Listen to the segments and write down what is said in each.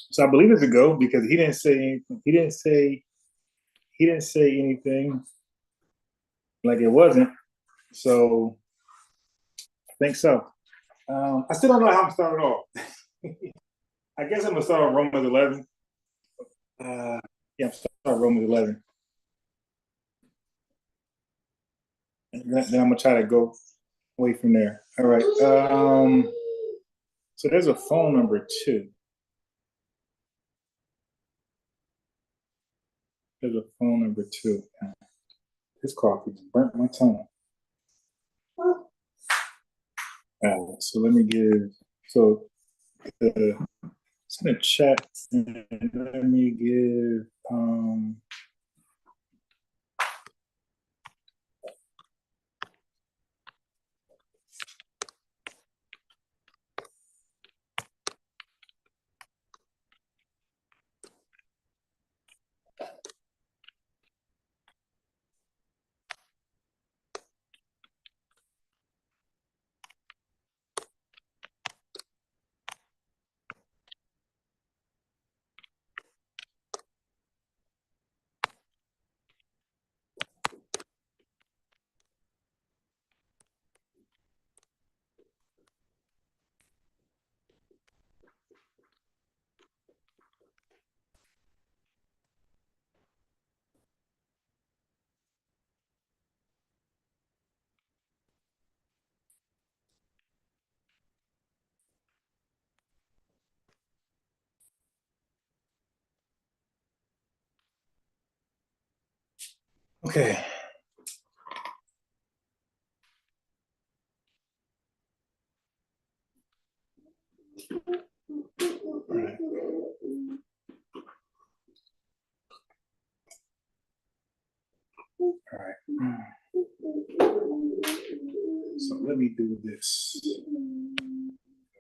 So I believe it's a go because he didn't say anything. He didn't say anything like it wasn't. So I think so. I still don't know how I'm starting off. I guess I'm gonna start with Romans 11. Yeah, I'm starting Romans 11, and then I'm gonna try to go away from there. All right. So there's a phone number too. There's a phone number too. This coffee burnt my tongue. So let me give. So it's in the chat. And let me give. Okay. Right. All right. So let me do this.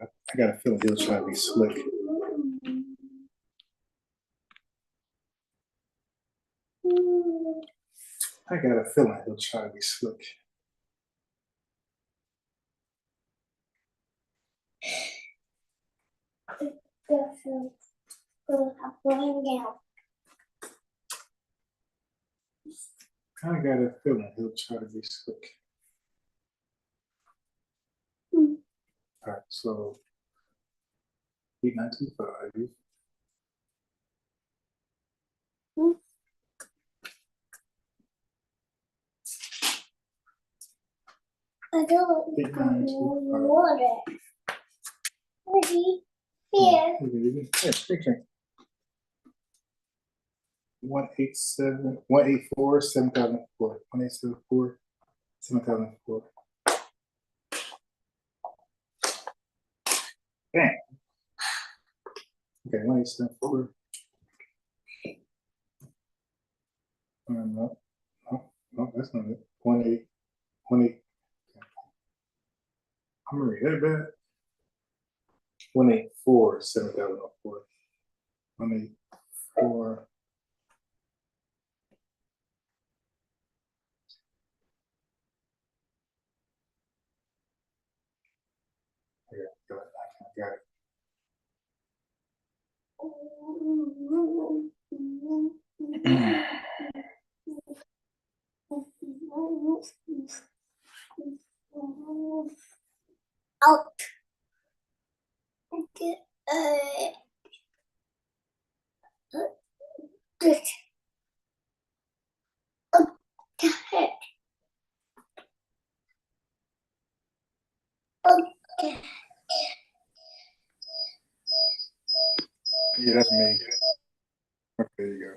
I got a feeling he'll try to be slick. I got a feeling he'll try to be slick. I got a feeling he'll try to be slick. All right, so 8925. I don't Big nine, two, want it. Ready? Here. Yeah, big thing. 184 7004. 1874 7004. Dang. Okay, 1874. No, that's not it. 18. Okay. I'm gonna read that bad. 184 7004. 184. I got it. Out. This. Okay. Okay. Yeah, that's me. Okay, there you go.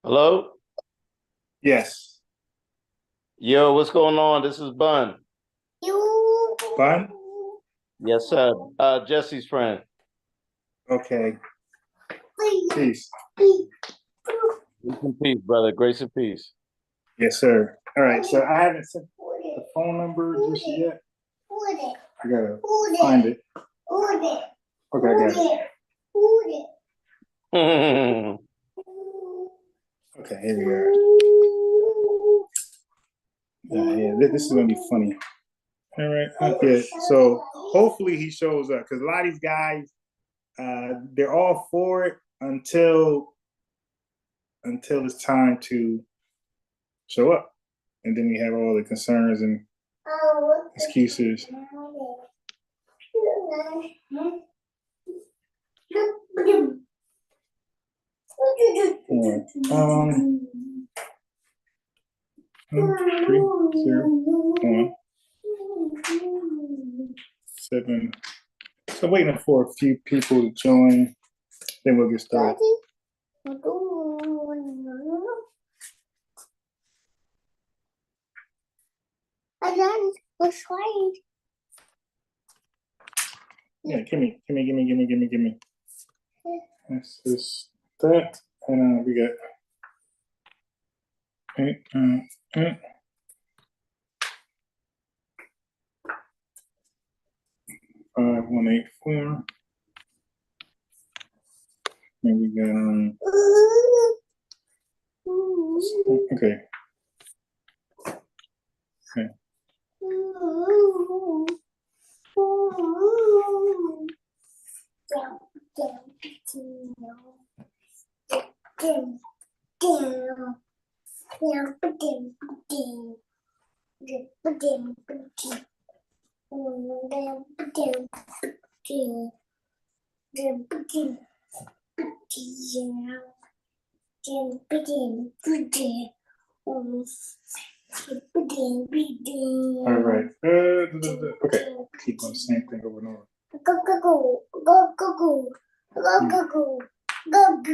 Hello? Yes. Yo, what's going on? This is Bun. You. Fun? Yes, sir. Jesse's friend. Okay. Please. Peace. Please. Grace and peace, brother. Grace and peace. Yes, sir. All right. So I haven't sent the phone number just yet. Hold it. I gotta Hold find it. it. Hold it. Okay, I got it. Hold it. Okay, here we are. Yeah, this is gonna be funny. All right. Okay. So hopefully he shows up because a lot of these guys, they're all for it until it's time to show up, and then we have all the concerns and excuses. All right. 301 7. So waiting for a few people to join, then we'll get started. Yeah, give me. That's just that, and we got. Okay, 5184. And we got okay. All right. Okay. Keep on the same thing over and over. Go go go go go go go go go go go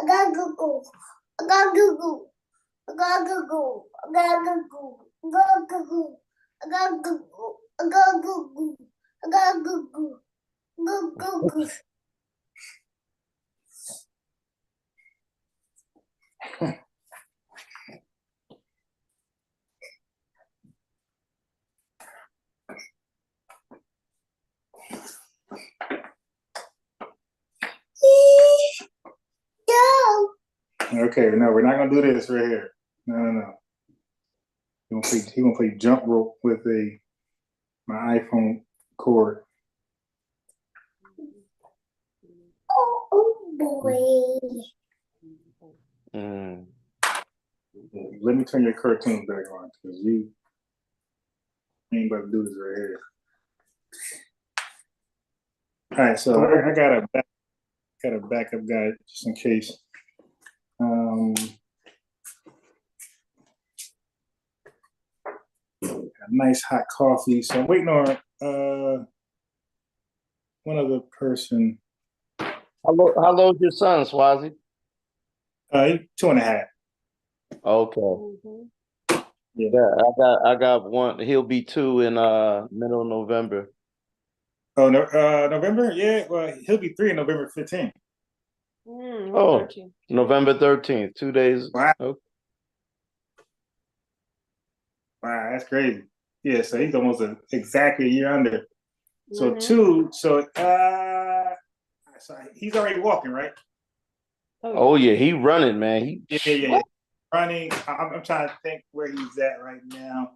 go go go go go go go. Okay, no, we're not gonna do this right here. No. He gonna play jump rope with my iPhone cord. boy. Mm. Let me turn your cartoons back on because you ain't about to do this right here. All right, so I got a backup guy just in case. A nice hot coffee. So I'm waiting on one other person. How old's your son, Swazi? He's 2.5. Okay. Yeah. Yeah, I got one. He'll be 2 in middle of November. Oh no, November? Yeah, well, he'll be 3 in November 15th. Oh, November 13th, 2 days. Wow. Okay. Wow, that's crazy. Yeah, so he's almost exactly a year under. So 2, so he's already walking, right? Oh yeah, he running, man. Yeah. Running. I'm trying to think where he's at right now.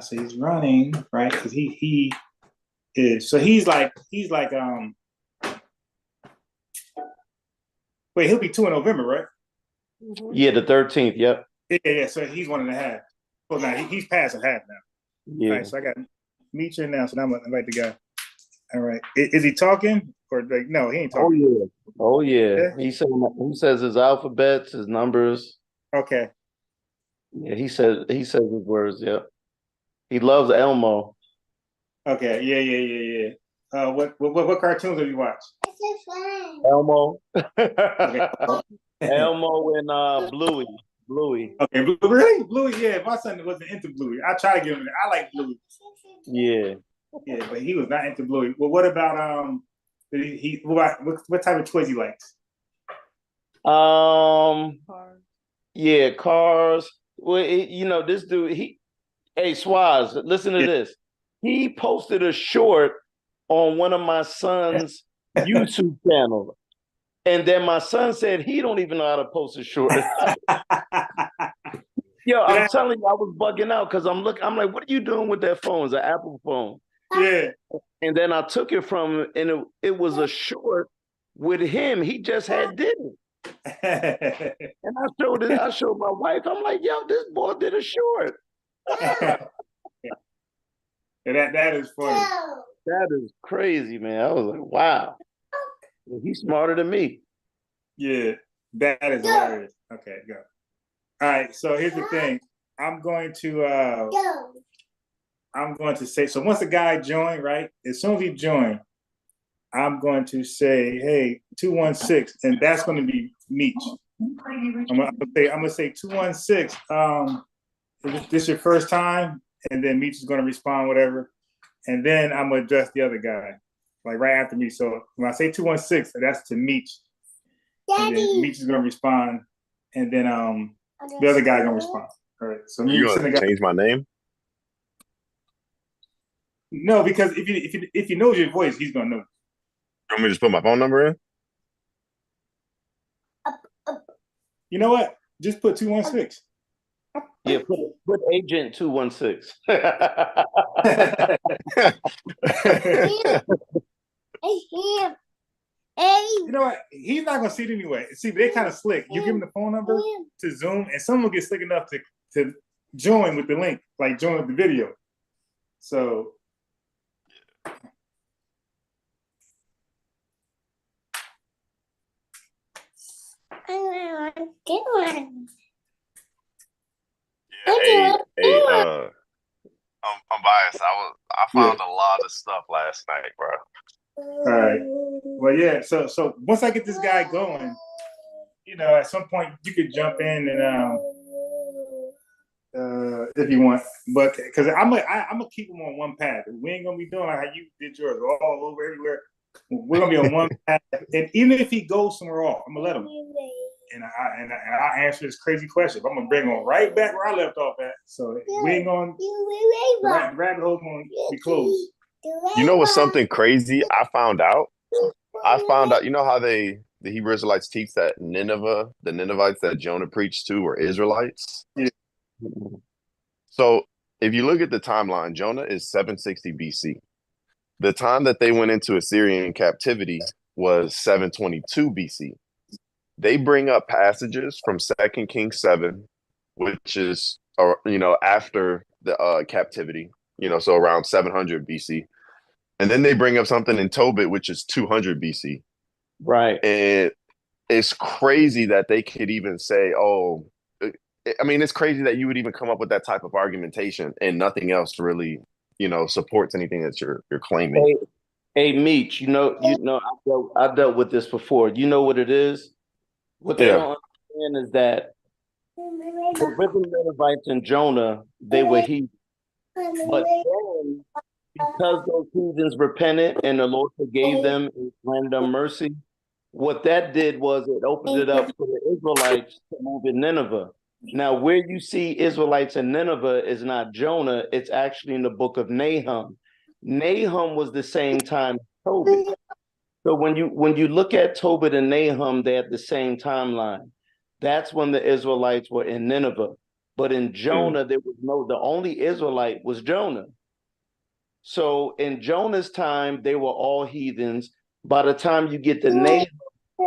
So he's running, right? Because he is. So he's like wait, he'll be 2 in November, right? Yeah, the 13th. Yep. Yeah. So he's 1.5. Well, now he's past a half now. Yeah. All right, so I got Meecher now, so now I'm gonna invite the guy. All right, is he talking or like no? He ain't talking. Oh yeah. Yeah? He says his alphabets, his numbers. Okay. Yeah, he says his words. Yep. He loves Elmo. Okay. Yeah. What cartoons have you watched? It's a friend. Elmo. Okay. Elmo and Bluey. Bluey. Okay. Really? Bluey? Yeah. My son wasn't into Bluey. I try to get him. I like Bluey. Yeah. Yeah, but he was not into Bluey. Well, what about what type of toys he likes? Yeah, cars. Well, this dude. Hey, Swaz, listen to this. He posted a short on one of my son's YouTube channels, and then my son said he don't even know how to post a short. Yo, I'm telling you, I was bugging out because I'm like, what are you doing with that phone? It's an Apple phone. Yeah. And then I took it from him, and it was a short with him. He just did it. And I showed my wife. I'm like, yo, this boy did a short. That is funny. That is crazy, man. I was like, wow. He's smarter than me. Yeah, that is hilarious. Okay, go. All right, so here's the thing. I'm going to say, so once the guy joined, right? As soon as he joined, I'm going to say, hey, 216, and that's going to be Meech. I'm gonna say 216. Is this your first time? And then Meech is going to respond, whatever. And then I'm going to address the other guy, like right after me. So when I say 216, that's to Meech. And then Meech is going to respond. And then the other guy going to respond. All right. So you going to change my name? No, because if he knows your voice, he's going to know. You want me to just put my phone number in? You know what? Just put 216. Yeah, put agent 216. You know what? He's not gonna see it anyway. See, they're kind of slick. You give him the phone number to Zoom, and someone will get slick enough to join with the link, like join with the video. So Yeah, I'm biased. I found a lot of stuff last night, bro. All right. Well, yeah. So once I get this guy going, at some point you could jump in and if you want, but because I'm gonna keep him on one path. We ain't gonna be doing like how you did yours, all over everywhere. We're gonna be on one path, and even if he goes somewhere off, I'm gonna let him. And I answer this crazy question. I'm gonna bring him right back where I left off at. So we ain't gonna rabbit hole gonna be closed. You know what's something crazy I found out? You know how the Hebrew Israelites teach that the Ninevites that Jonah preached to were Israelites? Yeah. So if you look at the timeline, Jonah is 760 BC. The time that they went into Assyrian captivity was 722 BC. They bring up passages from 2 Kings 7, which is after the captivity, so around 700 BC. And then they bring up something in Tobit, which is 200 BC. Right. And it's crazy that they could even say, oh, I mean, it's crazy that you would even come up with that type of argumentation and nothing else really, supports anything that you're claiming. Hey, Meech, I dealt with this before. You know what it is? What they don't understand is that the original Ninevites and Jonah, they were heathens. But then, because those heathens repented and the Lord forgave them and granted them mercy, what that did was it opened it up for the Israelites to move in Nineveh. Now, where you see Israelites in Nineveh is not Jonah, it's actually in the book of Nahum. Nahum was the same time as Tobit. So when you look at Tobit and Nahum, they're at the same timeline. That's when the Israelites were in Nineveh. But in Jonah, there was the only Israelite was Jonah. So in Jonah's time, they were all heathens. By the time you get to Nahum,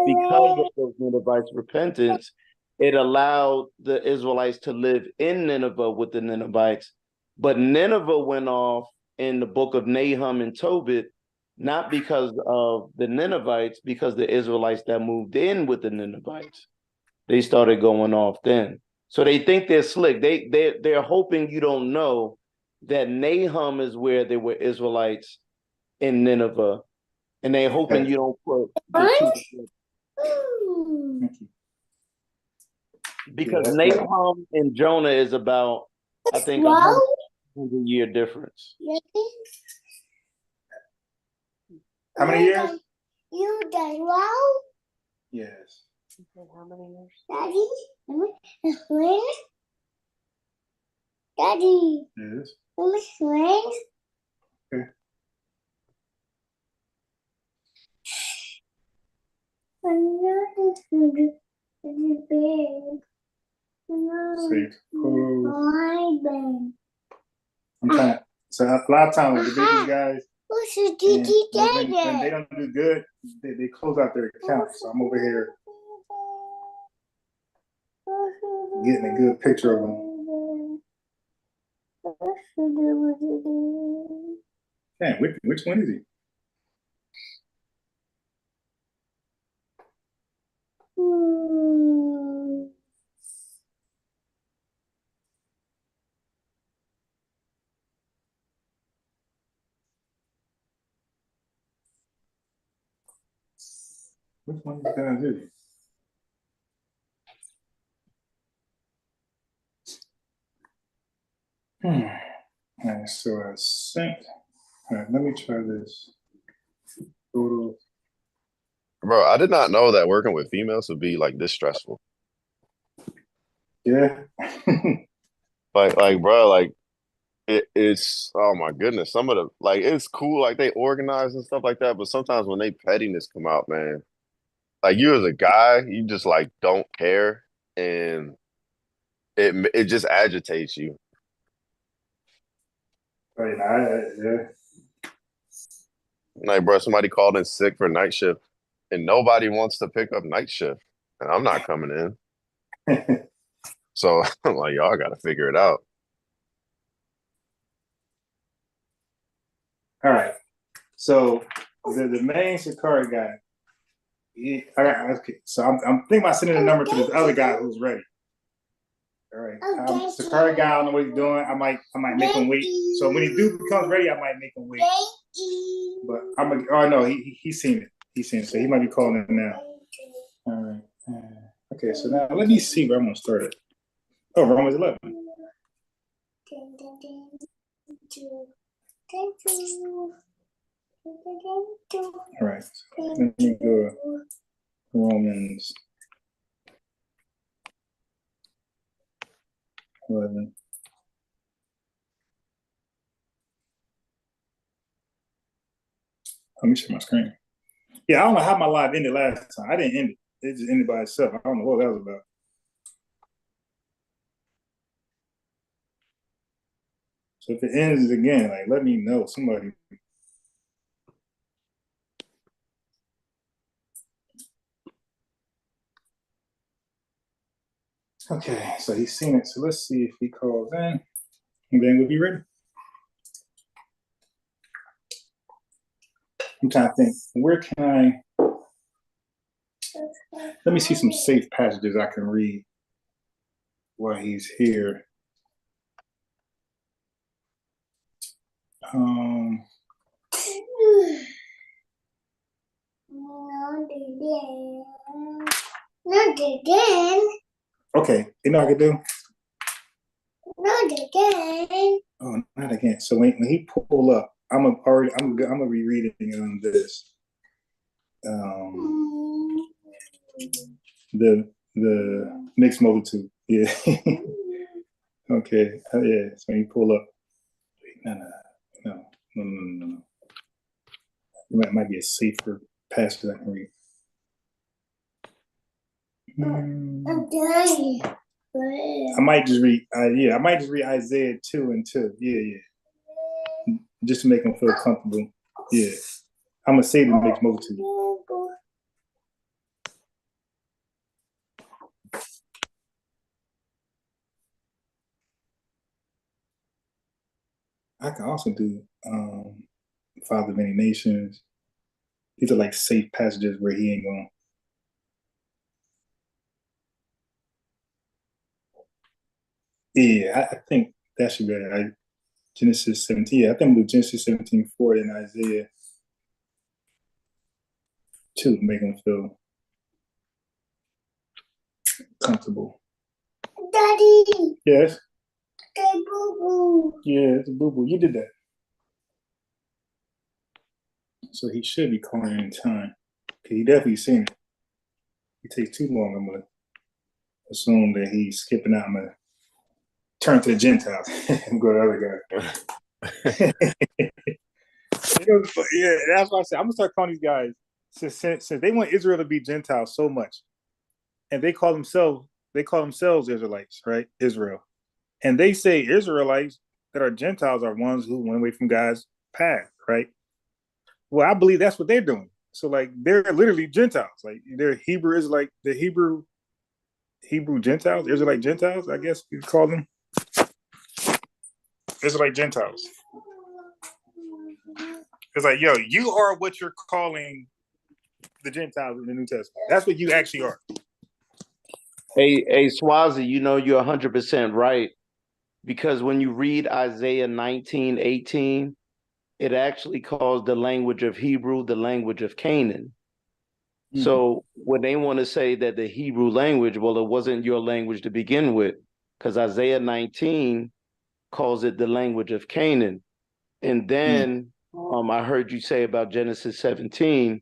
because of those Ninevites' repentance, it allowed the Israelites to live in Nineveh with the Ninevites. But Nineveh went off in the book of Nahum and Tobit, not because of the Ninevites, because the Israelites that moved in with the Ninevites, they started going off then. So they think they're slick. They're hoping you don't know that Nahum is where there were Israelites in Nineveh, and they're hoping you don't put the two. Because Nahum and Jonah is about, I think, 100-year difference. How many years? You done wow? Yes. How many years? Daddy? Daddy? Yes. Friends? Okay. Another food is big. Six. My bed. I'm trying. So a lot of times with the biggest guys, What's the DD when they don't do good, they close out their account. So I'm over here getting a good picture of them. Damn, which one is he? Which one is he? All right, so I sent. All right, let me try this. Photo. Bro, I did not know that working with females would be like this stressful. Yeah. like, bro, like it's oh my goodness. Some of the it's cool, like they organize and stuff like that, but sometimes when they pettiness come out, man, like you as a guy, you just like don't care, and it just agitates you. Right, yeah. Like, bro, somebody called in sick for night shift, and nobody wants to pick up night shift, and I'm not coming in. So I'm like, y'all got to figure it out. All right. So the main Shikari guy. Okay. So I'm thinking about sending a number to this other guy who's ready. All right. Shikari guy, I don't know what he's doing. I might make him wait. So when he becomes ready, I might make him wait. But oh no, he's seen it. He's seen it. So he might be calling in now. All right. Okay, so now let me see where I'm gonna start it. Oh, Romans 11. All right. So let me go Romans 11. Let me share my screen. Yeah, I don't know how my live ended last time. I didn't end it. It just ended by itself. I don't know what that was about. So if it ends again, like let me know. Somebody. Okay, so he's seen it. So let's see if he calls in, and then we'll be ready. I'm trying to think. Where can I? Let me see some safe passages I can read while he's here. Not again. Okay, you know what I can do? Not again. Oh, not again. So when he pull up, I'm gonna be reading this. The mixed multitude. Yeah. Okay. Yeah. So when you pull up, no. It might be a safer passage I can read. I'm dying. I might just read. I might just read Isaiah 2:2. Yeah. Just to make them feel comfortable. Yeah. I'm gonna say the mixed multitude. I can also do Father of Many Nations. These are like safe passages where he ain't going. Yeah, I think that should be right. Genesis 17. Yeah, I think we'll do Genesis 17:4 and Isaiah 2 to make them feel comfortable. Daddy. Yes. Hey, boo boo. Yeah, it's a boo boo. You did that. So he should be calling in time. Okay, he definitely seen it. If it takes too long, I'm gonna assume that he's skipping out. I'm gonna turn to the Gentiles and go to the other guy. Yeah, that's what I said. I'm gonna start calling these guys since they want Israel to be Gentiles so much, and they call themselves Israelites, right? Israel, and they say Israelites that are Gentiles are ones who went away from God's path, right? Well, I believe that's what they're doing. So like they're literally Gentiles, like they're Hebrew is like the Hebrew Gentiles, Israelite Gentiles, I guess you call them Israelite Gentiles. It's like, yo, you are what you're calling the Gentiles in the New Testament. That's what you actually are. Hey, Swazi, you know you're 100% right, because when you read Isaiah 19:18, it actually calls the language of Hebrew the language of Canaan. So when they want to say that the Hebrew language, well, it wasn't your language to begin with, because Isaiah 19 calls it the language of Canaan. And then I heard you say about Genesis 17.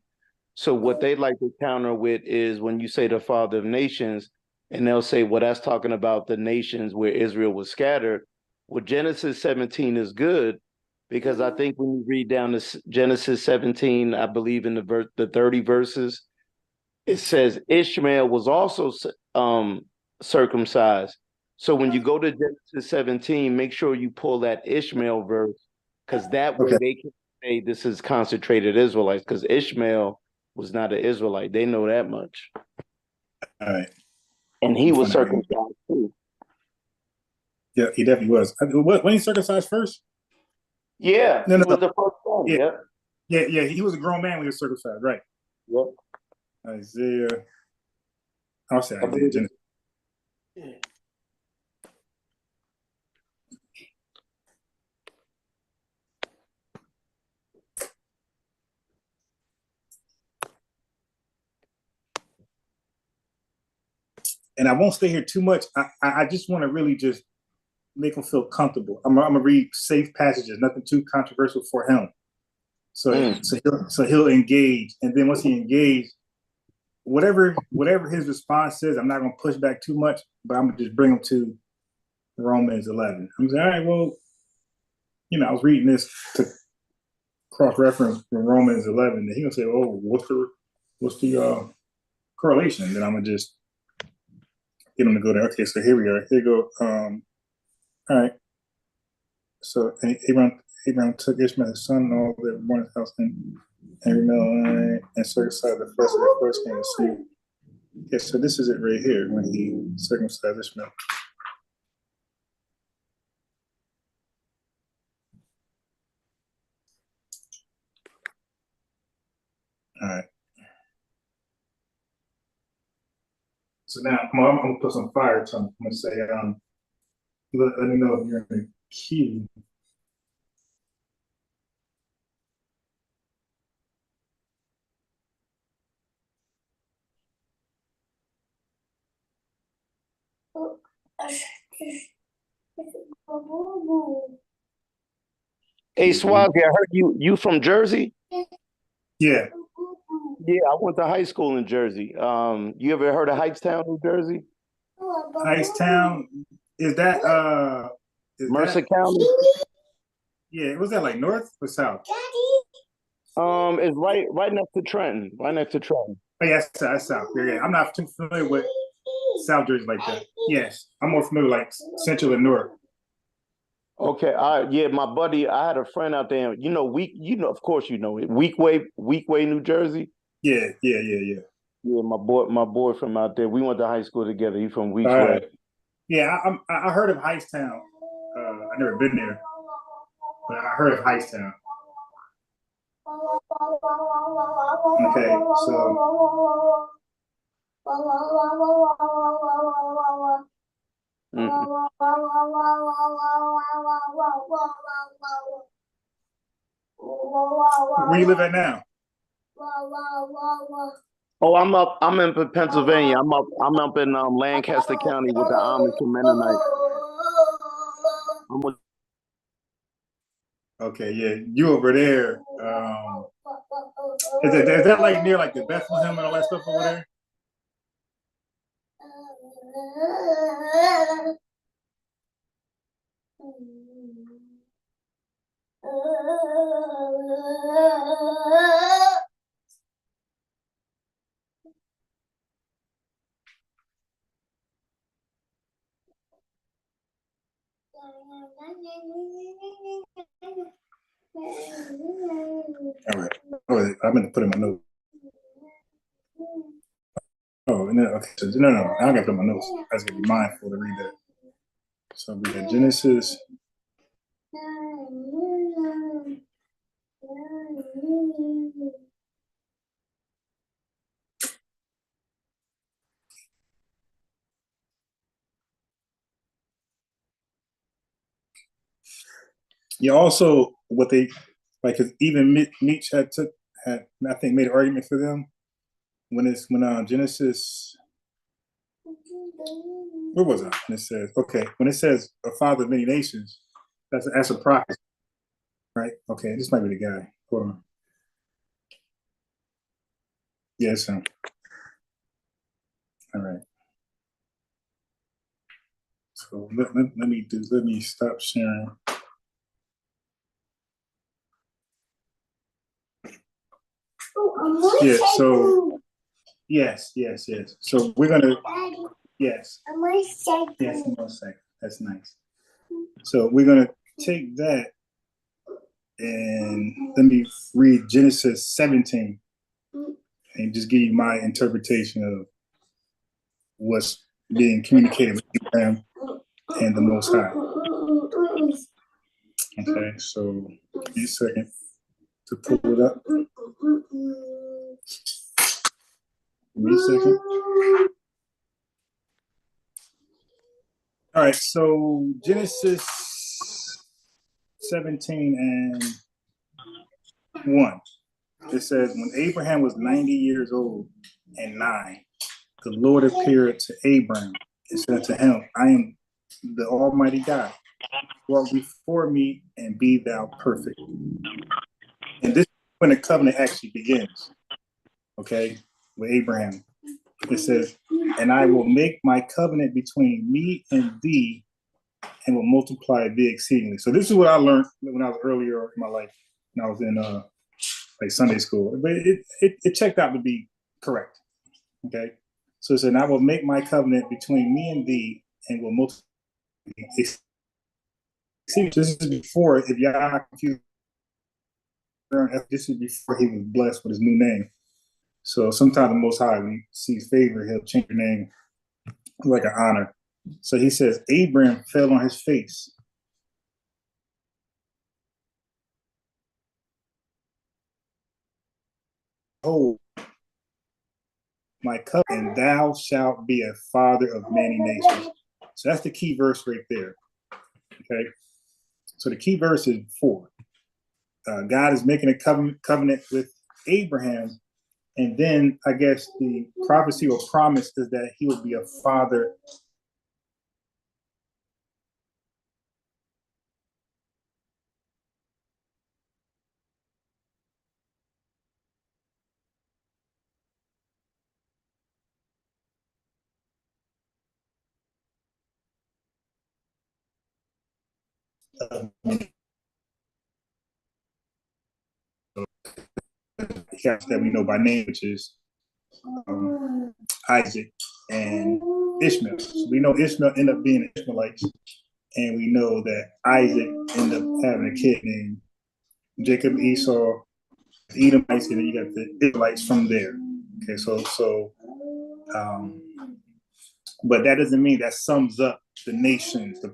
So what they like to counter with is when you say the father of nations, and they'll say, well, that's talking about the nations where Israel was scattered. Well, Genesis 17 is good because I think when you read down to Genesis 17, I believe in the 30 verses, it says Ishmael was also circumcised. So when you go to Genesis 17, make sure you pull that Ishmael verse, because that way Okay. they can say this is concentrated Israelites, because Ishmael was not an Israelite. They know that much. All right. And he was circumcised too. Yeah, he definitely was. When he circumcised first? Yeah, No, he no, was no. the first one. Yeah. Yep. Yeah. He was a grown man when he was circumcised, right? Yep. Isaiah. I'll say Isaiah. Genesis. And I won't stay here too much. I just want to really just make him feel comfortable. I'm gonna read safe passages, nothing too controversial for him. So he'll engage, and then once he engaged, whatever his response is, I'm not gonna push back too much, but I'm gonna just bring him to Romans 11. I'm saying, all right, well, I was reading this to cross-reference from Romans 11, and he gonna say, oh, what's the correlation? And then I'm gonna just get him to go there. Okay, so here we are. Here you go. All right. So Abraham took Ishmael his son and all that were born in his house and every male and circumcised the first of the first came to see. Yeah, so this is it right here when he circumcised Ishmael. All right. So now I'm gonna put some fire to him. I'm gonna say, let me know if you're in the queue. Hey, Swazi, I heard you from Jersey? Yeah, Yeah, I went to high school in Jersey. You ever heard of Hightstown, New Jersey? Hightstown. Is that is Mercer that County? yeah, was that like north or south? It's right next to Trenton. Right next to Trenton. Oh yeah, that's south. Yeah, yeah. I'm not too familiar with South Jersey like that. Yes. I'm more familiar like central and north. Okay, yeah, my buddy, I had a friend out there. Of course you know it. Weekway, New Jersey. Yeah, yeah, yeah, yeah. Yeah, my boy from out there. We went to high school together. He's from All Weekway. right. Yeah, I heard of Hightstown. I never been there, but I heard of Hightstown. Okay, so where you live at now? Oh, I'm in Pennsylvania. I'm up in Lancaster County with the Amish and Mennonites. I'm with Okay, yeah, you over there. Is that like near like the Bethlehem and all that stuff over there? All right. Oh, I'm gonna put in my notes. Oh, no, okay. So, no. I gotta put in my notes. I was gonna be mindful to read that. So we got Genesis. Yeah. Also, what they like, cause even Nietzsche had I think made an argument for them when Genesis. Where was I? When it says when it says a father of many nations, that's a prophet, right? Okay, this might be the guy. Hold on. Yes, him. All right. So let me stop sharing. Yeah. So yes. So we're gonna yes. Yes, one second. That's nice. So we're gonna take that and let me read Genesis 17 and just give you my interpretation of what's being communicated with Abraham and the Most High. Okay, so give me a second to pull it up. Give me a second. All right, so Genesis 17 and 1. It says, when Abraham was 90 years old and 9, the Lord appeared to Abraham and said to him, I am the Almighty God. Walk before me and be thou perfect. And this is when the covenant actually begins, okay, with Abraham. It says, and I will make my covenant between me and thee and will multiply thee exceedingly. So this is what I learned when I was earlier in my life, when I was in like Sunday school. But it checked out to be correct, okay? So it said, I will make my covenant between me and thee and will multiply thee exceedingly. This is before, if y'all confused, this is before he was blessed with his new name. So sometimes the Most High, when he sees favor, he'll change your name like an honor. So he says, Abraham fell on his face. Oh, my covenant, and thou shalt be a father of many nations. So that's the key verse right there. Okay. So the key verse is 4. God is making a covenant with Abraham. And then I guess the prophecy or promise is that he will be a father of many. That we know by name, which is Isaac and Ishmael. So we know Ishmael ended up being Ishmaelites, and we know that Isaac ended up having a kid named Jacob, Esau, Edomites, and then you got the Israelites from there. Okay, but that doesn't mean that sums up the nations, the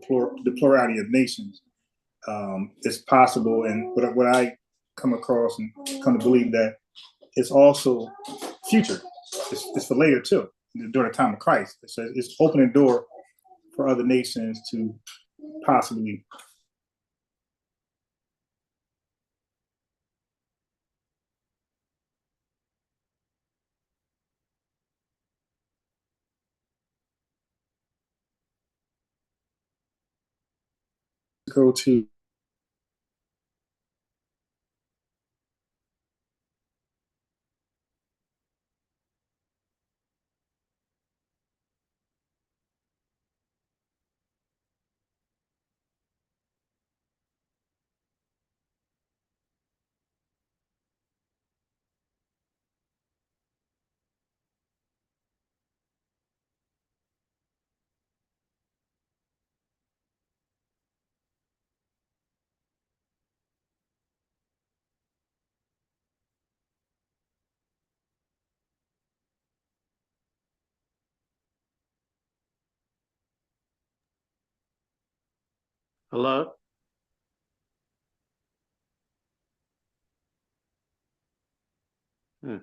plurality of nations. It's possible, and what I come across and come to believe that it's also future. It's for later too, during the time of Christ. So it's opening the door for other nations to possibly go to. Hello? Hmm.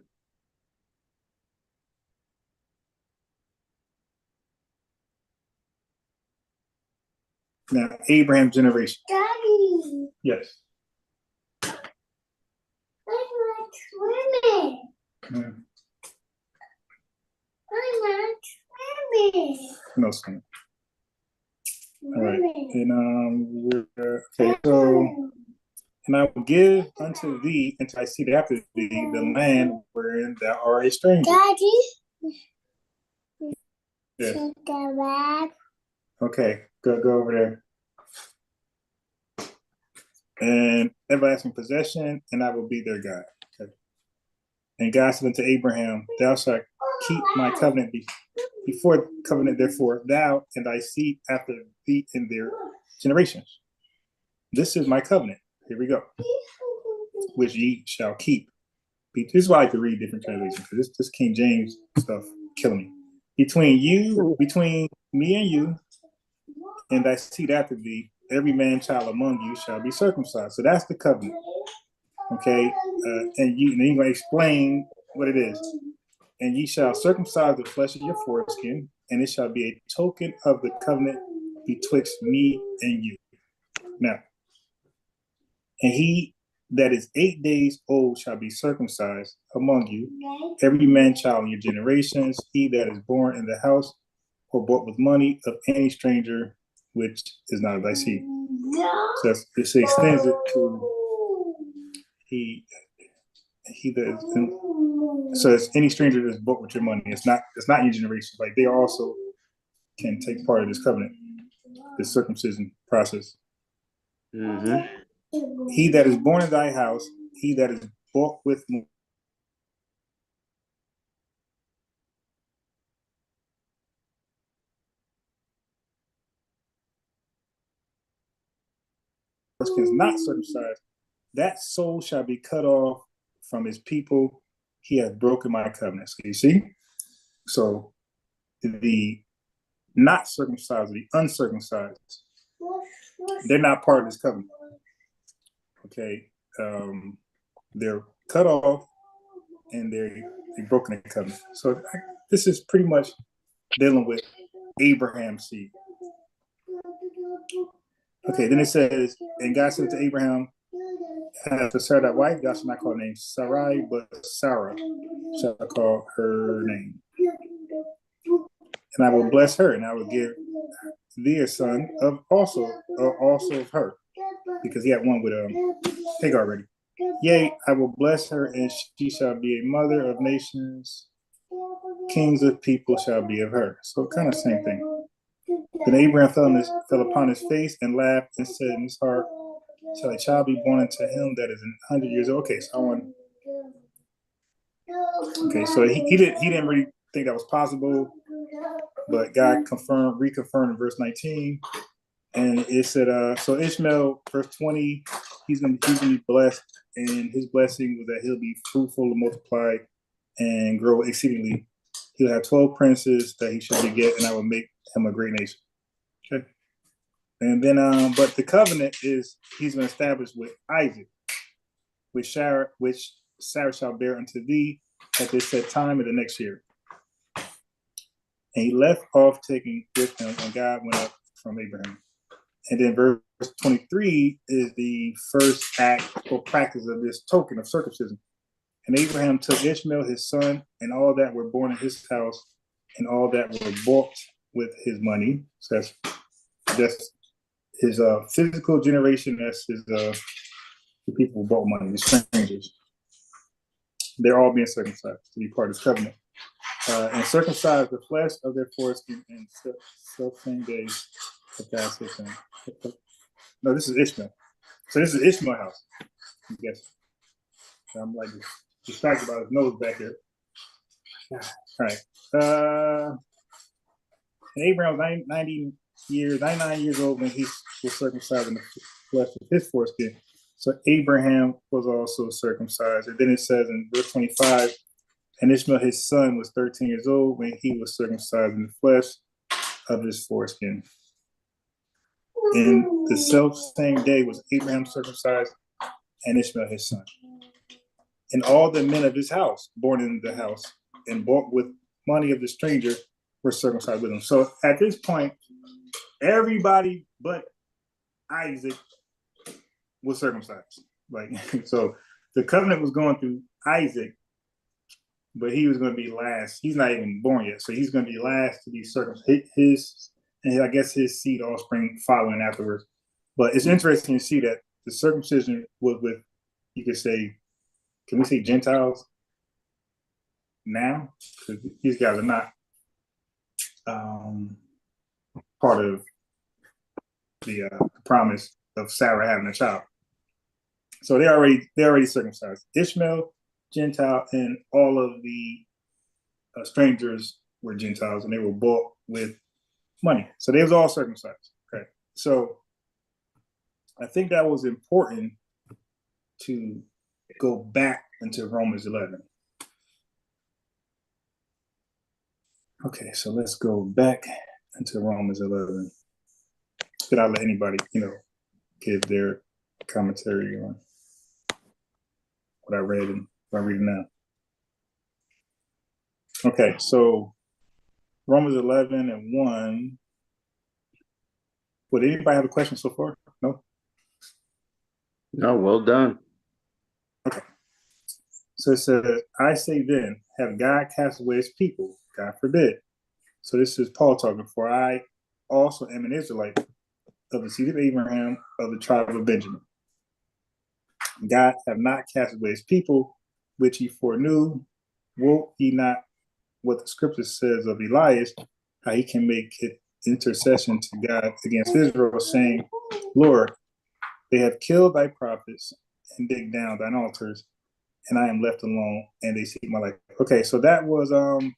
Now, Abraham's generation. Daddy, Yes. I'm not swimming. Mm, I'm not swimming. no son. All right. And okay. So, and I will give unto thee, until I see it after thee, the land wherein thou art a stranger. Daddy, Yes. take the bag. Okay. Go over there. And everlasting possession, and I will be their God. Okay. And God said unto Abraham, thou shalt keep my covenant before covenant, therefore, thou and thy seed after thee in their generations. This is my covenant. Here we go. Which ye shall keep. This is why I like to read different translations, because this King James stuff killing me. Between me and you, and thy seed after thee, every man child among you shall be circumcised. So that's the covenant. Okay, and you're going to explain what it is. And ye shall circumcise the flesh of your foreskin, and it shall be a token of the covenant betwixt me and you. Now, and he that is 8 days old shall be circumcised among you, every man child in your generations, he that is born in the house or bought with money of any stranger which is not of thy seed. So it extends it to he that is, so it's any stranger that's bought with your money. It's not your generation. Like they also can take part of this covenant, this circumcision process. Mm-hmm. He that is born in thy house, he that is bought with money, is not circumcised, that soul shall be cut off from his people. he has broken my covenant. So you see? So the not circumcised, the uncircumcised, they're not part of this covenant. Okay. They're cut off and they've broken the covenant. So this is pretty much dealing with Abraham's seed. Okay, then it says, and God said to Abraham, to Sarah that wife, thou shalt not call her name Sarai, but Sarah shall I call her name. And I will bless her, and I will give thee a son of also of her, because he had one with Hagar already. Yea, I will bless her, and she shall be a mother of nations. Kings of people shall be of her. So kind of same thing. Then Abraham fell upon his face and laughed and said in his heart, shall a child be born unto him that is 100 years old? Okay, so so he didn't really think that was possible, but God reconfirmed in verse 19, and it said, so Ishmael, verse 20, he's gonna be blessed, and his blessing was that he'll be fruitful and multiply and grow exceedingly. He'll have 12 princes that he shall beget, and I will make him a great nation. Okay. And then, but the covenant is he's going to establish with Isaac, which Sarah shall bear unto thee at this set time of the next year. And he left off taking with him, and God went up from Abraham. And then verse 23 is the first act or practice of this token of circumcision. And Abraham took Ishmael, his son, and all that were born in his house, and all that were bought with his money. So that's his physical generation. That's his the people who bought money, the strangers. They're all being circumcised to be part of the covenant. And circumcised the flesh of their foreskin in self-same days of God said to him. No, this is Ishmael. So this is Ishmael's house. Yes. So I'm like distracted about his nose back here. All right. And Abraham was 99 years old when he was circumcised in the flesh of his foreskin. So Abraham was also circumcised. And then it says in verse 25, and Ishmael, his son, was 13 years old when he was circumcised in the flesh of his foreskin. In the self same day was Abraham circumcised and Ishmael, his son. And all the men of his house, born in the house and bought with money of the stranger, were circumcised with him. So at this point, everybody but Isaac was circumcised. Like, so the covenant was going through Isaac, but he was going to be last. He's not even born yet, so he's going to be last to be circumcised. And I guess his seed offspring following afterwards. But it's interesting to see that the circumcision was with, you could say, can we say Gentiles now? Because these guys are not part of the promise of Sarah having a child. So they're already circumcised. Ishmael, Gentile, and all of the strangers were Gentiles, and they were bought with money. So they was all circumcised. Okay. So I think that was important to go back into Romans 11. Okay, so let's go back into Romans 11. Then I'll let anybody, give their commentary on what I read and what I'm reading now. Okay, so Romans 11 and 1. Would anybody have a question so far? No? No, well done. Okay. So it says, I say then, have God cast away his people? God forbid. So this is Paul talking, for I also am an Israelite of the seed of Abraham of the tribe of Benjamin. God have not cast away his people, which he foreknew. Wote ye not what the scripture says of Elias, how he can make intercession to God against Israel, saying, Lord, they have killed thy prophets and digged down thine altars, and I am left alone, and they seek my life. Okay, so that was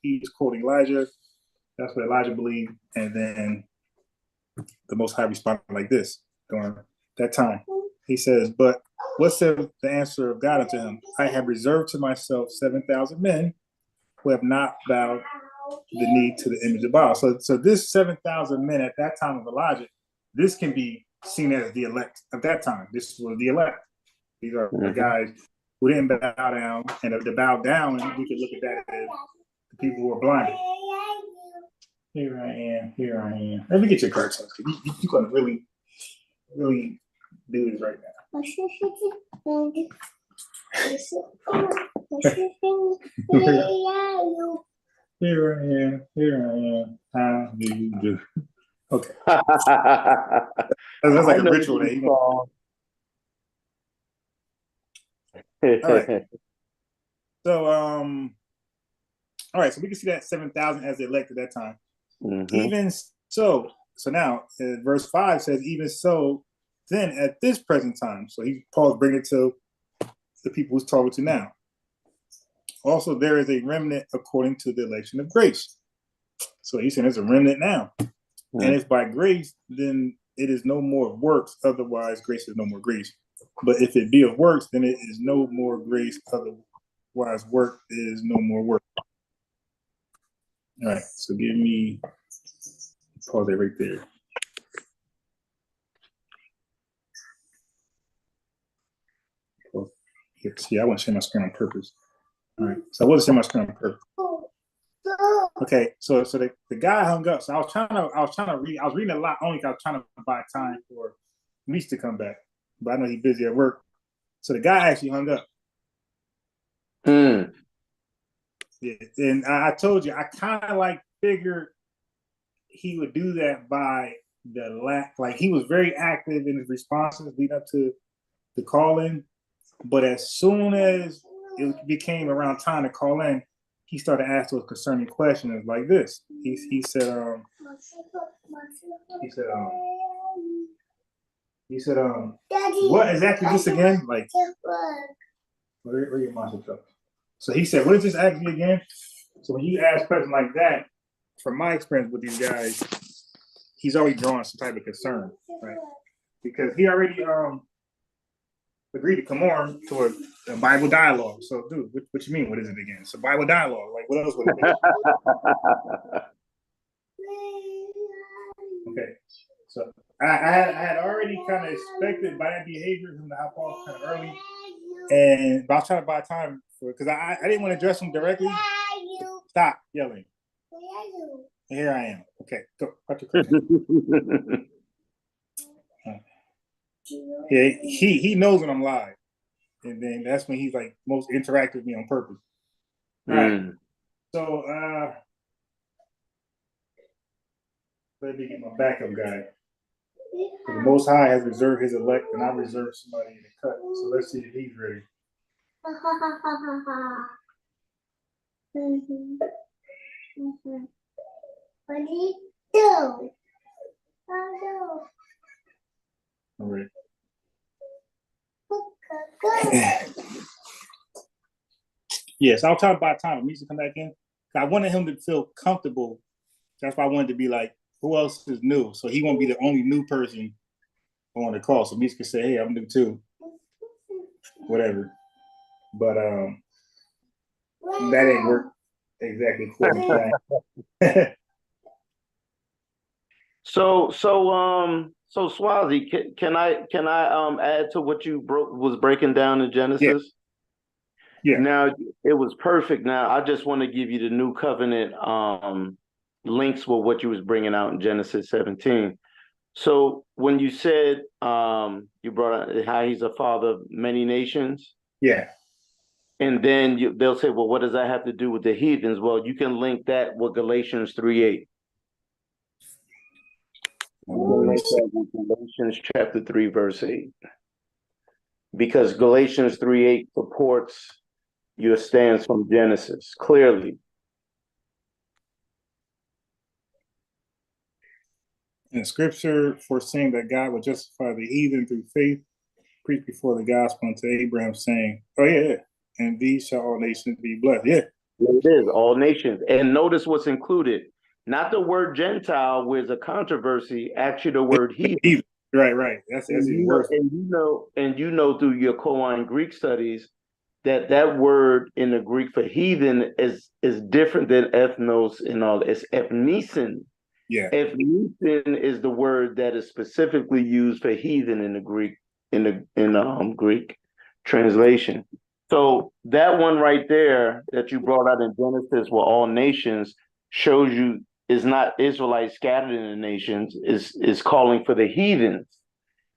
he was quoting Elijah. That's what Elijah believed, and then the Most High responded like this during that time. He says, but What said the answer of God unto him? I have reserved to myself 7,000 men who have not bowed the knee to the image of Baal. So this 7,000 men at that time of Elijah, this can be seen as the elect of that time. This was the elect. These are the guys who didn't bow down, and if they bow down, we could look at that as the people who are blinded. Here I am. Let me get your cards. You're gonna really do this right now. Here I am. How do you do? Okay. That's like a ritual that he All right. So all right, so we can see that 7,000 as the elect at that time. Even so now verse 5 says, even so, then at this present time. So Paul's bringing it to the people who's talking to now. Also, there is a remnant according to the election of grace. So he's saying there's a remnant now. And if by grace, then it is no more of works. Otherwise, grace is no more grace. But if it be of works, then it is no more grace. Otherwise, work is no more work. All right, so give me, pause it right there. Here, see, I wasn't sharing my screen on purpose. All right, so I wasn't sharing my screen on purpose. Okay, so the guy hung up. So I was trying to read. I was reading a lot only because I was trying to buy time for Reese to come back. But I know he's busy at work. So the guy actually hung up. Yeah, and I told you, I kind of like figured he would do that by the like he was very active in his responses leading up to the call in. But as soon as it became around time to call in, he started asking those concerning questions like this. He said, what exactly this again? Like, where your monster truck? So he said, what is this actually again? So when you ask questions like that, from my experience with these guys, he's already drawn some type of concern, right? Because he already agreed to come on to a Bible dialogue. So, dude, what you mean? What is it again? It's a Bible dialogue. Like, what else would it be? Okay, so I had already kind of expected by that behavior him to hop off kind of early, but I was trying to buy time for because I didn't want to address him directly. Stop yelling. Here I am. Okay, go. Yeah, he knows when I'm live, and then that's when he's like most interactive with me on purpose. All right. So let me get my backup guy. The Most High has reserved his elect, and I reserved somebody in the cut. So let's see if he's ready. What do you do? All right. Yes, I'll try to buy time. He needs to come back in. I wanted him to feel comfortable. That's why I wanted to be like, who else is new? So he won't be the only new person on the call. So Misha can say, hey, I'm new too. Whatever. But that ain't work exactly according to So Swazi, can I add to what you was breaking down in Genesis? Yeah. Now it was perfect. Now I just want to give you the new covenant links with what you was bringing out in Genesis 17. So when you said you brought out how he's a father of many nations, yeah, and then they'll say, well, what does that have to do with the heathens? Well, you can link that with Galatians 3:8. Galatians chapter 3, verse 8. Because Galatians 3:8 supports your stance from Genesis clearly. In scripture, foreseeing that God would justify the heathen through faith, preached before the gospel unto Abraham, saying, oh, yeah, and these shall all nations be blessed. Yeah. It is, all nations. And notice what's included. Not the word Gentile, where there's a controversy, actually the word heathen. Right. That's And even you know, worse. and you know through your Koine Greek studies that that word in the Greek for heathen is different than ethnos and all. It's ethnisen. Yeah. Ethnisen is the word that is specifically used for heathen in the Greek in Greek translation. So that one right there that you brought out in Genesis, where all nations shows you is not Israelites scattered in the nations, is calling for the heathens.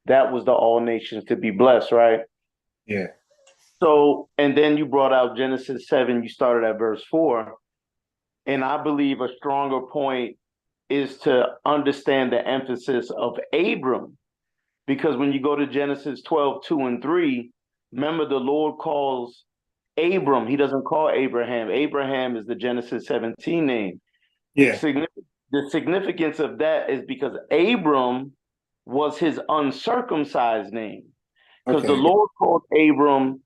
That was the all nations to be blessed, right? Yeah. So, and then you brought out Genesis 7, you started at verse 4. And I believe a stronger point is to understand the emphasis of Abram. Because when you go to Genesis 12, 2 and 3, remember the Lord calls Abram. He doesn't call Abraham. Abraham is the Genesis 17 name. Yeah. The significance of that is because Abram was his uncircumcised name. Because the Okay. Lord called Abram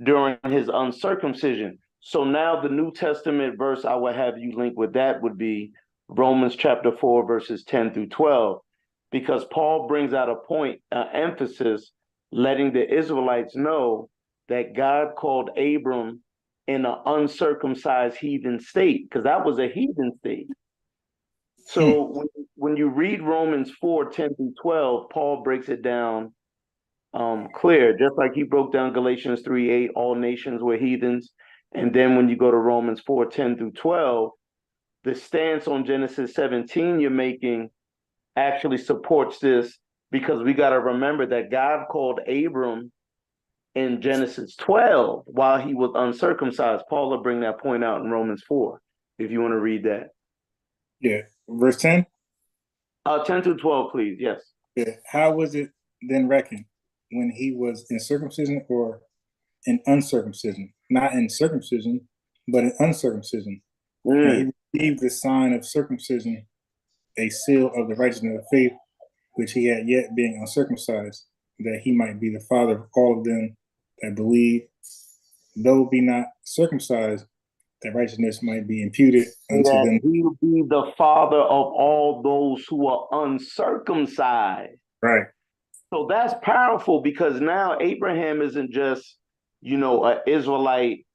during his uncircumcision. So now the New Testament verse I would have you link with that would be Romans chapter 4, verses 10 through 12, because Paul brings out a point, emphasis, letting the Israelites know that God called Abram in an uncircumcised heathen state, because that was a heathen state. So when you read Romans 4, 10 through 12, Paul breaks it down clear, just like he broke down Galatians 3, 8, all nations were heathens. And then when you go to Romans 4, 10 through 12, the stance on Genesis 17 you're making actually supports this, because we got to remember that God called Abram in Genesis 12 while he was uncircumcised. Paul will bring that point out in Romans 4, if you want to read that. Yeah. Verse 10. 10 through 12, please. Yes. Yeah. How was it then reckoned when he was in circumcision or in uncircumcision? Not in circumcision, but in uncircumcision. And he received the sign of circumcision, a seal of the righteousness of faith, which he had yet being uncircumcised, that he might be the father of all of them that believe, though be not circumcised, that righteousness might be imputed unto That them. he will be the father of all those who are uncircumcised. Right. So that's powerful, because now Abraham isn't just, an Israelite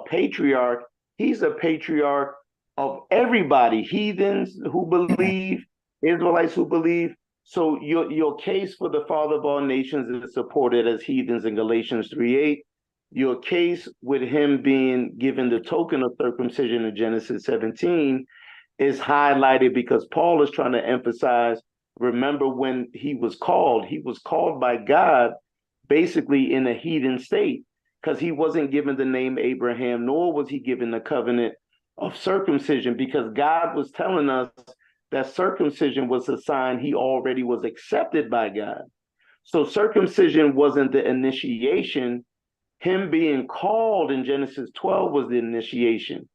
patriarch. He's a patriarch of everybody, heathens who believe, Israelites who believe. So your case for the father of all nations is supported as heathens in Galatians 3:8. Your case with him being given the token of circumcision in Genesis 17 is highlighted because Paul is trying to emphasize, remember when he was called by God basically in a heathen state, because he wasn't given the name Abraham, nor was he given the covenant of circumcision, because God was telling us that circumcision was a sign he already was accepted by God. So circumcision wasn't the initiation. Him being called in Genesis 12 was the initiation.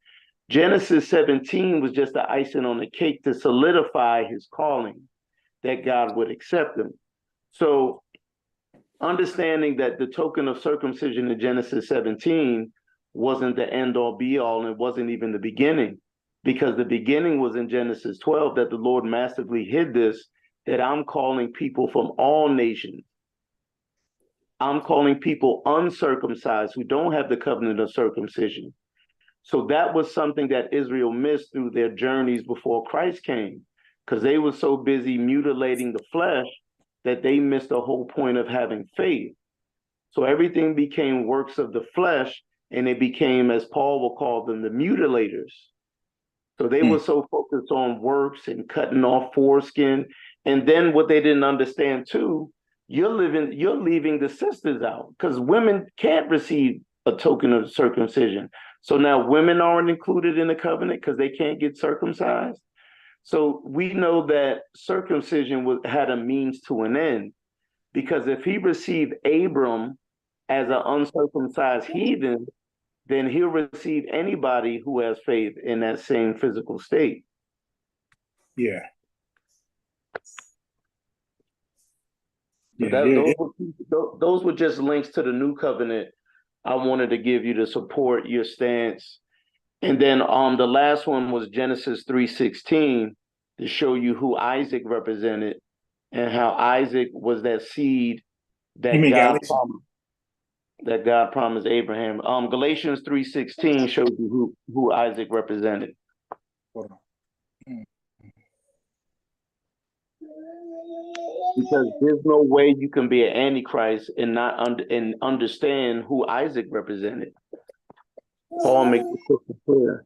Genesis 17 was just the icing on the cake to solidify his calling, that God would accept him. So understanding that the token of circumcision in Genesis 17 wasn't the end all be all, and it wasn't even the beginning, because the beginning was in Genesis 12, that the Lord massively hid this, that I'm calling people from all nations. I'm calling people uncircumcised who don't have the covenant of circumcision. So that was something that Israel missed through their journeys before Christ came, because they were so busy mutilating the flesh that they missed the whole point of having faith. So everything became works of the flesh, and it became, as Paul will call them, the mutilators. So they were so focused on works and cutting off foreskin. And then what they didn't understand too, you're leaving the sisters out, because women can't receive a token of circumcision. So now women aren't included in the covenant because they can't get circumcised. So we know that circumcision had a means to an end, because if he received Abram as an uncircumcised heathen, then he'll receive anybody who has faith in that same physical state. Yeah. Those were just links to the new covenant I wanted to give you to support your stance. And then the last one was Genesis 3:16 to show you who Isaac represented. and how Isaac was that seed You that mean God Galatians? promised, Abraham. Galatians 3:16 shows you who Isaac represented. Hold on. Because there's no way you can be an antichrist and not understand who Isaac represented. Paul makes it crystal clear.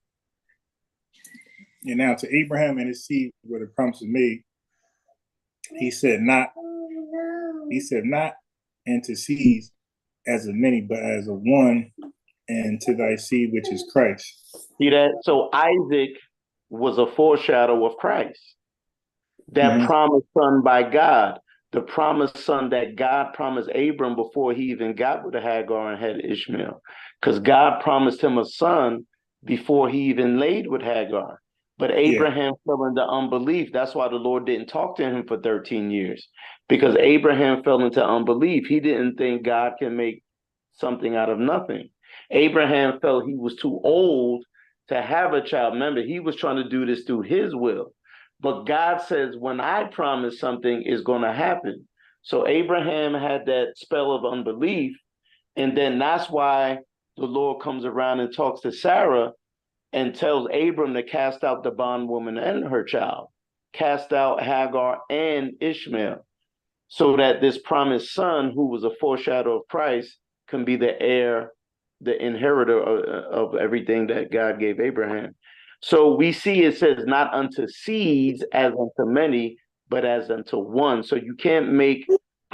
And now to Abraham and his seed where the promise was made, he said not, and to seeds as of many, but as of one, and to thy seed, which is Christ. See that? So Isaac was a foreshadow of Christ. That promised son by God, the promised son that God promised Abram before he even got with Hagar and had Ishmael. Because God promised him a son before he even laid with Hagar. But Abraham fell into unbelief. That's why the Lord didn't talk to him for 13 years. Because Abraham fell into unbelief. He didn't think God can make something out of nothing. Abraham felt he was too old to have a child. Remember, he was trying to do this through his will. But God says, when I promise something is going to happen. So Abraham had that spell of unbelief. And then that's why the Lord comes around and talks to Sarah and tells Abram to cast out the bondwoman and her child, cast out Hagar and Ishmael, so that this promised son, who was a foreshadow of Christ, can be the heir, the inheritor of everything that God gave Abraham. So we see it says, not unto seeds as unto many, but as unto one. So you can't make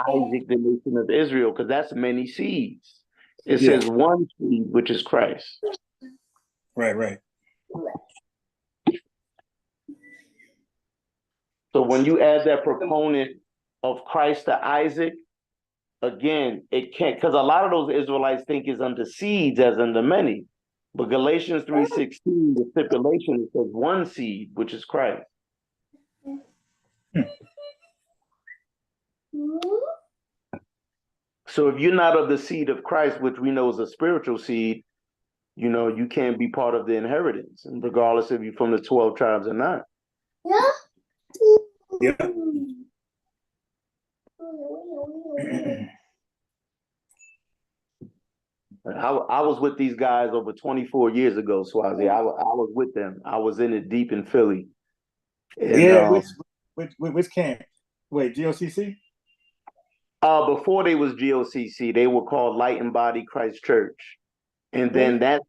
Isaac the nation of Israel, because that's many seeds. It says one seed, which is Christ. Right. So when you add that proponent of Christ to Isaac, again, it can't, because a lot of those Israelites think it's unto seeds as unto many. But Galatians 3:16, the stipulation, it says one seed, which is Christ. So if you're not of the seed of Christ, which we know is a spiritual seed, you can't be part of the inheritance, and regardless if you're from the 12 tribes or not. Yeah. I was with these guys over 24 years ago, Swazi. I was with them. I was in it deep in Philly. And, which camp? Wait, GOCC? Before they was GOCC, they were called Light and Body Christ Church. And then that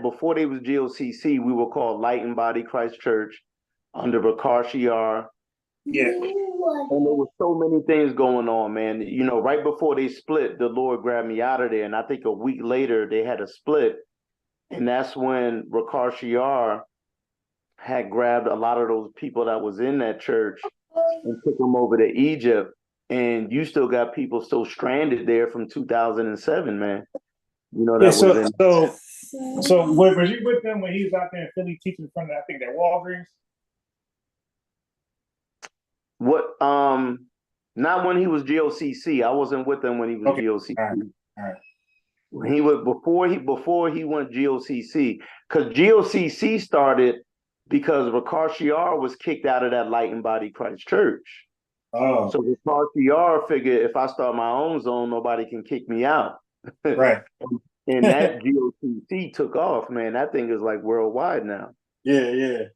before they was GOCC, we were called Light and Body Christ Church under Bakar Shiar. Yeah. And there was so many things going on, man. Right before they split, the Lord grabbed me out of there. And I think a week later they had a split. And that's when Bakar Shiar had grabbed a lot of those people that was in that church and took them over to Egypt. And you still got people still stranded there from 2007, man. So was you with them when he was out there in Philly teaching in front of, I think, that Walgreens? What? Not when he was GOCC. I wasn't with him when he was GOCC. All right. When he was before he went GOCC, because GOCC started because Bakar Shiar was kicked out of that Light and Body Christ Church. Oh. So Bakar Shiar figured, if I start my own zone, nobody can kick me out. Right. And that GOCC took off, man. That thing is like worldwide now. Yeah.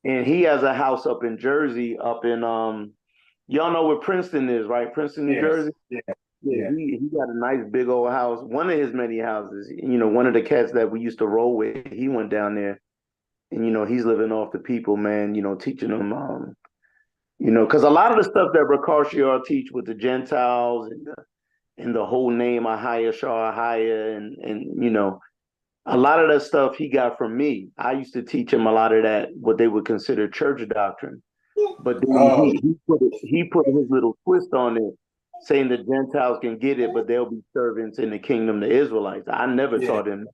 And he has a house up in Jersey, up in y'all know where Princeton is, right? Princeton, New Jersey. Yeah. He got a nice big old house. One of his many houses. One of the cats that we used to roll with, he went down there, and he's living off the people, man. Teaching them, because a lot of the stuff that Bakar Shiar teach with the Gentiles and the whole name Ahaya Shah Ahaya, and a lot of that stuff he got from me. I used to teach him a lot of that, what they would consider church doctrine. But then he put his little twist on it, saying the Gentiles can get it, but they'll be servants in the kingdom, the Israelites. I never taught him.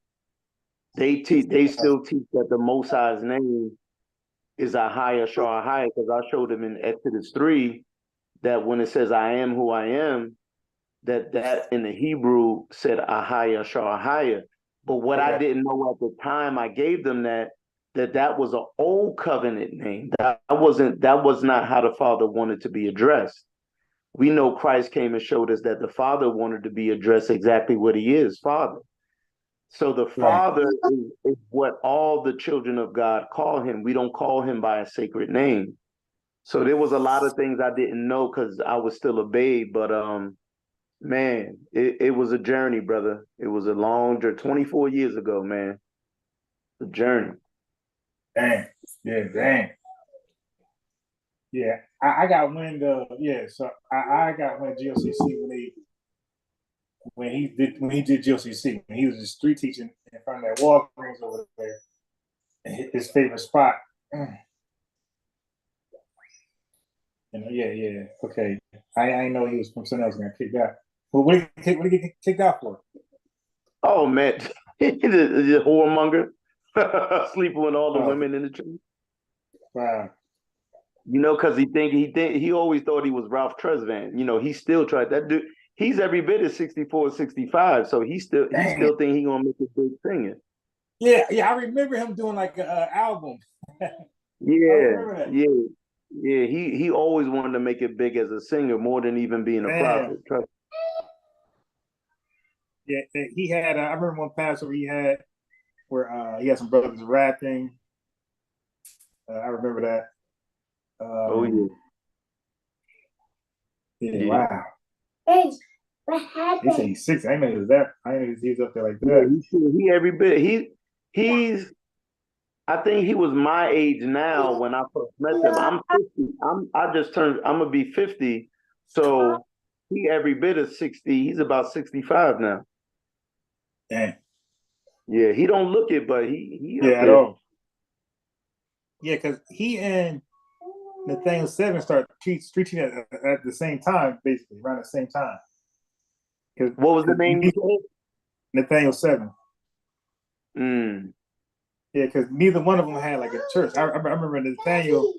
They still teach that the Most High's name is Ahaya Shah Ahaya, because I showed him in Exodus 3 that when it says I am who I am, that in the Hebrew said Ahaya Shah Ahaya. But what I didn't know at the time I gave them that was an old covenant name. That was not how the Father wanted to be addressed. We know Christ came and showed us that the Father wanted to be addressed exactly what he is, Father. So the Father is what all the children of God call him. We don't call him by a sacred name. So there was a lot of things I didn't know because I was still a babe, but man, it was a journey, brother. It was a long journey. 24 years ago, man. The journey. Dang. Yeah, dang. Yeah, I got wind of so I got wind of GLCC when he did GLCC, when he was just street teaching in front of that Walgreens over there, his favorite spot. And okay. I didn't know he was from something else and got kicked out. Well, what did he get kicked out for? Oh man, the whoremonger, sleeping with all the women in the church. Wow. You know, because he always thought he was Ralph Tresvant. You know, he still tried that dude. He's every bit of 64, 65, so he still think he gonna make a big thing. Yeah, I remember him doing like an album. Yeah. He always wanted to make it big as a singer more than even being a prophet. Yeah, he had. I remember one Passover he had where he had some brothers rapping. I remember that. Yeah. Wow. Hey, what happened? He said he's 60. I know he was that. I know he was up there like that. Yeah, he every bit. He's. I think he was my age now when I first met him. I'm 50. I'm gonna be 50. So he every bit of 60. He's about 65 now. Damn. Yeah, he don't look it, but he at all. Yeah, because he and Nathaniel 7 started streeting at the same time, basically around the same time. What was the name? Nathaniel 7. Mm. Yeah, because neither one of them had like a church. I remember Nathaniel.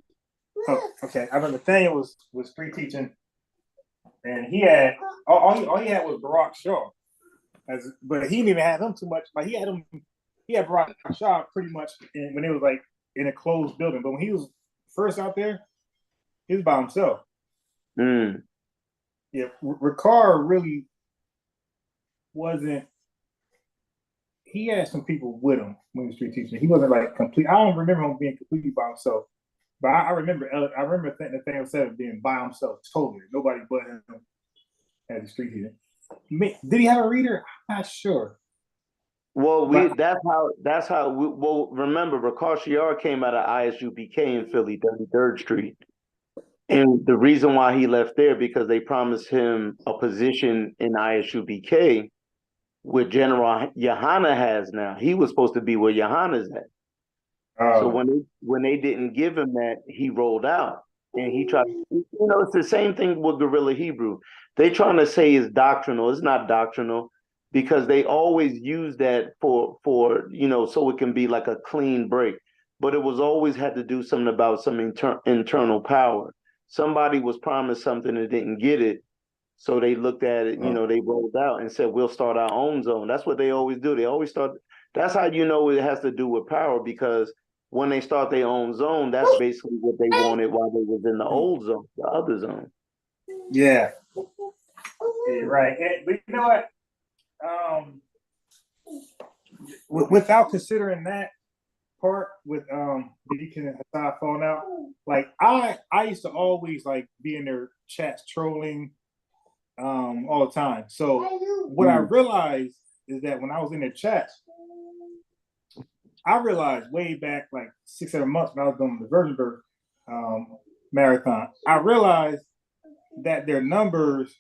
Oh, okay. I remember Nathaniel was street teaching, and he had all he had was Barak Shaw, but he didn't even have him too much. Like he had Barak Shaw pretty much when it was like in a closed building. But when he was first out there, he was by himself. Mm. Yeah, Ricard really wasn't. He had some people with him when he was street teaching. He wasn't like complete. I don't remember him being completely by himself, but I remember Nathaniel 7 being by himself totally. Nobody but him had the street teaching. Did he have a reader? I'm not sure. Well, that's how. Well, remember, Ricard Shiar came out of ISUPK in Philly, 33rd Street, and the reason why he left there because they promised him a position in ISUPK. Where General Yohana has now. He was supposed to be where Yohana's at. So when they didn't give him that, he rolled out. And he tried, it's the same thing with Guerrilla Hebrew. They trying to say it's doctrinal. It's not doctrinal because they always use that for so it can be like a clean break. But it was always had to do something about some internal power. Somebody was promised something and didn't get it. So they looked at it, they rolled out and said, we'll start our own zone. That's what they always do. They always start. That's how you know it has to do with power because when they start their own zone, that's basically what they wanted while they was in the old zone, the other zone. Yeah. Right. But you know what? Without considering that part with Deacon and Hassan falling out, like I used to always like be in their chats trolling all the time. So what I realized is that when I was in their chats, I realized way back like 6-7 months when I was doing the Virginburg marathon, I realized that their numbers,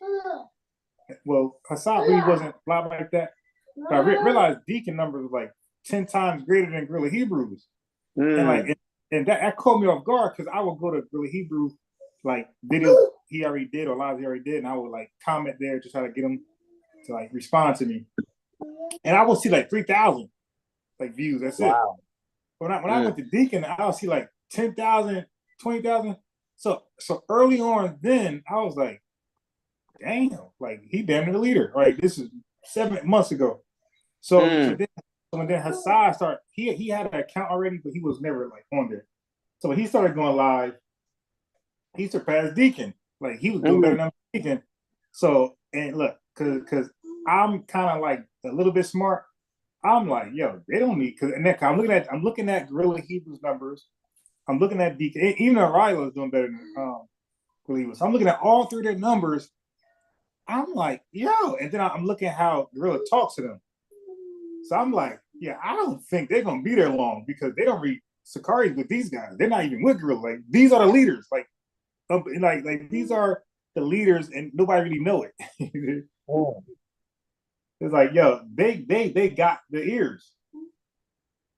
well, Hassan really wasn't live like that, but I realized Deacon numbers were like 10 times greater than Guerrilla Hebrews. And that caught me off guard because I would go to Guerrilla Hebrew like videos he already did or lives he already did, and I would like comment there to try to get him to like respond to me. And I would see like 3,000 like views. That's it. When I went to Deacon, I would see like 10,000, 20,000. So early on, then I was like, damn, like he damn near the leader. Right, this is 7 months ago. So then So when then Hassan started, he had an account already, but he was never like on there. So when he started going live, he surpassed Deacon. Like he was doing better than Deacon. So and look, cause I'm kind of like a little bit smart. I'm like, yo, they don't need because I'm looking at Gorilla Hebrews numbers. I'm looking at Deacon, even though Ryla is doing better than Believers. So I'm looking at all three of their numbers. I'm like, yo, and then I'm looking at how Gorilla talks to them. So I'm like, yeah, I don't think they're gonna be there long because they don't read Sakari's with these guys. They're not even with Gorilla. Like these are the leaders. Like these are the leaders, and nobody really know it. It's like, yo, they got the ears.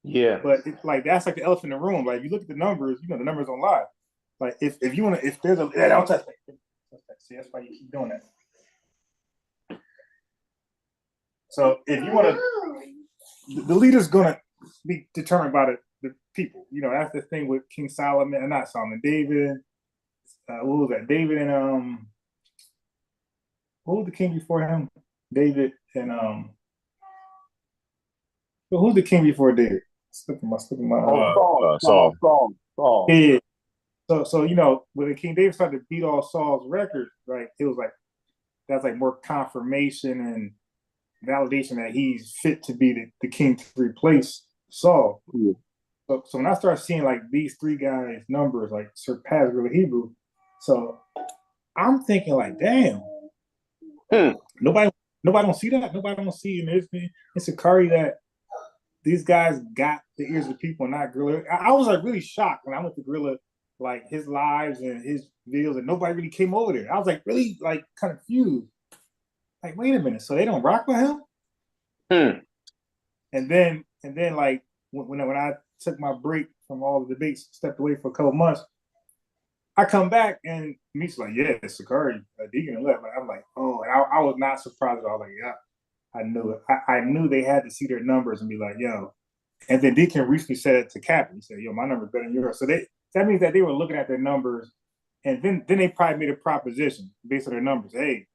Yeah. But it's like that's like the elephant in the room. Like you look at the numbers, the numbers on live. Like if you want to, if there's a don't touch me. See, that's why you keep doing that. So if you want to, the leader's gonna be determined by the people. That's the thing with King Solomon, and not Solomon, David. What was that? David and what was the king before him? David and but who's the king before David? Slipping my Saul. Yeah. So when King David started to beat all Saul's records, right? It was like that's like more confirmation and validation that he's fit to be the king to replace Saul. Yeah. So when I start seeing like these three guys' numbers like surpass Gorilla Hebrew, so I'm thinking like, damn, nobody don't see that. Nobody don't see in Sakari that these guys got the ears of the people, not Gorilla. I was like really shocked when I went to Gorilla, like his lives and his videos, and nobody really came over there. I was like really like confused. Like, wait a minute, so they don't rock with him? And then like when I took my break from all the debates, stepped away for a couple months, I come back and Meech's like, yeah, Sakari, Deacon and left. Like, I'm like, oh, and I was not surprised. I was like, yeah, I knew it. I knew they had to see their numbers and be like, yo. And then Deacon recently said it to Captain. He said, yo, my number's better than yours. So that means that they were looking at their numbers, and then they probably made a proposition based on their numbers. Hey,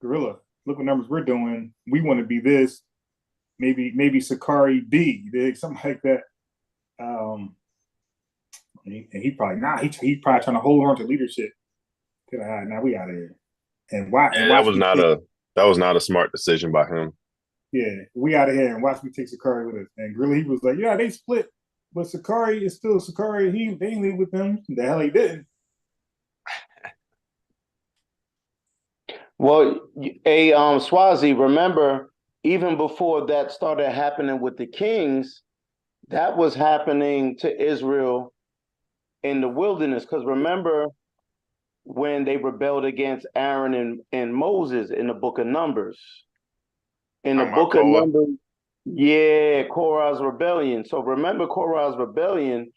Gorilla, look what numbers we're doing. We want to be this. Maybe Sakari B, something like that. And he probably he probably trying to hold on to leadership. Now we out of here. And why? Yeah, that was not a smart decision by him. Yeah, we out of here and watch me take Sakari with us. And really, he was like, yeah, they split, but Sakari is still Sakari. They ain't leave with them. The hell he didn't. Well, Swazi, remember, even before that started happening with the kings, that was happening to Israel in the wilderness. Because remember when they rebelled against Aaron and Moses in the book of Numbers. In the book of Numbers, Korah's rebellion. So remember Korah's rebellion,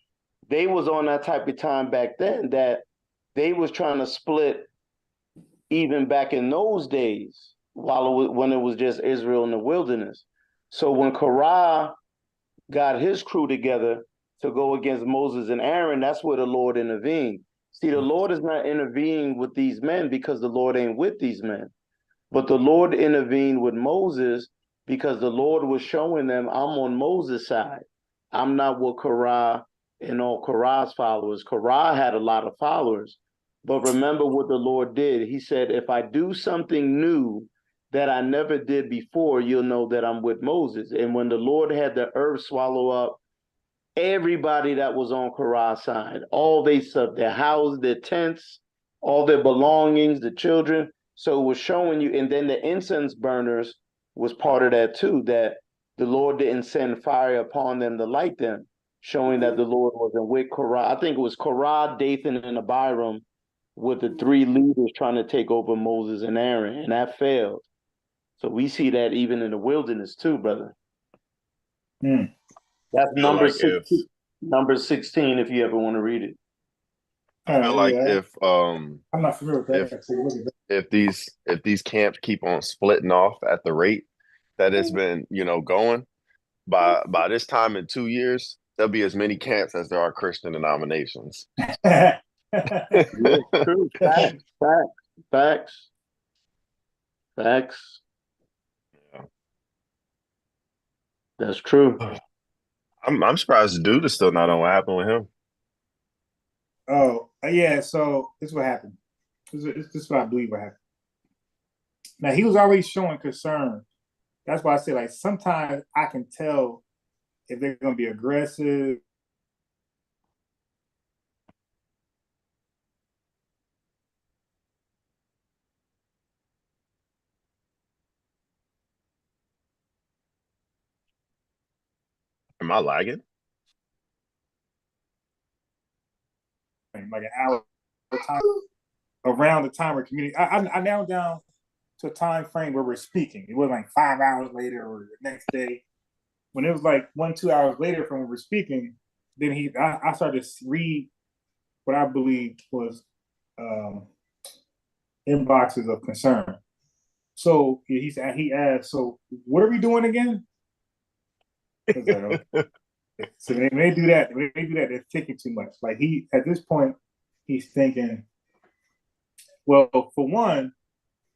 they was on that type of time back then that they was trying to split even back in those days when it was just Israel in the wilderness. So when Korah got his crew together to go against Moses and Aaron, that's where the Lord intervened. See, the Lord is not intervening with these men because the Lord ain't with these men. But the Lord intervened with Moses because the Lord was showing them, I'm on Moses' side. I'm not with Korah and all Korah's followers. Korah had a lot of followers. But remember what the Lord did. He said, if I do something new that I never did before, you'll know that I'm with Moses. And when the Lord had the earth swallow up everybody that was on Korah's side, all they stuff, their houses, their tents, all their belongings, the children. So it was showing you, and then the incense burners was part of that too, that the Lord didn't send fire upon them to light them, showing that the Lord wasn't with Korah. I think it was Korah, Dathan, and Abiram with the three leaders trying to take over Moses and Aaron, and that failed. So we see that even in the wilderness too, brother. That's number 16 if you ever want to read it. I feel like if I'm not familiar with that. If these camps keep on splitting off at the rate that it's been, going, by this time in 2 years, there'll be as many camps as there are Christian denominations. Yeah, true. Facts. Yeah. That's true. I'm surprised the dude is still not on what happened with him. Oh, yeah. So this is what happened. This is what I believe what happened. Now he was already showing concern. That's why I say like sometimes I can tell if they're going to be aggressive. Am I lagging? Like an hour time around the time we're communicating. I now down to a time frame where we're speaking. It wasn't like 5 hours later or the next day. When it was like 1, 2 hours later from when we're speaking, then I started to read what I believe was um, inboxes of concern. So he asked, "So what are we doing again?" I was like, okay. So they may do that. They may do that. They're thinking too much. Like he at this point, he's thinking, well, for one,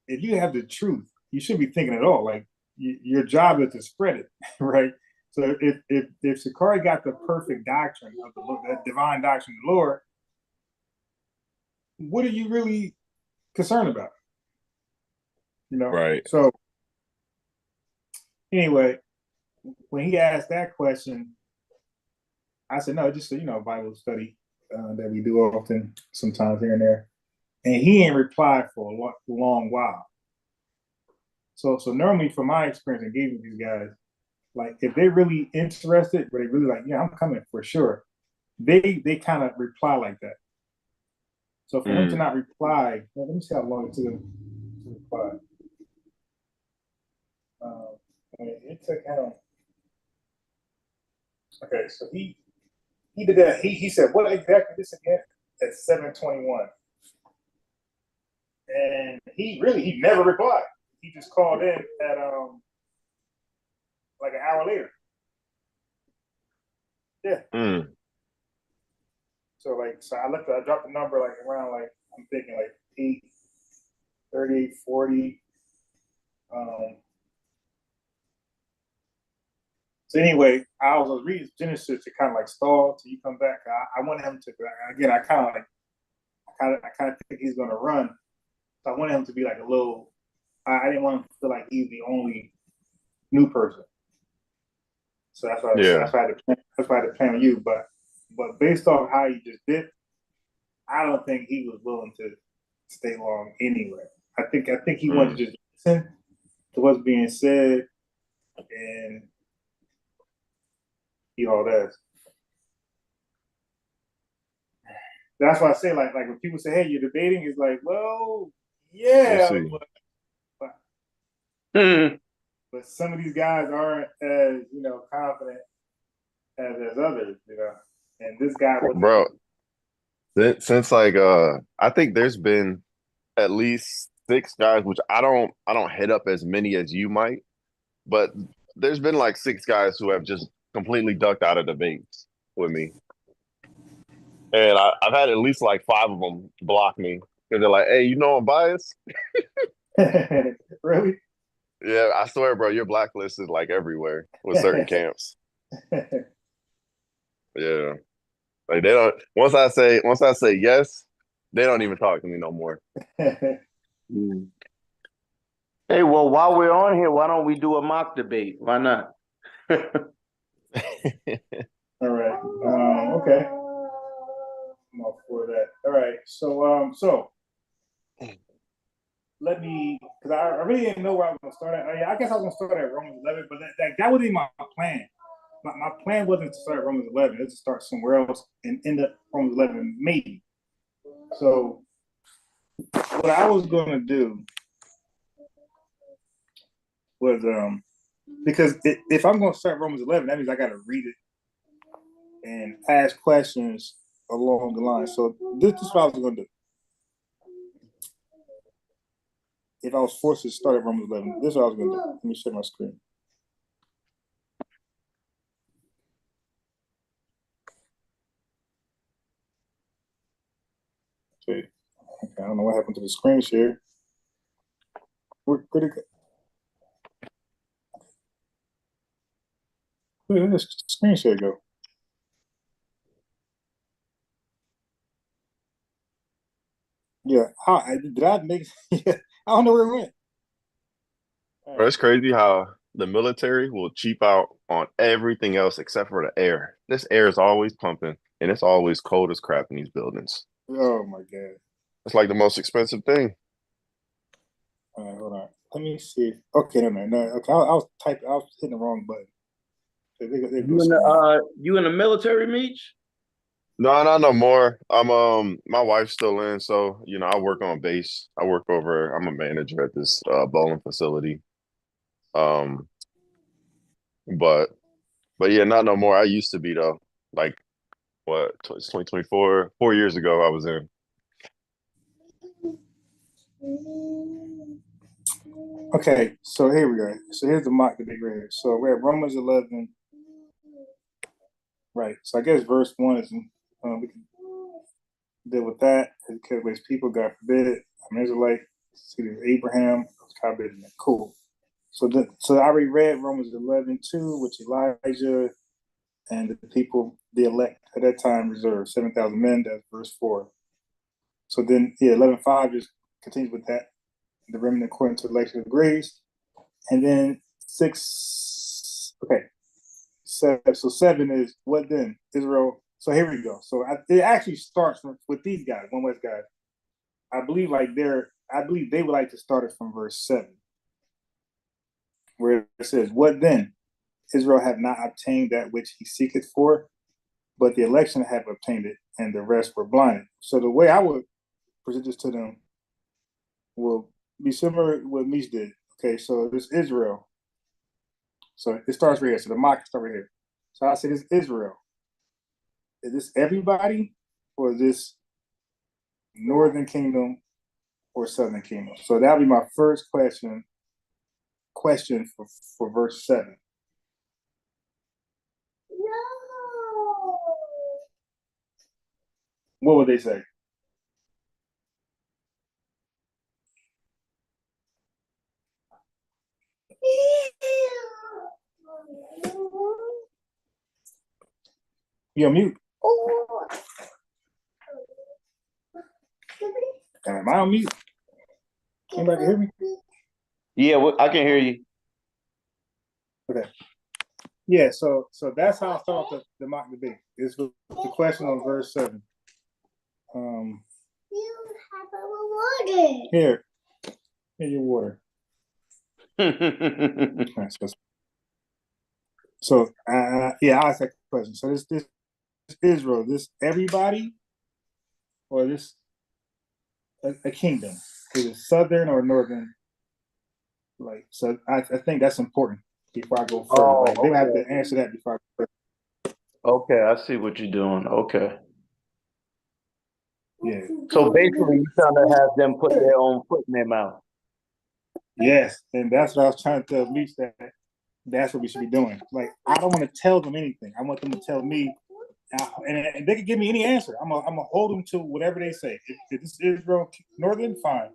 if you have the truth, you shouldn't be thinking at all. Like your job is to spread it, right? So if Sakari got the perfect doctrine of the divine doctrine of the Lord, what are you really concerned about? You know. Right. So anyway, when he asked that question, I said no, just Bible study that we do often, sometimes here and there. And he ain't replied for a long while. So normally, from my experience engaging with these guys, like if they're really interested, but they really like, yeah, I'm coming for sure. They kind of reply like that. So for him to not reply, well, let me see how long it took him to reply. It took him. Okay, so he did that. He said, "What exactly this again?" At 7:21, and he never replied. He just called in at like an hour later. Yeah. So I dropped the number like around like I'm thinking like 8:30, 40. So anyway, I was reading Genesis to kind of like stall till you come back. I wanted him to again. I kind of think he's gonna run. So I wanted him to be like a little. I didn't want him to feel like he's the only new person. So that's why Yeah. that's why I had to plan on you. But based off how you just did, I don't think he was willing to stay long anyway. I think he wanted to just listen to what's being said and all that. That's why I say like when people say, "Hey, you're debating," it's like, well, yeah, We'll see. but some of these guys aren't as confident as others, And this guy wasn't. Bro, since like I think there's been at least 6 guys, which I don't hit up as many as you might, but there's been like 6 guys who have just completely ducked out of debates with me. And I've had at least like 5 of them block me because they're like, "Hey, you know I'm biased." Really? Yeah, I swear, bro, your blacklist is like everywhere with certain camps. Yeah. Like they don't once I say yes, they don't even talk to me no more. Hey, well, while we're on here, why don't we do a mock debate? Why not? All right. Okay. I'm all for that. All right. So let me, because I really didn't know where I was going to start at. I guess I was going to start at Romans 11, but that wasn't my plan. My plan wasn't to start at Romans 11. It was to start somewhere else and end up Romans 11 maybe. So what I was going to do was because if I'm going to start Romans 11, that means I got to read it and ask questions along the line. So this is what I was going to do. If I was forced to start at Romans 11, this is what I was going to do. Let me share my screen. Okay, I don't know what happened to the screen share. Where'd it go? Where did this screen share go? Yeah. Did I make? Yeah. I don't know where it went. All Bro, right. it's crazy how the military will cheap out on everything else except for the air. This air is always pumping, and it's always cold as crap in these buildings. Oh my God. It's like the most expensive thing. All right, hold on. Let me see. Okay, no, man. No, okay. I was typing. I was hitting the wrong button. There You goes in screen. the military, Meech? No, not no more. My wife's still in, so I work on base. I'm a manager at this bowling facility. Um, but yeah, not no more. I used to be though. Like what? It's 2024. 4 years ago, I was in. Okay, so here we go. So here's the mock debate right here. So we're at Romans 11. Right. So I guess verse 1 is we can deal with that because with people, God forbid. I'm an Israelite. See, there's Abraham. God forbid. Cool. So I already read Romans 11:2, which Elijah and the people, the elect at that time reserved 7,000 men. That's verse 4. So then, yeah, 11:5 just continues with that. The remnant according to the election of grace. And then 6, okay. So 7 is what then? Israel. So here we go. So it actually starts with these guys, One West guys. I believe they would like to start it from verse 7, where it says, "What then? Israel have not obtained that which he seeketh for, but the election have obtained it, and the rest were blinded." So the way I would present this to them will be similar to what Meech did. Okay, so this Israel. So it starts right here. So the mock starts right here. So I say this Israel. Is this everybody, or is this Northern Kingdom or Southern Kingdom? So that'll be my first question for verse 7. No. What would they say? You on mute? Am I on mute? Anybody hear me? Yeah, I can hear you. Okay. Yeah, so that's how I start the mock debate. Is the question on verse 7. You have a water. Here your water. So yeah, I asked that question. So this Israel, this everybody, or this a kingdom? Is it southern or northern? Like, so I think that's important before I go further. Oh, Like, they have okay. to answer that before I go further. Okay, I see what you're doing. Okay. Yeah. So basically, you're trying to have them put their own foot in their mouth. Yes, and that's what I was trying to tell Meech, that that's what we should be doing. Like, I don't want to tell them anything. I want them to tell me, and they can give me any answer. I'm gonna hold them to whatever they say. If this is Israel Northern, fine.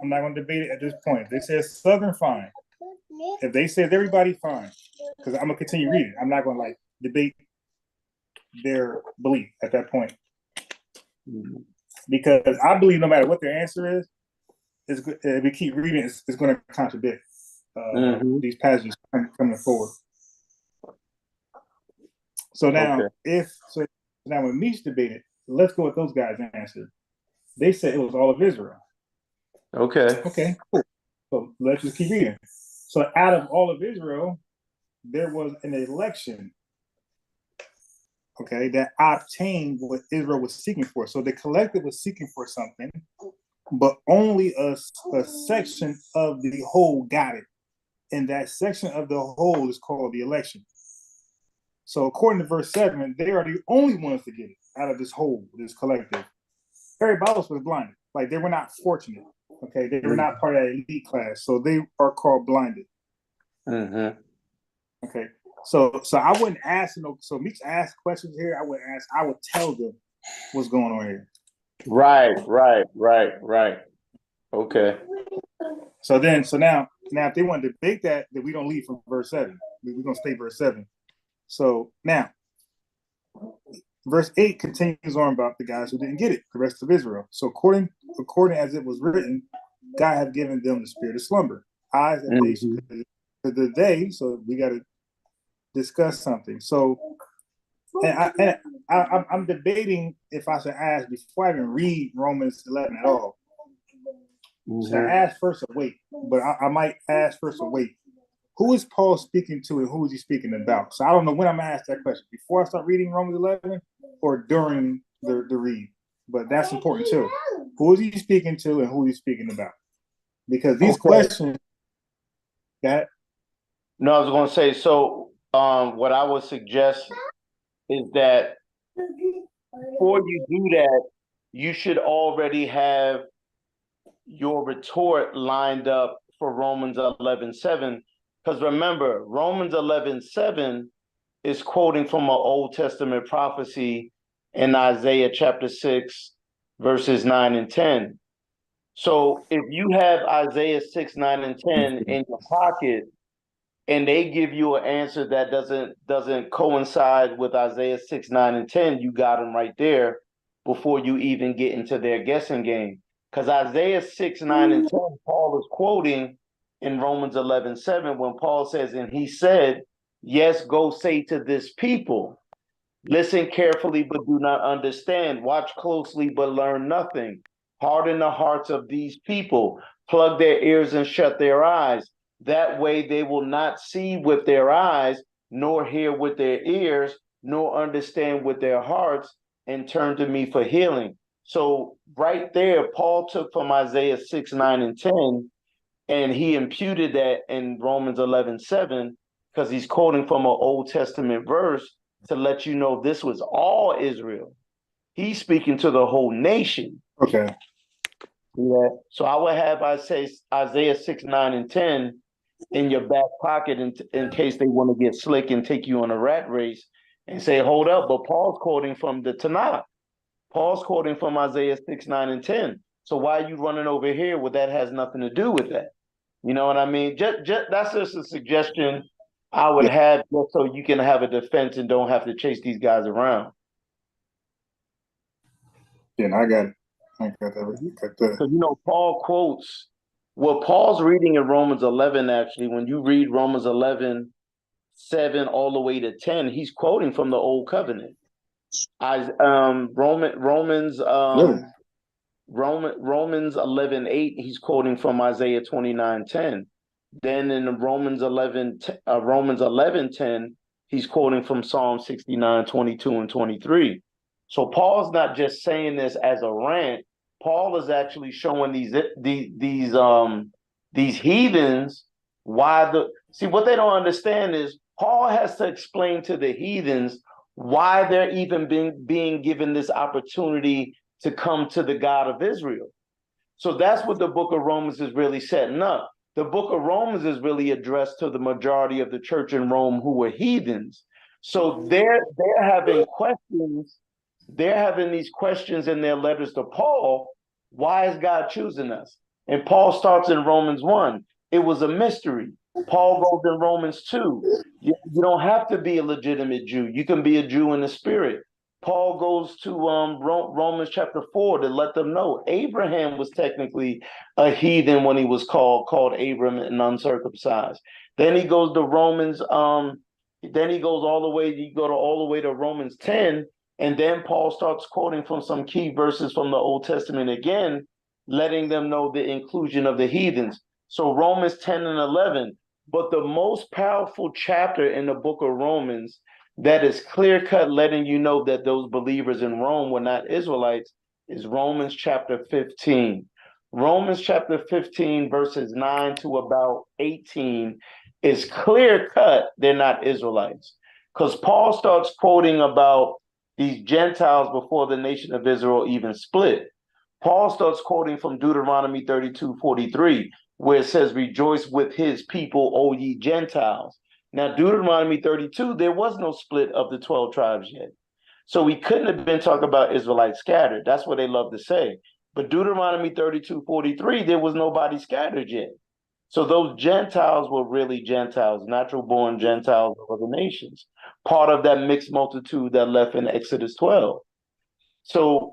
I'm not gonna debate it at this point. If they say Southern, fine. If they say everybody, fine. Because I'm gonna continue reading. I'm not gonna like debate their belief at that point. Because I believe no matter what their answer is, if we keep reading, it's going to contradict these passages coming forward. So now, now when Meech debated, let's go with those guys' answer. They said it was all of Israel. Okay. Okay, cool. So let's just keep reading. So out of all of Israel, there was an election, okay, that obtained what Israel was seeking for. So the collective was seeking for something, but only a section of the whole got it. And that section of the whole is called the election. So according to verse 7, they are the only ones to get it out of this whole, this collective. Everybody else was blinded. Like, they were not fortunate. Okay, they were not part of that elite class. So they are called blinded. Mm-hmm. Okay. So I wouldn't ask, so Meech asked questions here. I would tell them what's going on here. Right. Okay. So now if they want to debate that we don't leave from verse 7. We're gonna stay verse 7. So now, verse 8 continues on about the guys who didn't get it, the rest of Israel. So according as it was written, God had given them the spirit of slumber, eyes that they should. So we got to discuss something. So, I'm debating if I should ask before I even read Romans 11 at all. Should I ask first or wait? But I might ask first or wait. Who is Paul speaking to and who is he speaking about? So I don't know when I'm going to ask that question. Before I start reading Romans 11 or during the read. But that's important too. Who is he speaking to and who is he speaking about? Because these questions. That. No, I was going to say, so what I would suggest is that before you do that, you should already have your retort lined up for Romans 11:7. Because remember, Romans 11:7 is quoting from an Old Testament prophecy in Isaiah chapter 6, verses 9 and 10. So if you have Isaiah 6, 9, and 10 in your pocket, and they give you an answer that doesn't coincide with Isaiah 6, 9, and 10, you got them right there before you even get into their guessing game. Because Isaiah 6, 9, and 10, Paul is quoting in Romans 11:7 when Paul says, and he said, yes, go say to this people, listen carefully but do not understand, watch closely but learn nothing, harden the hearts of these people, plug their ears and shut their eyes. That way they will not see with their eyes, nor hear with their ears, nor understand with their hearts, and turn to me for healing. So right there, Paul took from Isaiah 6, 9, and 10, and he imputed that in Romans 11:7, because he's quoting from an Old Testament verse to let you know this was all Israel. He's speaking to the whole nation. Okay. Yeah. So I would have, I say, Isaiah 6, 9, and 10 in your back pocket in case they want to get slick and take you on a rat race and say, hold up, but Paul's quoting from the Tanakh. Paul's quoting from Isaiah 6, 9, and 10. So why are you running over here? Well, that has nothing to do with that. You know what I mean? Just that's just a suggestion I would have, just so you can have a defense and don't have to chase these guys around. Yeah, I got it. I got that. Because Paul quotes what Paul's reading in Romans 11. Actually, when you read Romans 11:7 all the way to 10, he's quoting from the Old Covenant. Romans 11:8, he's quoting from Isaiah 29:10. Then in Romans 11:10, he's quoting from Psalm 69:22 and 23. So Paul's not just saying this as a rant. Paul is actually showing these heathens why what they don't understand is Paul has to explain to the heathens why they're even being given this opportunity to come to the God of Israel. So that's what the book of Romans is really setting up. The book of Romans is really addressed to the majority of the church in Rome who were heathens. So they're having questions. They're having these questions in their letters to Paul. Why is God choosing us? And Paul starts in Romans 1. It was a mystery. Paul goes in Romans 2. You don't have to be a legitimate Jew. You can be a Jew in the spirit. Paul goes to Romans chapter 4 to let them know Abraham was technically a heathen when he was called Abram and uncircumcised. Then he goes to Romans, then he goes all the way to Romans 10, and then Paul starts quoting from some key verses from the Old Testament again, letting them know the inclusion of the heathens. So Romans 10 and 11, but the most powerful chapter in the book of Romans that is clear-cut letting you know that those believers in Rome were not Israelites is Romans chapter 15. Romans chapter 15, verses 9 to about 18 is clear-cut they're not Israelites. Because Paul starts quoting about these Gentiles before the nation of Israel even split. Paul starts quoting from Deuteronomy 32:43, where it says, rejoice with his people, O ye Gentiles. Now, Deuteronomy 32, there was no split of the 12 tribes yet. So we couldn't have been talking about Israelites scattered. That's what they love to say. But Deuteronomy 32:43, there was nobody scattered yet. So those Gentiles were really Gentiles, natural born Gentiles of other nations, part of that mixed multitude that left in Exodus 12. So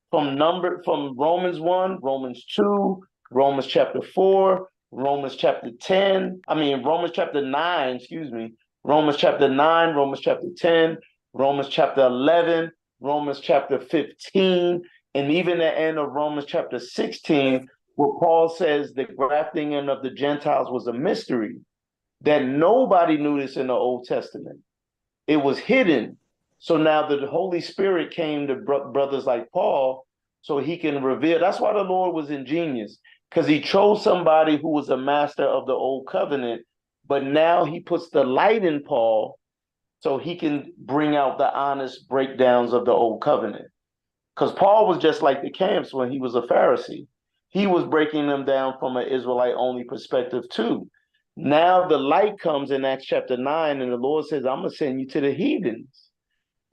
from Romans 1, Romans 2, Romans chapter 4, Romans chapter 10, Romans chapter 9, excuse me, Romans chapter 9, Romans chapter 10, Romans chapter 11, Romans chapter 15, and even the end of Romans chapter 16, where Paul says the grafting in of the Gentiles was a mystery, that nobody knew this in the Old Testament. It was hidden. So now the Holy Spirit came to brothers like Paul so he can reveal. That's why the Lord was ingenious, because he chose somebody who was a master of the old covenant, but now he puts the light in Paul so he can bring out the honest breakdowns of the old covenant. Because Paul was just like the camps when he was a Pharisee. He was breaking them down from an Israelite only perspective too. Now the light comes in Acts chapter 9, and the Lord says, I'm going to send you to the heathens.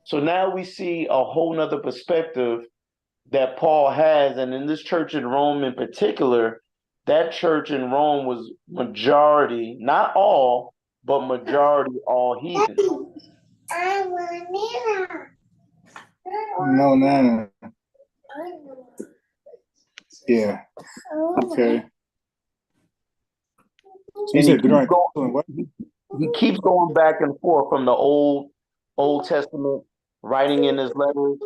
So now we see a whole nother perspective that Paul has. And in this church in Rome in particular, that church in Rome was majority, not all, but majority all heathens. I want Nana. No, Nana. Yeah. Okay. So you And said Deuteronomy what? he keeps going back and forth from the Old Testament, writing in his letters,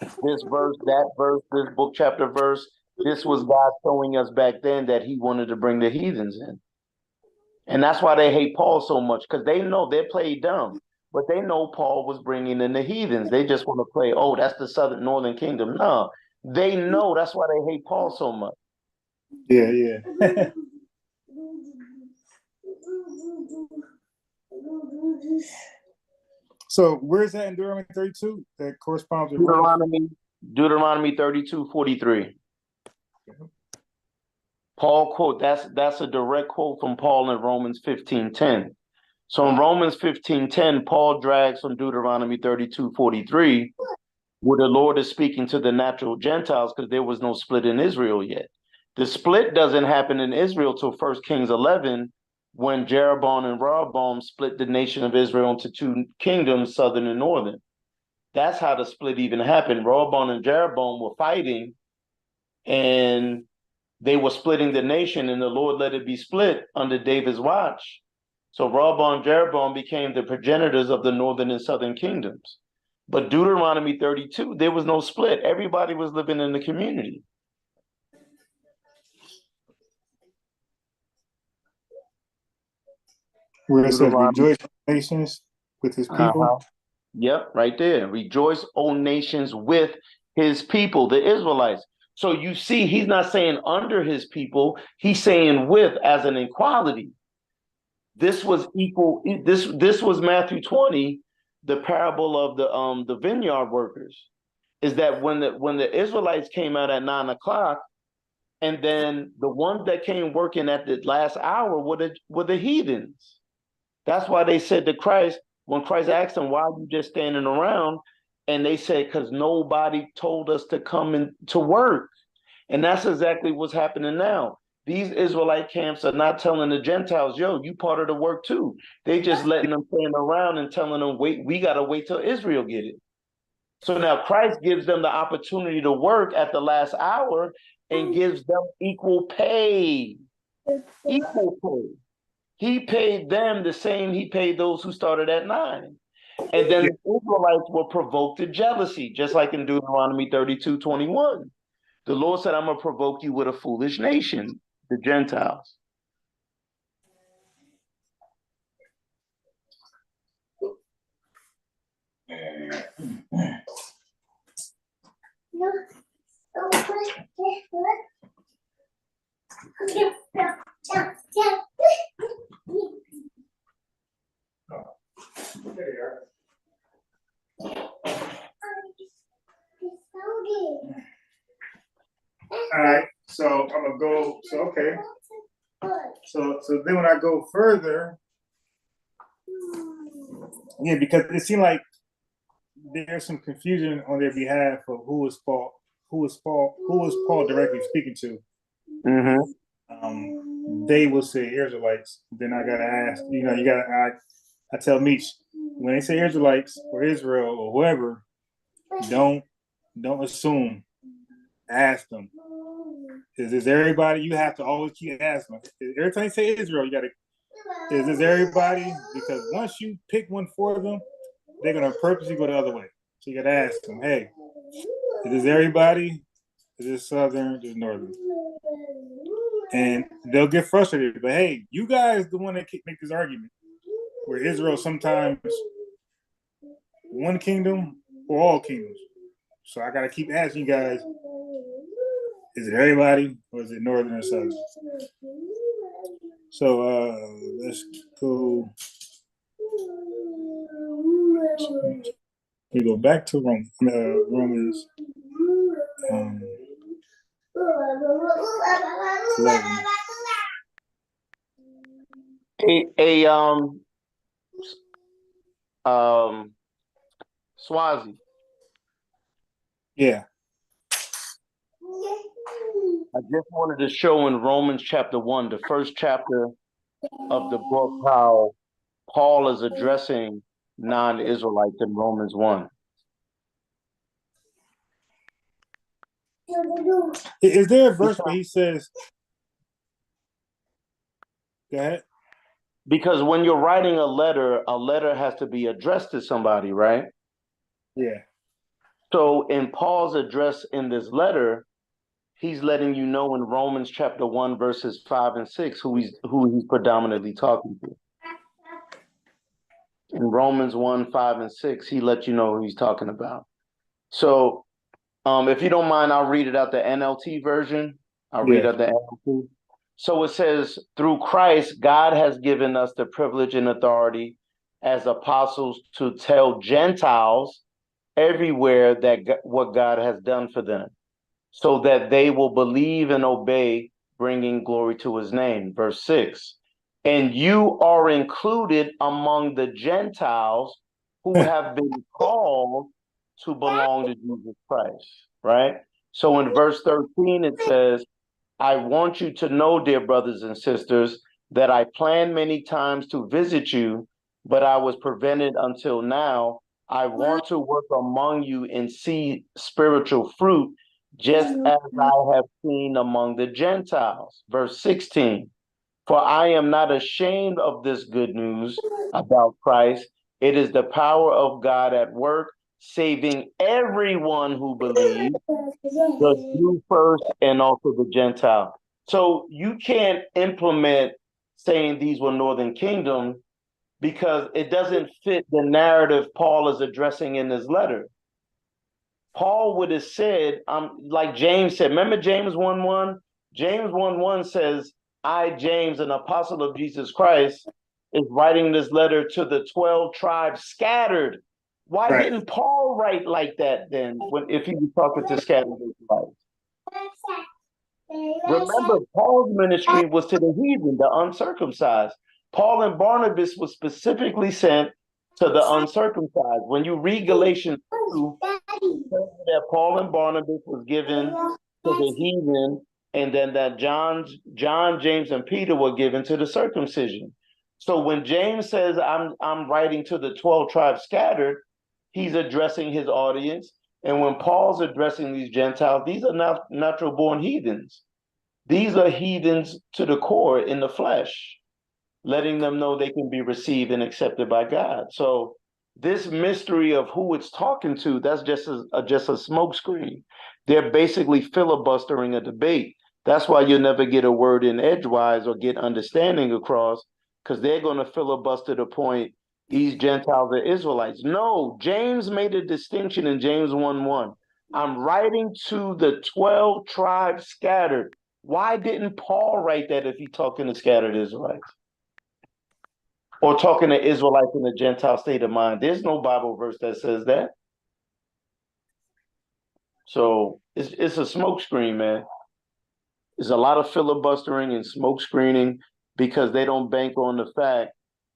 this verse, that verse, this book, chapter, verse. This was God showing us back then that he wanted to bring the heathens in. And that's why they hate Paul so much, because they know they play dumb, but they know Paul was bringing in the heathens. They just want to play, oh, that's the northern kingdom. No, they know. That's why they hate Paul so much. Yeah, yeah. So where's that in Deuteronomy 32 that corresponds with Deuteronomy 32:43. Paul quote, that's a direct quote from Paul in Romans 15:10. So in Romans 15:10, Paul drags from Deuteronomy 32:43, where the Lord is speaking to the natural Gentiles, because there was no split in Israel yet. The split doesn't happen in Israel till 1 Kings 11, when Jeroboam and Rehoboam split the nation of Israel into two kingdoms, southern and northern. That's how the split even happened. Rehoboam and Jeroboam were fighting, and they were splitting the nation, and the Lord let it be split under David's watch. So Rehoboam and Jeroboam became the progenitors of the northern and southern kingdoms. But Deuteronomy 32, there was no split. Everybody was living in the community. Where it says, rejoice, nations, with his people. Yep, right there. Rejoice, O nations, with his people, the Israelites. So you see, he's not saying under his people, he's saying with, as an equality. This was equal. This was Matthew 20, the parable of the vineyard workers. Is that when the Israelites came out at 9 o'clock, and then the ones that came working at the last hour were the heathens. That's why they said to Christ, when Christ asked them, why are you just standing around? And they said, because nobody told us to come in to work. And that's exactly what's happening now. These Israelite camps are not telling the Gentiles, yo, you part of the work too. They just letting them stand around and telling them, wait, we got to wait till Israel get it. So now Christ gives them the opportunity to work at the last hour and gives them equal pay. Equal pay. He paid them the same he paid those who started at 9. And then the Israelites were provoked to jealousy, just like in Deuteronomy 32:21. The Lord said, I'm going to provoke you with a foolish nation, the Gentiles. All right, so I'm gonna go. So okay, so then when I go further, yeah, because it seemed like there's some confusion on their behalf of who was Paul directly speaking to. Mm-hmm. they will say Israelites. Then I gotta ask, you gotta I tell Meech, when they say Israelites or Israel or whoever, don't assume. Ask them. Is this everybody? You have to always keep asking. Every time you say Israel, you gotta. Is this everybody? Because once you pick one for them, they're gonna purposely go the other way. So you gotta ask them, hey, is this everybody? Is this Southern? Is this Northern? And they'll get frustrated. But hey, you guys the one that make this argument where Israel sometimes one kingdom or all kingdoms. So I gotta keep asking you guys, is it everybody or is it Northern or Southern? So let's go. We go back to Romans 11. Swazi. Yeah. I just wanted to show in Romans chapter 1, the first chapter of the book, how Paul is addressing non-Israelites in Romans 1. Is there a verse where he says, go ahead? Because when you're writing a letter has to be addressed to somebody, right? Yeah. So in Paul's address in this letter, he's letting you know in Romans chapter 1, verses 5 and 6, who he's predominantly talking to. In Romans 1, 5 and 6, he lets you know who he's talking about. So if you don't mind, I'll read it out the NLT version. I'll read out the NLT. So it says, through Christ, God has given us the privilege and authority as apostles to tell Gentiles everywhere that what God has done for them, so that they will believe and obey, bringing glory to his name. Verse 6, and you are included among the Gentiles who have been called to belong to Jesus Christ, right? So in verse 13, it says, I want you to know, dear brothers and sisters, that I planned many times to visit you, but I was prevented until now. I want to work among you and see spiritual fruit, just as I have seen among the Gentiles. Verse 16, for I am not ashamed of this good news about Christ. It is the power of God at work, saving everyone who believes, the Jew first and also the Gentile. So you can't implement saying these were Northern Kingdom because it doesn't fit the narrative Paul is addressing in his letter. Paul would have said, like James said, remember James 1:1? James 1:1 says, I, James, an apostle of Jesus Christ, is writing this letter to the 12 tribes scattered. Why didn't Paul write like that then, if he was talking to scattered Israelites? Remember, Paul's ministry was to the heathen, the uncircumcised. Paul and Barnabas was specifically sent to the uncircumcised. When you read Galatians 2, that Paul and Barnabas was given to the heathen, and then that John, James, and Peter were given to the circumcision. So when James says, I'm writing to the 12 tribes scattered, he's addressing his audience. And when Paul's addressing these Gentiles, these are not natural born heathens. These are heathens to the core in the flesh, letting them know they can be received and accepted by God. So this mystery of who it's talking to, that's just a smokescreen. They're basically filibustering a debate. That's why you'll never get a word in edgewise or get understanding across, because they're going to filibuster the point these Gentiles are Israelites. No, James made a distinction in James 1:1. I'm writing to the 12 tribes scattered. Why didn't Paul write that if he's talking to scattered Israelites? Or talking to Israelites in a Gentile state of mind? There's no Bible verse that says that. So it's a smokescreen, man. There's a lot of filibustering and smoke screening because they don't bank on the fact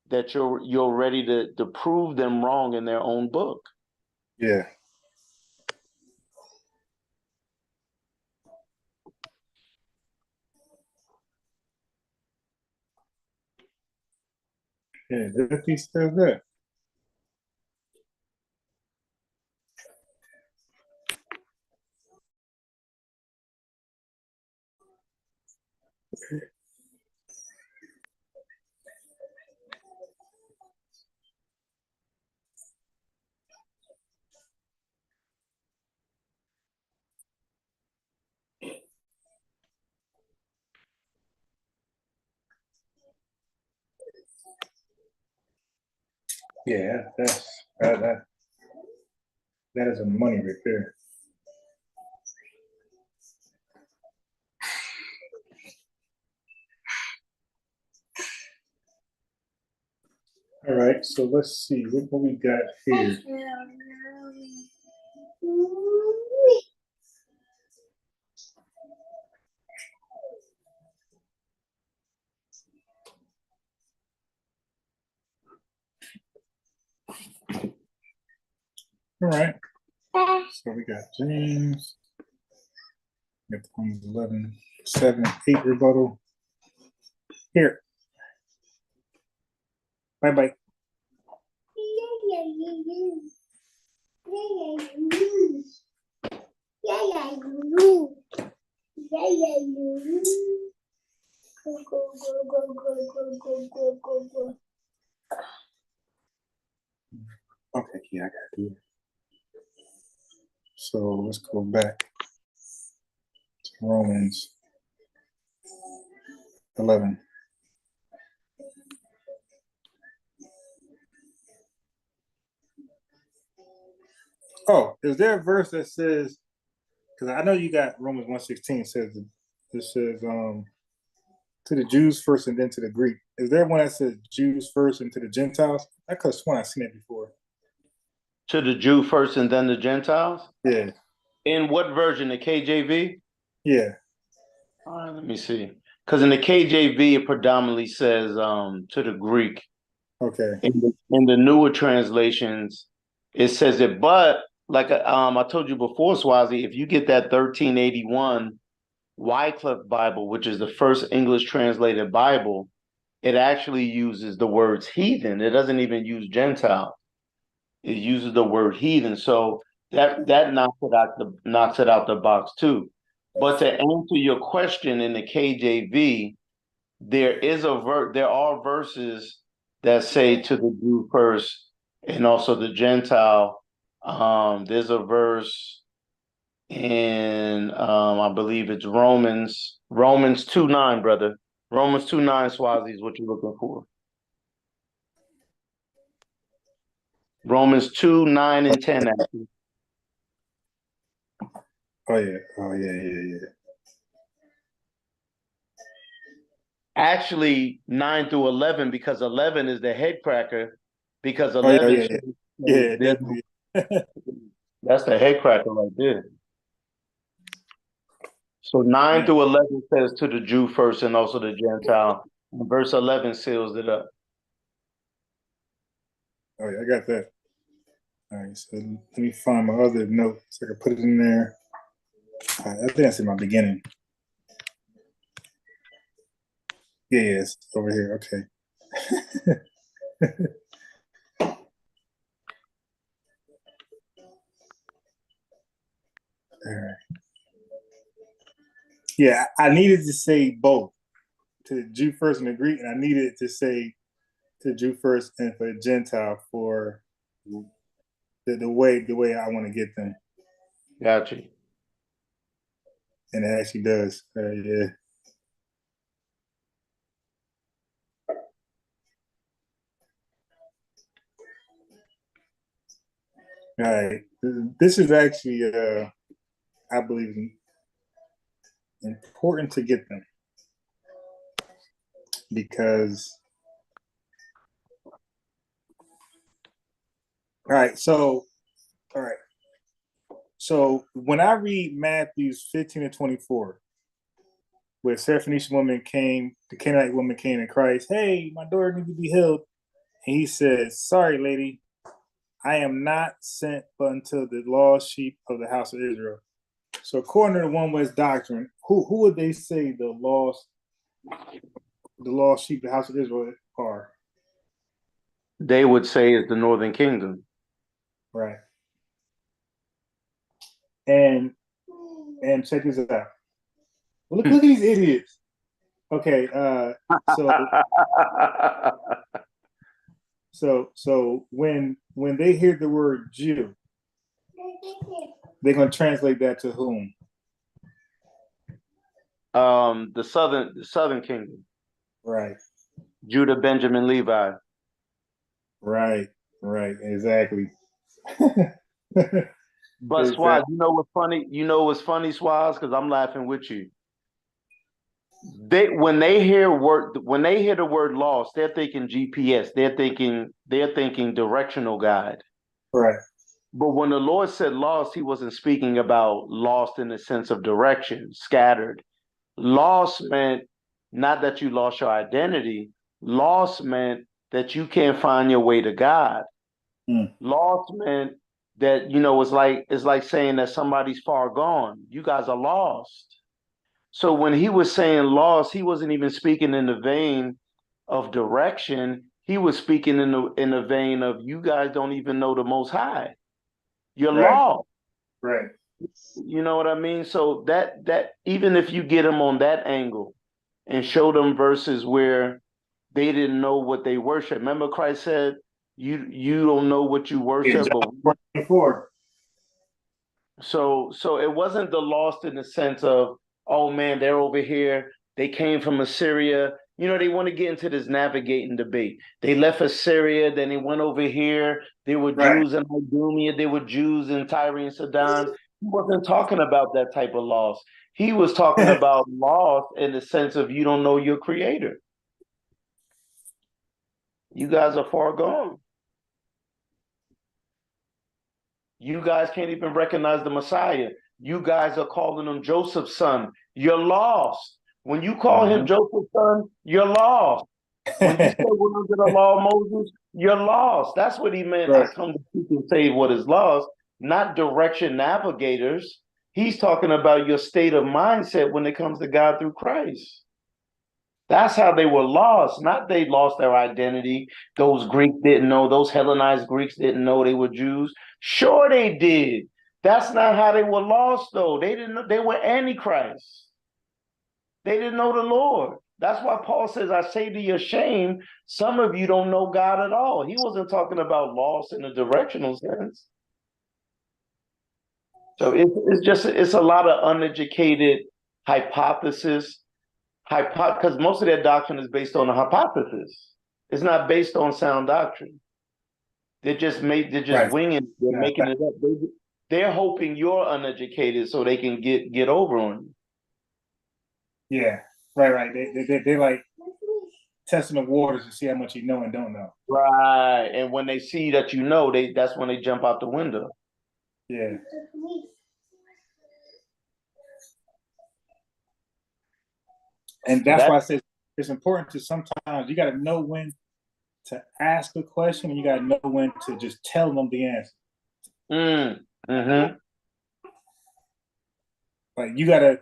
that you're ready to prove them wrong in their own book. Yeah. Yeah, definitely says that. Yeah, that is a money right there. All right, so let's see what we got here. All right, so we got James. We got Romans 11, 7, 8 rebuttal. Here. Bye bye. Okay, yeah, I got to do it. So let's go back to Romans 11. Oh, is there a verse that says, because I know you got Romans 1:16 says it says to the Jews first and then to the Greek. Is there one that says Jews first and to the Gentiles? I could have sworn I've seen it before. To the Jew first and then the Gentiles? Yeah. In what version? The KJV? Yeah. All right, let me see. Because in the KJV, it predominantly says to the Greek. Okay. In the newer translations, it says it. But like I told you before, Swazi, if you get that 1381 Wycliffe Bible, which is the first English translated Bible, it actually uses the words heathen. It doesn't even use Gentile. It uses the word heathen. So that knocks it out the box too. But to answer your question, in the KJV, there are verses that say to the Jew first and also the Gentile. There's a verse in I believe it's Romans 2:9, brother. Romans 2:9, Swazi, is what you're looking for. Romans 2:9 and 10, actually. Oh yeah. Oh yeah. Actually 9 through 11, because 11 is the head cracker, because Oh yeah. 11 Yeah, definitely. that's the head cracker right there. So 9 through 11 says to the Jew first and also the Gentile. And verse 11 seals it up. Oh yeah, I got that. All right, so let me find my other note so I can put it in there. All right, I think that's in my beginning. Yeah, it's over here. Okay. All right. Yeah, I needed to say both to the Jew first and the Greek, and I needed to say to the Jew first and for the Gentile for the way I want to get them. Got you. And it actually does. Yeah. All right. This is actually, I believe, important to get them because. All right. So when I read Matthews 15 and 24, where Syrophoenician woman came, the Canaanite woman came to Christ, hey, my daughter needs to be healed. And he says, sorry, lady, I am not sent but unto the lost sheep of the house of Israel. So according to the One West doctrine, who would they say the lost sheep of the house of Israel are? they would say is the Northern Kingdom. Right. And check this out. Look at these idiots. Okay, so when they hear the word Jew, they're gonna translate that to whom? The Southern Kingdom. Right. Judah, Benjamin, Levi. Right. Exactly. But Swaz, you know what's funny? You know what's funny, Swaz? Because I'm laughing with you. When they hear the word lost, they're thinking GPS. They're thinking directional guide. Right. But when the Lord said lost, he wasn't speaking about lost in the sense of direction, scattered. Lost meant not that you lost your identity. Lost meant that you can't find your way to God. Lost meant that, it's like saying that somebody's far gone. You guys are lost. So when he was saying lost, he wasn't even speaking in the vein of direction. He was speaking in the vein of, you guys don't even know the Most High. You're lost. Right. You know what I mean? So that even if you get them on that angle and show them verses where they didn't know what they worship. Remember Christ said, you don't know what you worship, but before. So it wasn't the lost in the sense of, oh man, they're over here. They came from Assyria. They want to get into this navigating debate. They left Assyria, then they went over here. There were Jews in Idumea. There were Jews in Tyre and Sidon. He wasn't talking about that type of loss. He was talking about loss in the sense of, you don't know your creator. You guys are far gone. You guys can't even recognize the Messiah. You guys are calling him Joseph's son. You're lost. When you call him Joseph's son, you're lost. When you say we're under the law of Moses, you're lost. That's what he meant. I come to seek and save what is lost, not direction navigators. He's talking about your state of mindset when it comes to God through Christ. That's how they were lost, not they lost their identity. Those Greeks didn't know, those Hellenized Greeks didn't know they were Jews. Sure they did. That's not how they were lost, though. They didn't know, they were Antichrist. They didn't know the Lord. That's why Paul says, I say to your shame, some of you don't know God at all. He wasn't talking about lost in a directional sense. So it's a lot of uneducated hypothesis. Because most of their doctrine is based on a hypothesis. It's not based on sound doctrine. They're just winging. They're making it up. They're hoping you're uneducated so they can get over on you. Yeah, right. They like testing the waters to see how much you know and don't know. Right, and when they see that you know, that's when they jump out the window. Yeah. And that's why I say it's important to sometimes you got to know when to ask a question and you got to know when to just tell them the answer. Like you got to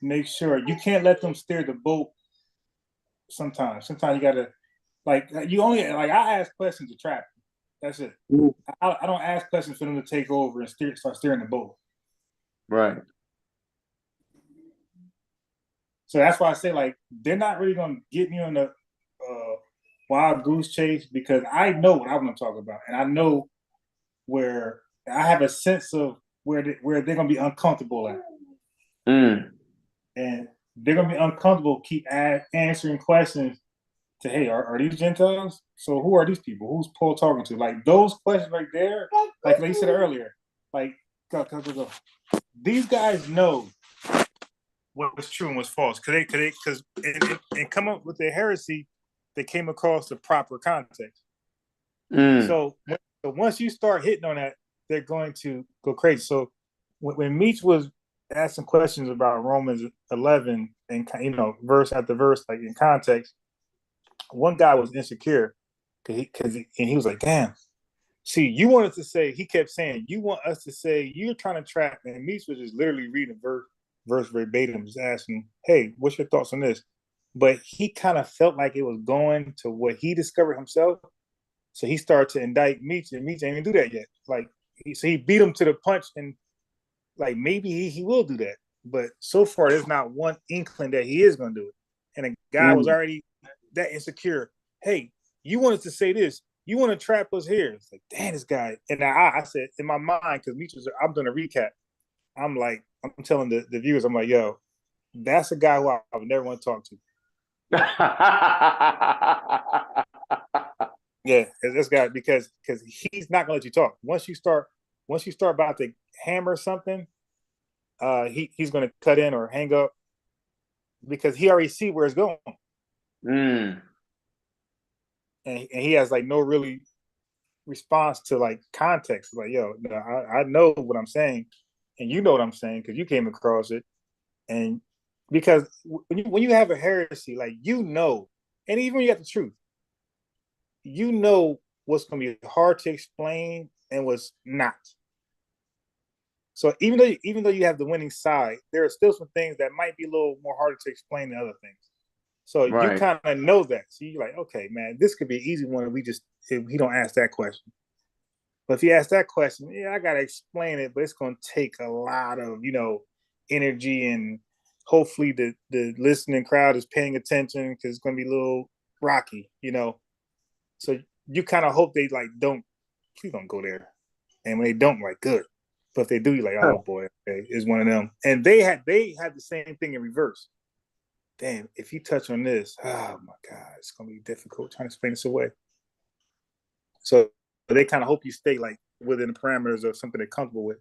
make sure you can't let them steer the boat. Sometimes you got to I ask questions to trap them. That's it. I don't ask questions for them to take over and start steering the boat. Right. So that's why I say, like, they're not really going to get me on the wild goose chase because I know what I want to talk about. And I know where I have a sense of where they're going to be uncomfortable at. And they're going to be uncomfortable keep answering questions to, hey, are these Gentiles? So who are these people? Who's Paul talking to? Like, those questions right there, like you said earlier, like, go. These guys know what's true and what's false. Because in come up with their heresy, they came across the proper context. So once you start hitting on that, they're going to go crazy. So when Meach was asking questions about Romans 11 and verse after verse, like in context, one guy was insecure because he was like, "Damn, see, you wanted to say." He kept saying, "You want us to say you're trying to trap," and Meach was just literally reading verse verbatim, just asking, "Hey, what's your thoughts on this?" But he kind of felt like it was going to what he discovered himself. So he started to indict Meech, and Meech ain't even do that yet. Like, so he beat him to the punch, and like maybe he will do that. But so far, there's not one inkling that he is going to do it. And the guy was already that insecure. Hey, you wanted to say this. You want to trap us here. It's like, damn, this guy. And I said in my mind, because Meech was, I'm doing a recap. I'm telling the viewers, I'm like, yo, that's a guy who I would never want to talk to. Yeah, this guy, because he's not gonna let you talk. Once you start about to hammer something, he's gonna cut in or hang up because he already see where it's going. And he has like no really response to like context. Like, yo, no, I know what I'm saying, and you know what I'm saying because you came across it. And because when you have a heresy, like, you know, and even when you have the truth, you know what's going to be hard to explain and what's not. So even though you have the winning side, there are still some things that might be a little more harder to explain than other things. So you kind of know that. So you're like, okay, man, this could be an easy one if we don't ask that question. But if you ask that question, yeah, I gotta explain it, but it's gonna take a lot of, energy, and hopefully the listening crowd is paying attention because it's gonna be a little rocky, So you kind of hope they like please don't go there. And when they don't, like, good. But if they do, you're like, oh boy, okay, it's one of them. And they had the same thing in reverse. Damn, if you touch on this, oh my God, it's gonna be difficult trying to explain this away. So they kind of hope you stay like within the parameters of something they're comfortable with.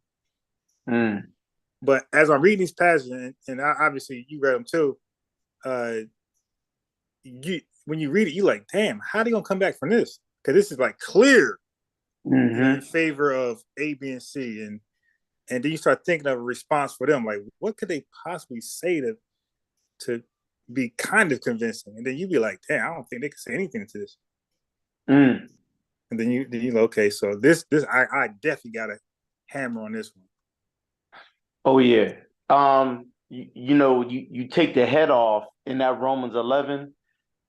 But as I'm reading these passages, and obviously you read them too, when you read it, you're like, damn, how are they gonna come back from this? Because this is like clear in favor of A, B, and C, and then you start thinking of a response for them, like, what could they possibly say to be kind of convincing? And then you'd be like, damn, I don't think they can say anything to this. And then you like, okay, so this I definitely got to hammer on this one. Oh yeah. You take the head off in that Romans 11,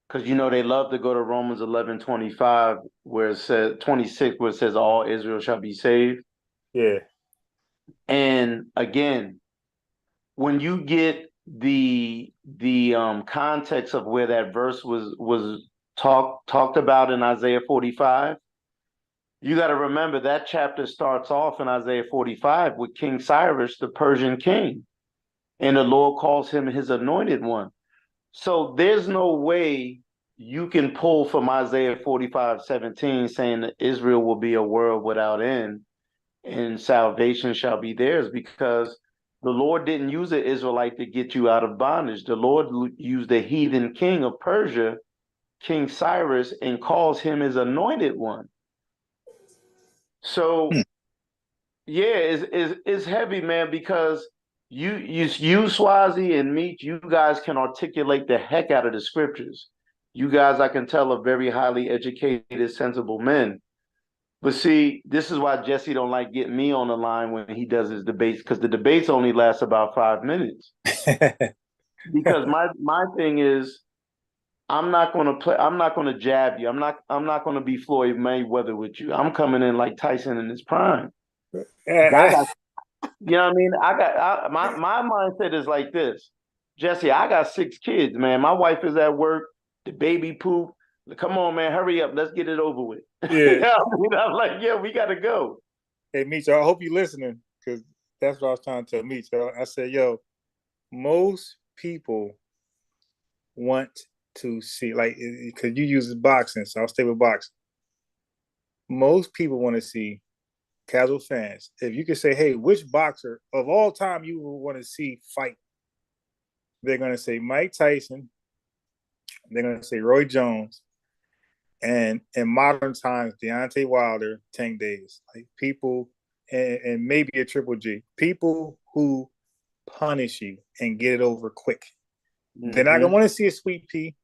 because they love to go to Romans 11:25 where it says 26 where it says all Israel shall be saved. Yeah. And again, when you get the context of where that verse was talked about in Isaiah 45, you got to remember that chapter starts off in Isaiah 45 with King Cyrus, the Persian king, and the Lord calls him his anointed one. So there's no way you can pull from Isaiah 45:17 saying that Israel will be a world without end and salvation shall be theirs, because the Lord didn't use an Israelite to get you out of bondage. The Lord used the heathen king of Persia, King Cyrus, and calls him his anointed one. So yeah, it's heavy, man, because you Swazi and Meech, you guys can articulate the heck out of the scriptures. You guys, I can tell, are very highly educated, sensible men. But see, this is why Jesse don't like getting me on the line when he does his debates, because the debates only last about 5 minutes. Because my thing is, I'm not going to jab you. I'm not going to be Floyd Mayweather with you. I'm coming in like Tyson in his prime. You know what I mean? My mindset is like this. Jesse, I got 6 kids, man. My wife is at work. The baby poop. Come on, man, hurry up. Let's get it over with. Yeah. I'm like, yeah, we got to go. Hey, Meech, I hope you're listening, because that's what I was trying to tell Meech. I said, yo, most people want to see, like, because you use boxing, so I'll stay with boxing. Most people want to see, casual fans, if you could say, hey, which boxer of all time you would want to see fight, they're going to say Mike Tyson, they're going to say Roy Jones, and in modern times, Deontay Wilder, Tank Davis. Like, people, and maybe a Triple G, people who punish you and get it over quick. They're not going to want to see a Sweet Pea,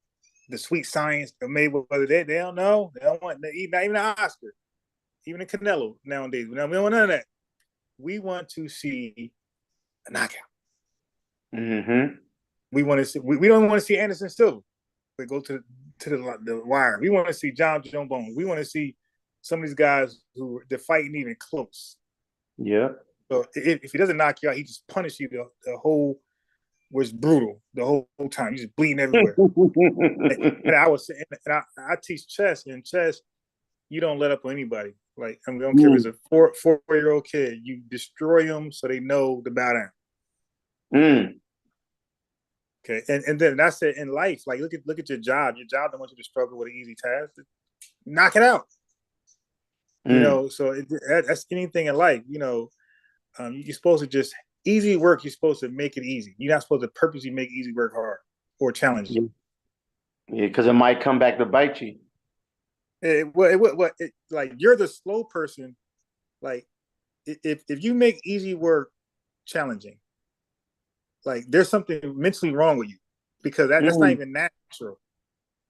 the Sweet Science, the Mayweather. They don't know. They don't want, not even an Oscar, even a Canelo nowadays. We don't want none of that. We want to see a knockout. We want to see. We don't want to see Anderson Silva. We go to the wire. We want to see John Bones. We want to see some of these guys they're fighting even close. Yeah. So if he doesn't knock you out, he just punishes you the whole, was brutal the whole time. You're just bleeding everywhere. And I was saying, and I teach chess, and chess, you don't let up on anybody. Like, I don't care if it's a 4-year-old kid, you destroy them so they know to bow down. Okay, and then that's it in life. Like, look at your job. Your job don't want you to struggle with an easy task. Knock it out. You know, so that's anything in life. You know, you're supposed to just easy work. You're supposed to make it easy. You're not supposed to purposely make easy work hard or challenging. Yeah, because it might come back to bite you. Like, you're the slow person. Like, if you make easy work challenging, like, there's something mentally wrong with you, because that's not even natural.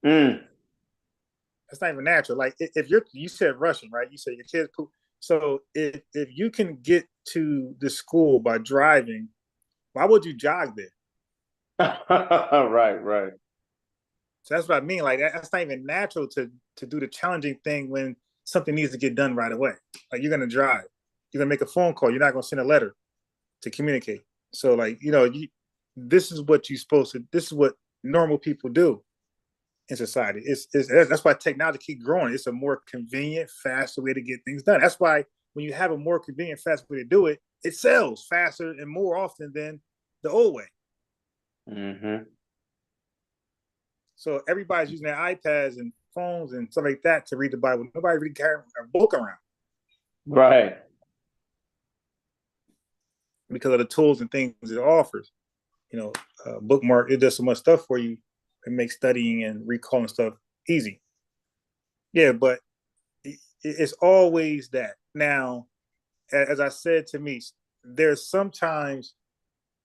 That's not even natural. Like, if you said rushing, right? You said your kids poop. So if you can get to the school by driving, why would you jog there? Right. So that's what I mean. Like, that's not even natural to do the challenging thing when something needs to get done right away. Like, you're gonna drive, you're gonna make a phone call, you're not gonna send a letter to communicate. So, like, you know, this is what you're supposed to. This is what normal people do in society. That's why technology keeps growing. It's a more convenient, faster way to get things done. That's why when you have a more convenient, fast way to do it, it sells faster and more often than the old way. So everybody's using their iPads and phones and stuff like that to read the Bible. Nobody really carries a book around. Right. Because of the tools and things it offers. You know, Bookmark, it does so much stuff for you. It makes studying and recalling stuff easy. Yeah, but it's always that. Now, as I said to me, there's sometimes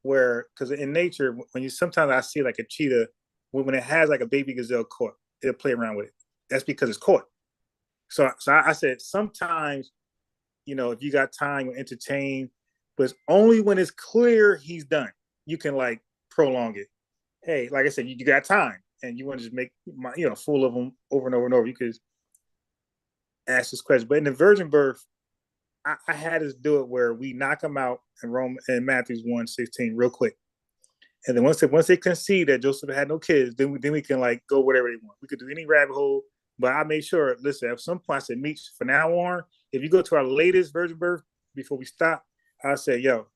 where, because in nature, sometimes I see like a cheetah, when it has like a baby gazelle caught, it'll play around with it. That's because it's caught. So I said, sometimes, you know, if you got time, you entertain, but it's only when it's clear he's done, you can like prolong it. Hey, like I said, you got time and you want to just make full of them over and over and over. You could ask this question. But in the virgin birth, I had us do it where we knock them out in Matthew 1:16 real quick. And then once they can see that Joseph had no kids, then we can like go whatever they want. We could do any rabbit hole. But I made sure, listen, at some point I said, Meech, from now on, if you go to our latest virgin birth before we stop, I said, yo,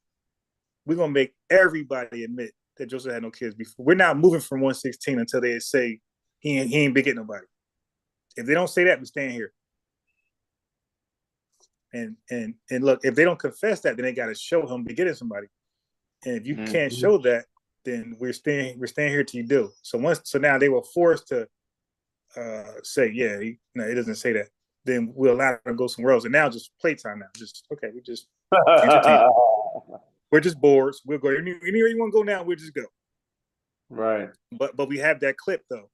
we're gonna make everybody admit that Joseph had no kids before. We're not moving from 1:16 until they say he ain't been getting nobody. If they don't say that, we're staying here. And look, if they don't confess that, then they got to show him to getting somebody. And if you can't show that, then we're staying here till you do. So now they were forced to say, yeah, it doesn't say that. Then we'll allow them to go somewhere else. And now just playtime now. Just okay, we just entertain. We're just bored. We'll go anywhere you want to go now. We'll just go. Right. But we have that clip though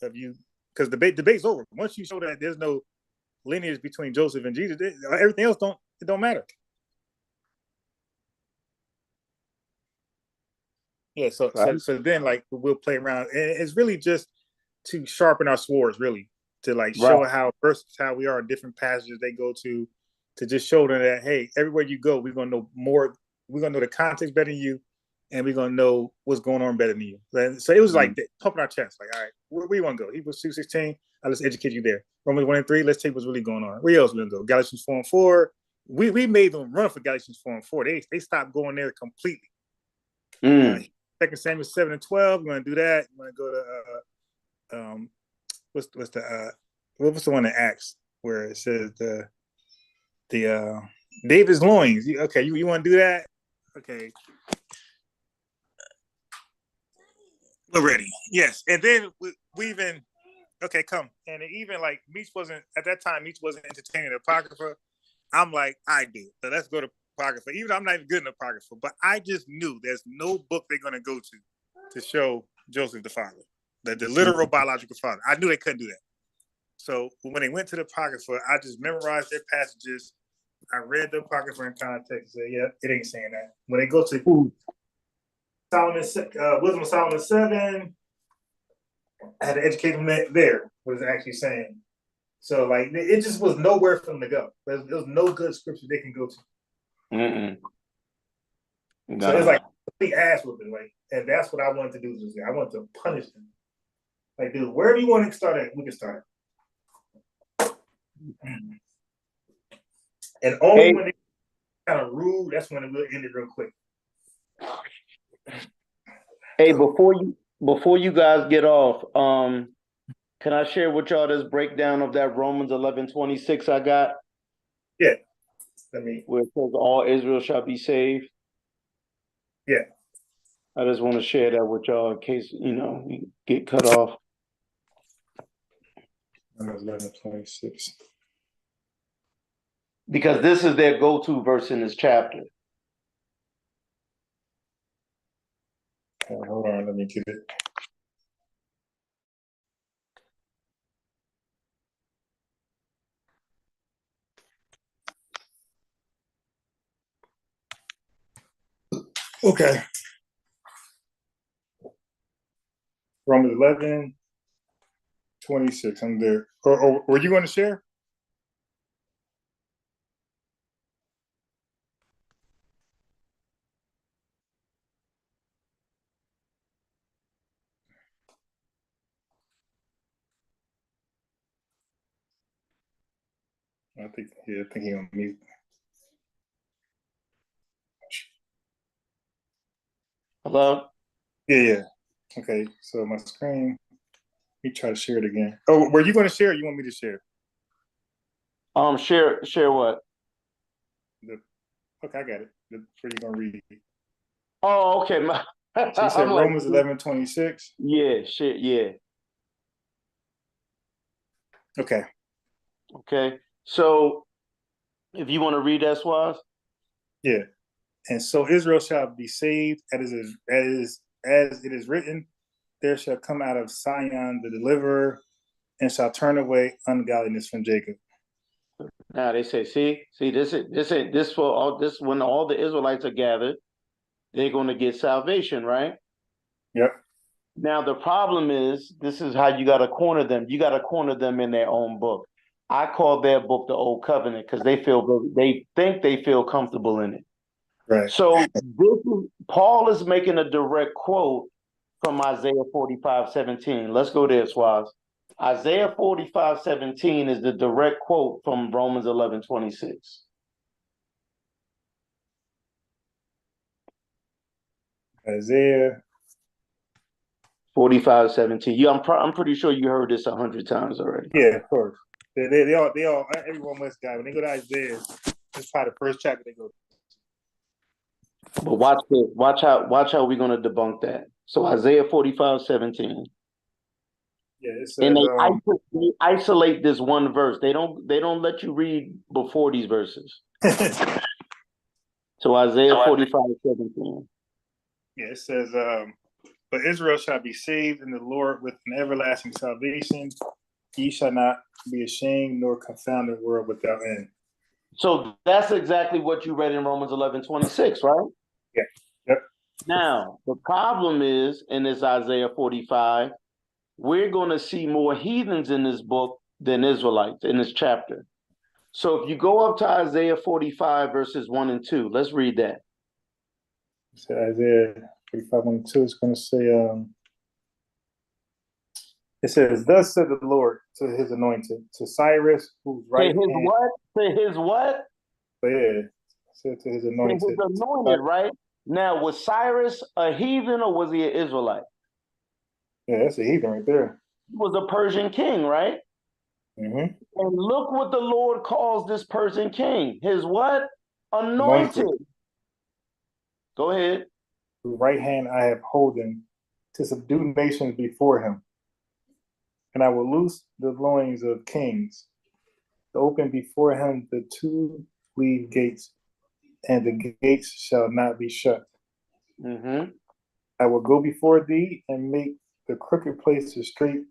of you, because debate's over. Once you show that there's no lineage between Joseph and Jesus, everything else don't matter. Yeah, so then like we'll play around, and it's really just to sharpen our swords, really, to like show how versatile we are in different passages they go to just show them that, hey, everywhere you go, we're gonna know more. We're gonna know the context better than you, and we're gonna know what's going on better than you. So it was like pumping our chest, like, all right, where you want to go? Hebrews 2:16. Let's educate you there. Romans 1:3. Let's take what's really going on. Where else we gonna go? Galatians 4:4. We made them run for Galatians 4:4. They stopped going there completely. 2 Samuel 7:12. We're gonna do that. We're gonna go to what's the one in Acts where it says the David's loins. Okay, you want to do that? Okay, we're ready. Yes, and then we even come, and even like Meech wasn't at that time. Meech wasn't entertaining the Apocrypha. I'm like, I do. So let's go to Apocrypha. Even though I'm not even good in Apocrypha, but I just knew there's no book they're gonna go to show Joseph the father, the literal biological father. I knew they couldn't do that. So when they went to the Apocrypha, I just memorized their passages. I read the Apocrypha in context and said, yeah, it ain't saying that. When they go to Wisdom of Solomon 7, I had to educate them there, what it's actually saying. So like it just was nowhere for them to go. There was no good scripture they can go to. Mm-mm. So it's like big ass whooping, like, and that's what I wanted to do this year. I wanted to punish them. Like, dude, wherever you want to start at, we can start. And only when they kind of rude, that's when it will end it real quick. Hey, before you guys get off, can I share with y'all this breakdown of that Romans 11:26 I got? Yeah. Let me. Where it says all Israel shall be saved. Yeah. I just want to share that with y'all in case, we get cut off. Romans 11:26. Because this is their go-to verse in this chapter. Hold on, let me get it. Okay. Romans 11:26. I'm there. Or were you going to share? I think he's on mute. Hello? Yeah. Okay, so my screen. Let me try to share it again. Oh, were you going to share or you want me to share? Share what? Okay, I got it. Where you going to read? Oh, okay. So you said Romans 11:26? Yeah, shit, yeah. Okay. Okay. So if you want to read that, Swaz? Yeah. And so Israel shall be saved as it is written, there shall come out of Zion the deliverer, and shall turn away ungodliness from Jacob. Now they say, see, this for all this when all the Israelites are gathered, they're going to get salvation, right? Yep. Now the problem is, this is how you got to corner them. You got to corner them in their own book. I call their book the Old Covenant because they think they feel comfortable in it. Right. So Paul is making a direct quote from Isaiah 45:17. Let's go there, Swaz. Isaiah 45:17 is the direct quote from Romans 11:26. Isaiah 45:17. Yeah, I'm pretty sure you heard this 100 times already. Yeah, of course. They all everyone must die. When they go to Isaiah, it's probably the first chapter they go to. But watch this. Watch how we're gonna debunk that. So Isaiah 45:17. Yeah, it says, And they isolate this one verse. They don't let you read before these verses. So Isaiah 45:17. Yeah, it says, but Israel shall be saved in the Lord with an everlasting salvation. Ye shall not be ashamed nor confounded world without end. So that's exactly what you read in Romans 11:26, right? Yeah. Yep. Now, the problem is in this Isaiah 45, we're going to see more heathens in this book than Israelites in this chapter. So if you go up to Isaiah 45, verses 1 and 2, let's read that. So Isaiah 45:1-2 is going to say, it says, thus said the Lord to his anointed, to Cyrus, whose right to his hand. what? To his what? But yeah, said to his anointed. To his anointed, right? Now, was Cyrus a heathen or was he an Israelite? Yeah, that's a heathen right there. He was a Persian king, right? Mm-hmm. And look what the Lord calls this Persian king. His what? Anointed. Go ahead. Whose right hand I have holden to subdue nations before him. And I will loose the loins of kings, to open before him the two-leaved gates, and the gates shall not be shut. Mm-hmm. I will go before thee and make the crooked places straight.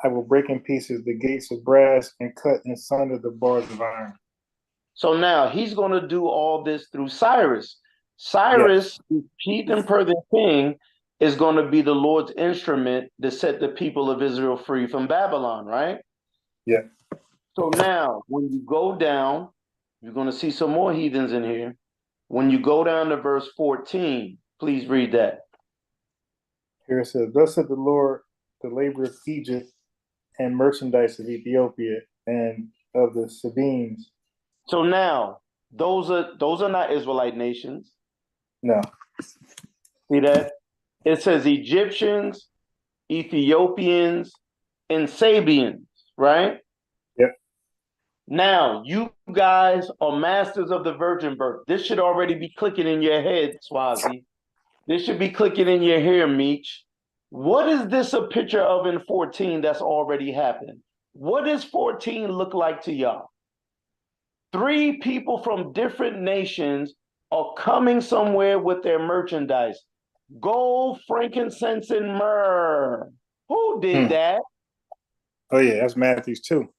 I will break in pieces the gates of brass and cut in sunder the bars of iron. So now he's going to do all this through Cyrus. Cyrus, the heathen Persian king, is going to be the Lord's instrument to set the people of Israel free from Babylon, right? Yeah. So now, when you go down, you're going to see some more heathens in here. When you go down to verse 14, please read that. Here it says, "Thus said the Lord, the labor of Egypt and merchandise of Ethiopia and of the Sabeans." So now, those are not Israelite nations. No. See that? It says Egyptians, Ethiopians, and Sabians, right? Yep. Now, you guys are masters of the virgin birth. This should already be clicking in your head, Swazi. This should be clicking in your hair, Meech. What is this a picture of in 14 that's already happened? What does 14 look like to y'all? 3 people from different nations are coming somewhere with their merchandise. Gold, frankincense, and myrrh. Who did that? Oh yeah, that's Matthew's too.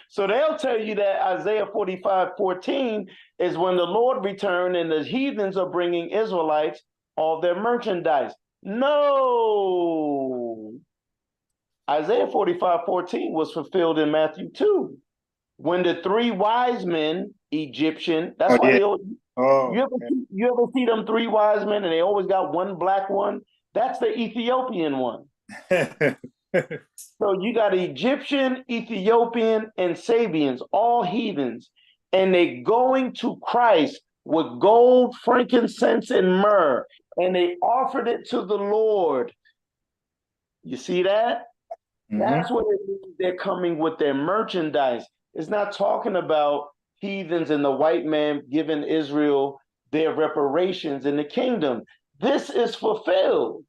So they'll tell you that Isaiah 45:14 is when the Lord returned and the heathens are bringing Israelites all their merchandise. No. Isaiah 45:14 was fulfilled in Matthew 2. When the 3 wise men, Egyptian, that's why they always, you ever see them 3 wise men and they always got one black one? That's the Ethiopian one. So you got Egyptian, Ethiopian, and Sabians, all heathens, and they going to Christ with gold, frankincense, and myrrh, and they offered it to the Lord. You see that? That's what it means. They're coming with their merchandise. It's not talking about heathens and the white man giving Israel their reparations in the kingdom. This is fulfilled.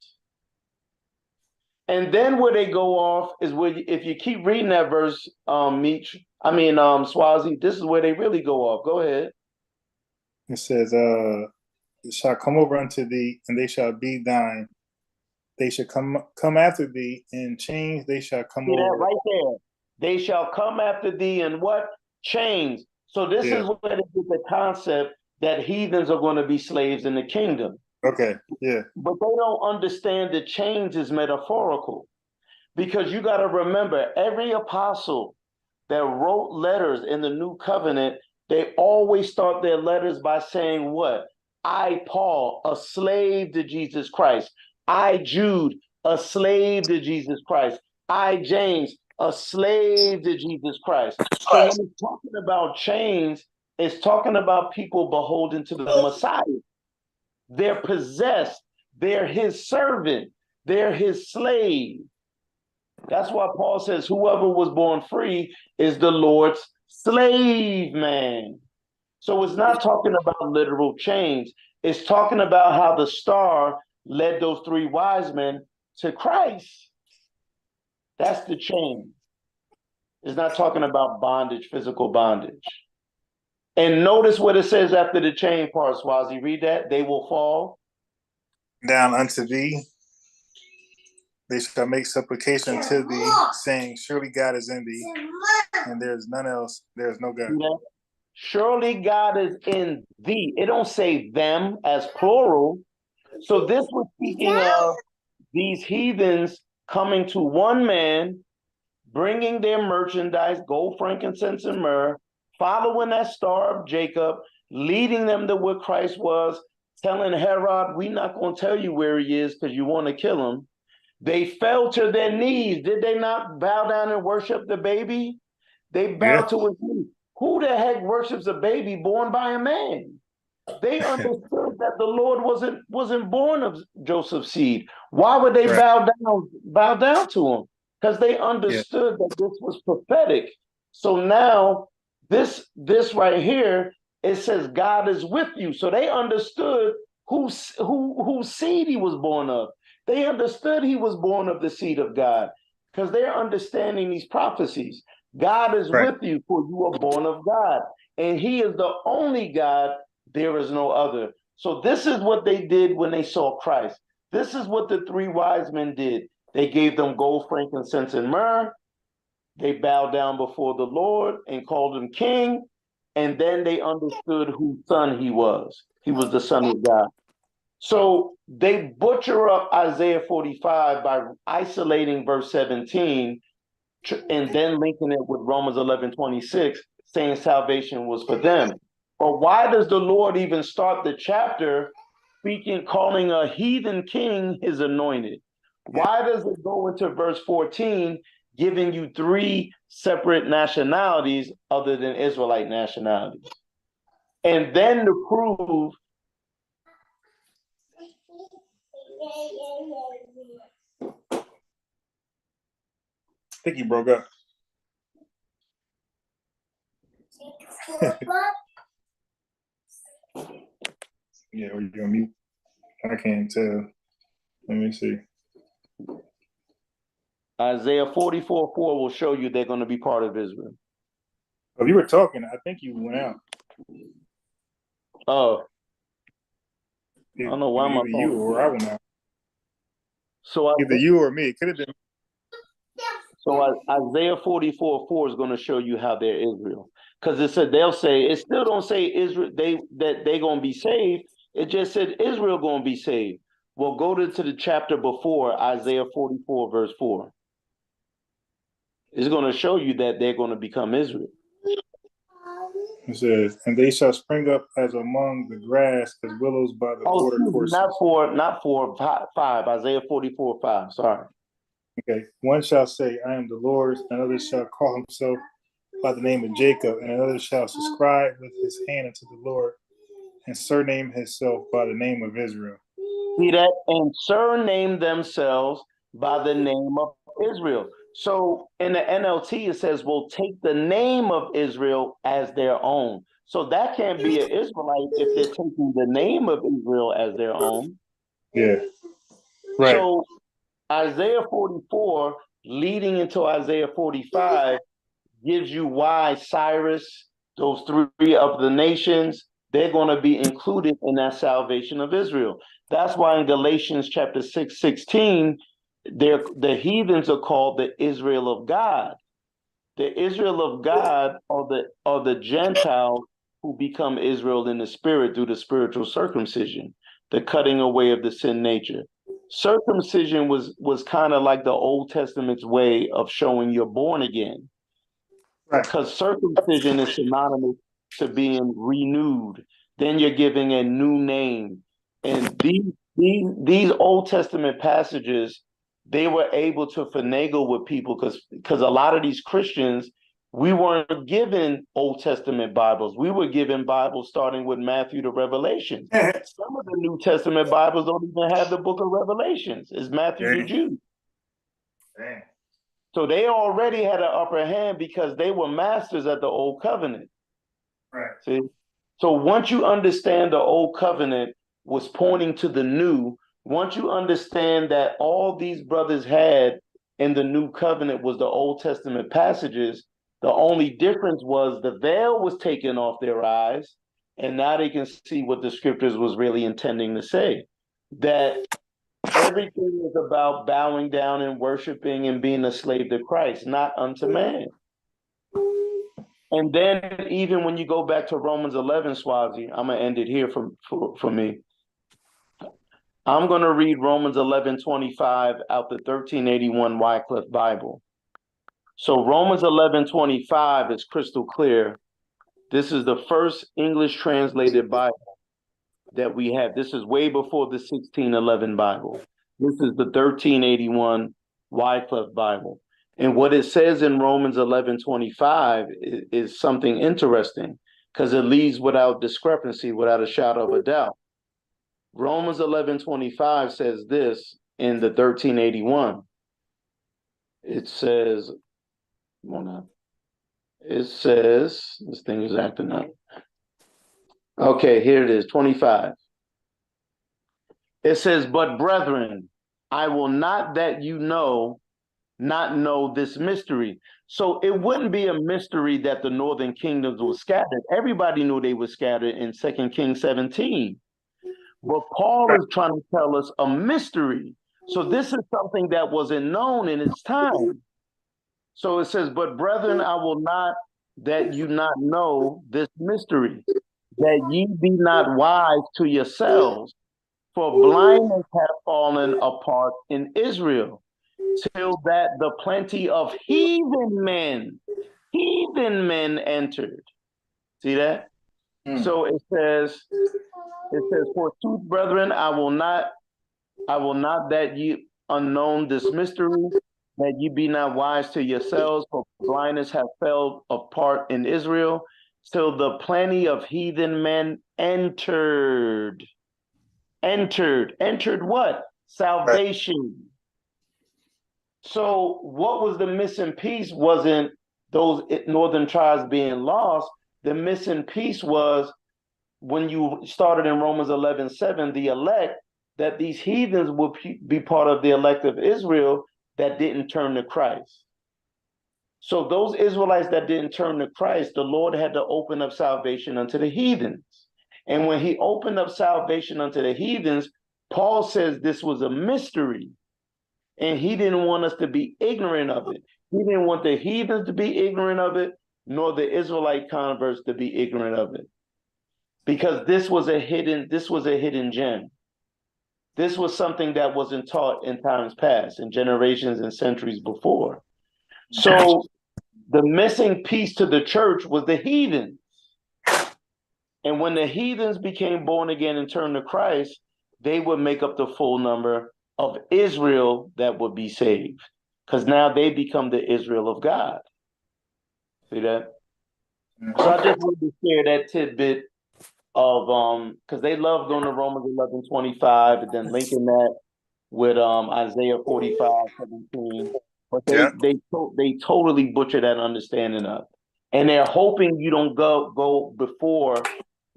And then where they go off is where, if you keep reading that verse, Swazi, this is where they really go off. Go ahead. It says, "It shall come over unto thee, and they shall be thine. They shall come after thee in chains. They shall come See over." that right there. They shall come after thee in what? Chains. So this is where they get the concept that heathens are going to be slaves in the kingdom. Okay, yeah. But they don't understand the chains is metaphorical. Because you got to remember, every apostle that wrote letters in the new covenant, they always start their letters by saying what? I, Paul, a slave to Jesus Christ. I, Jude, a slave to Jesus Christ. I, James, a slave to Jesus Christ. So when it's talking about chains, it's talking about people beholden to the Messiah. They're possessed. They're his servant. They're his slave. That's why Paul says, whoever was born free is the Lord's slave man. So it's not talking about literal chains. It's talking about how the star led those 3 wise men to Christ. That's the chain. It's not talking about bondage, physical bondage. And notice what it says after the chain part, Swazi. Read that. They will fall down unto thee. They shall make supplication to thee, saying, surely God is in thee, and there is none else. There is no God. Surely God is in thee. It don't say them as plural. So this was speaking of these heathens coming to one man, bringing their merchandise, gold, frankincense, and myrrh, following that star of Jacob, leading them to where Christ was, telling Herod, we're not going to tell you where he is because you want to kill him. They fell to their knees. Did they not bow down and worship the baby? They bowed to his knees. Who the heck worships a baby born by a man? They understood that the Lord wasn't born of Joseph's seed. Why would they bow down to him? Because they understood that this was prophetic. So now this right here, it says God is with you. So they understood whose seed he was born of. They understood he was born of the seed of God because they're understanding these prophecies. God is with you, for you are born of God, and he is the only God. There is no other. So this is what they did when they saw Christ. This is what the 3 wise men did. They gave them gold, frankincense, and myrrh. They bowed down before the Lord and called him king. And then they understood whose son he was. He was the Son of God. So they butcher up Isaiah 45 by isolating verse 17 and then linking it with Romans 11:26, saying salvation was for them. But why does the Lord even start the chapter calling a heathen king his anointed? Why does it go into verse 14, giving you 3 separate nationalities other than Israelite nationalities? And then to prove I think he broke up. Yeah, are you on mute? I can't tell. Let me see. Isaiah 44:4 will show you they're going to be part of Israel. If you were talking, I think you went out. Oh, I don't know why my Either you phone. or I went out. So Either you or me. It could have been. Isaiah 44:4 is going to show you how they're Israel, because it said they'll say it still don't say Israel that they going to be saved. It just said Israel going to be saved. Well, go to the chapter before Isaiah 44:4. It's going to show you that they're going to become Israel. It says, and they shall spring up as among the grass, as willows by the water courses. Not 4:5. Isaiah 44:5. Sorry. Okay. One shall say, I am the Lord's, another shall call himself by the name of Jacob, and another shall subscribe with his hand unto the Lord, and surname himself by the name of Israel. See that? And surname themselves by the name of Israel. So in the NLT, it says, will take the name of Israel as their own. So that can't be an Israelite if they're taking the name of Israel as their own. Yeah. Right. So Isaiah 44 leading into Isaiah 45 gives you why Cyrus, those 3 of the nations, they're going to be included in that salvation of Israel. That's why in Galatians chapter 6:16, the heathens are called the Israel of God. The Israel of God are the Gentiles who become Israel in the spirit through the spiritual circumcision, the cutting away of the sin nature. Circumcision was kind of like the Old Testament's way of showing you're born again. Right. Because circumcision is synonymous to being renewed. Then you're giving a new name. And these Old Testament passages, they were able to finagle with people because a lot of these Christians, we weren't given Old Testament Bibles. We were given Bibles starting with Matthew to Revelation. Some of the New Testament Bibles don't even have the book of Revelations. It's Matthew to Jude. Dang. So they already had an upper hand because they were masters at the Old Covenant. Right. See? So once you understand the Old Covenant was pointing to the New, once you understand that all these brothers had in the New Covenant was the Old Testament passages, the only difference was the veil was taken off their eyes, and now they can see what the scriptures was really intending to say. That everything is about bowing down and worshiping and being a slave to Christ, not unto man. And then even when you go back to Romans 11, Swazi, I'm going to end it here for me. I'm going to read Romans 11:25 out the 1381 Wycliffe Bible. So Romans 11:25 is crystal clear. This is the first English translated Bible that we have. This is way before the 1611 Bible. This is the 1381 Wycliffe Bible. And what it says in Romans 11:25 is something interesting because it leaves without discrepancy, without a shadow of a doubt. Romans 11:25 says this in the 1381. It says, this thing is acting up. Okay, here it is, 25. It says, but brethren, I will not that you not know this mystery. So it wouldn't be a mystery that the northern kingdoms were scattered. Everybody knew they were scattered in 2 Kings 17. But Paul is trying to tell us a mystery. So this is something that wasn't known in its time. So it says, but brethren, I will not that you not know this mystery, that ye be not wise to yourselves, for blindness hath fallen apart in Israel, till that the plenty of heathen men entered. See that? So it says, for truth, brethren, I will not that ye unknown this mystery, that ye be not wise to yourselves, for blindness hath fell apart in Israel, till the plenty of heathen men entered. Entered what? Salvation. So what was the missing piece? Wasn't those northern tribes being lost. The missing piece was when you started in Romans 11:7, the elect, that these heathens would be part of the elect of Israel that didn't turn to Christ. So those Israelites that didn't turn to Christ, the Lord had to open up salvation unto the heathens. And when he opened up salvation unto the heathens, Paul says this was a mystery. And he didn't want us to be ignorant of it. He didn't want the heathens to be ignorant of it, nor the Israelite converts to be ignorant of it. Because this was a hidden gem. This was something that wasn't taught in times past, in generations and centuries before. So the missing piece to the church was the heathens. And when the heathens became born again and turned to Christ, they would make up the full number of Israel that would be saved. Because now they become the Israel of God. See that? So I just wanted to share that tidbit of because they love going to Romans 11:25 and then linking that with Isaiah 45:17. But they totally butcher that understanding up. And they're hoping you don't go before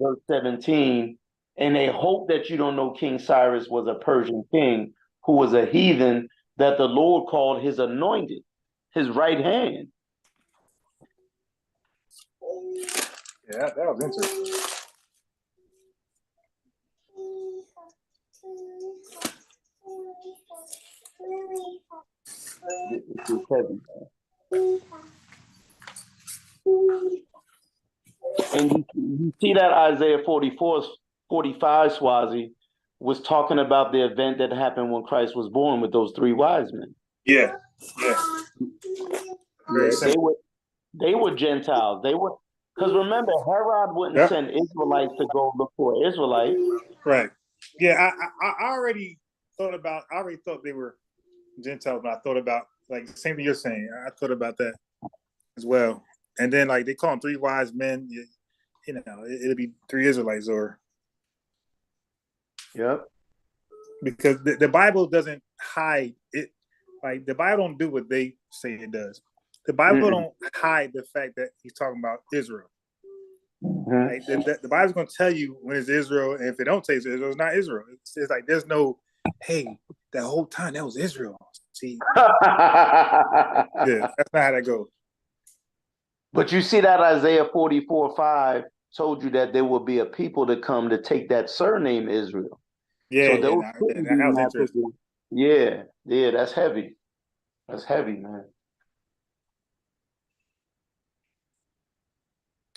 verse 17, and they hope that you don't know King Cyrus was a Persian king who was a heathen that the Lord called his anointed, his right hand. Yeah, that was interesting. It's heavy, and you see that Isaiah 45, Swazi, was talking about the event that happened when Christ was born with those three wise men. Yeah. They were Gentiles. They were, because remember, Herod wouldn't send Israelites to go look for Israelites. Right. Yeah, I already thought they were Gentiles, but I thought about, like, the same thing you're saying. I thought about that as well. And then, like, they call them three wise men. You know, it'll be three Israelites, or. Yep. Because the Bible doesn't hide it. Like, the Bible don't do what they say it does. The Bible don't hide the fact that he's talking about Israel. Like, the Bible's going to tell you when it's Israel, and if it don't say it's Israel, it's not Israel. It's like there's no, hey, that whole time that was Israel. See, yeah, that's not how that goes. But you see that Isaiah 44:5 told you that there will be a people to come to take that surname Israel. Yeah, so that was interesting. Yeah, that's heavy. That's heavy, man.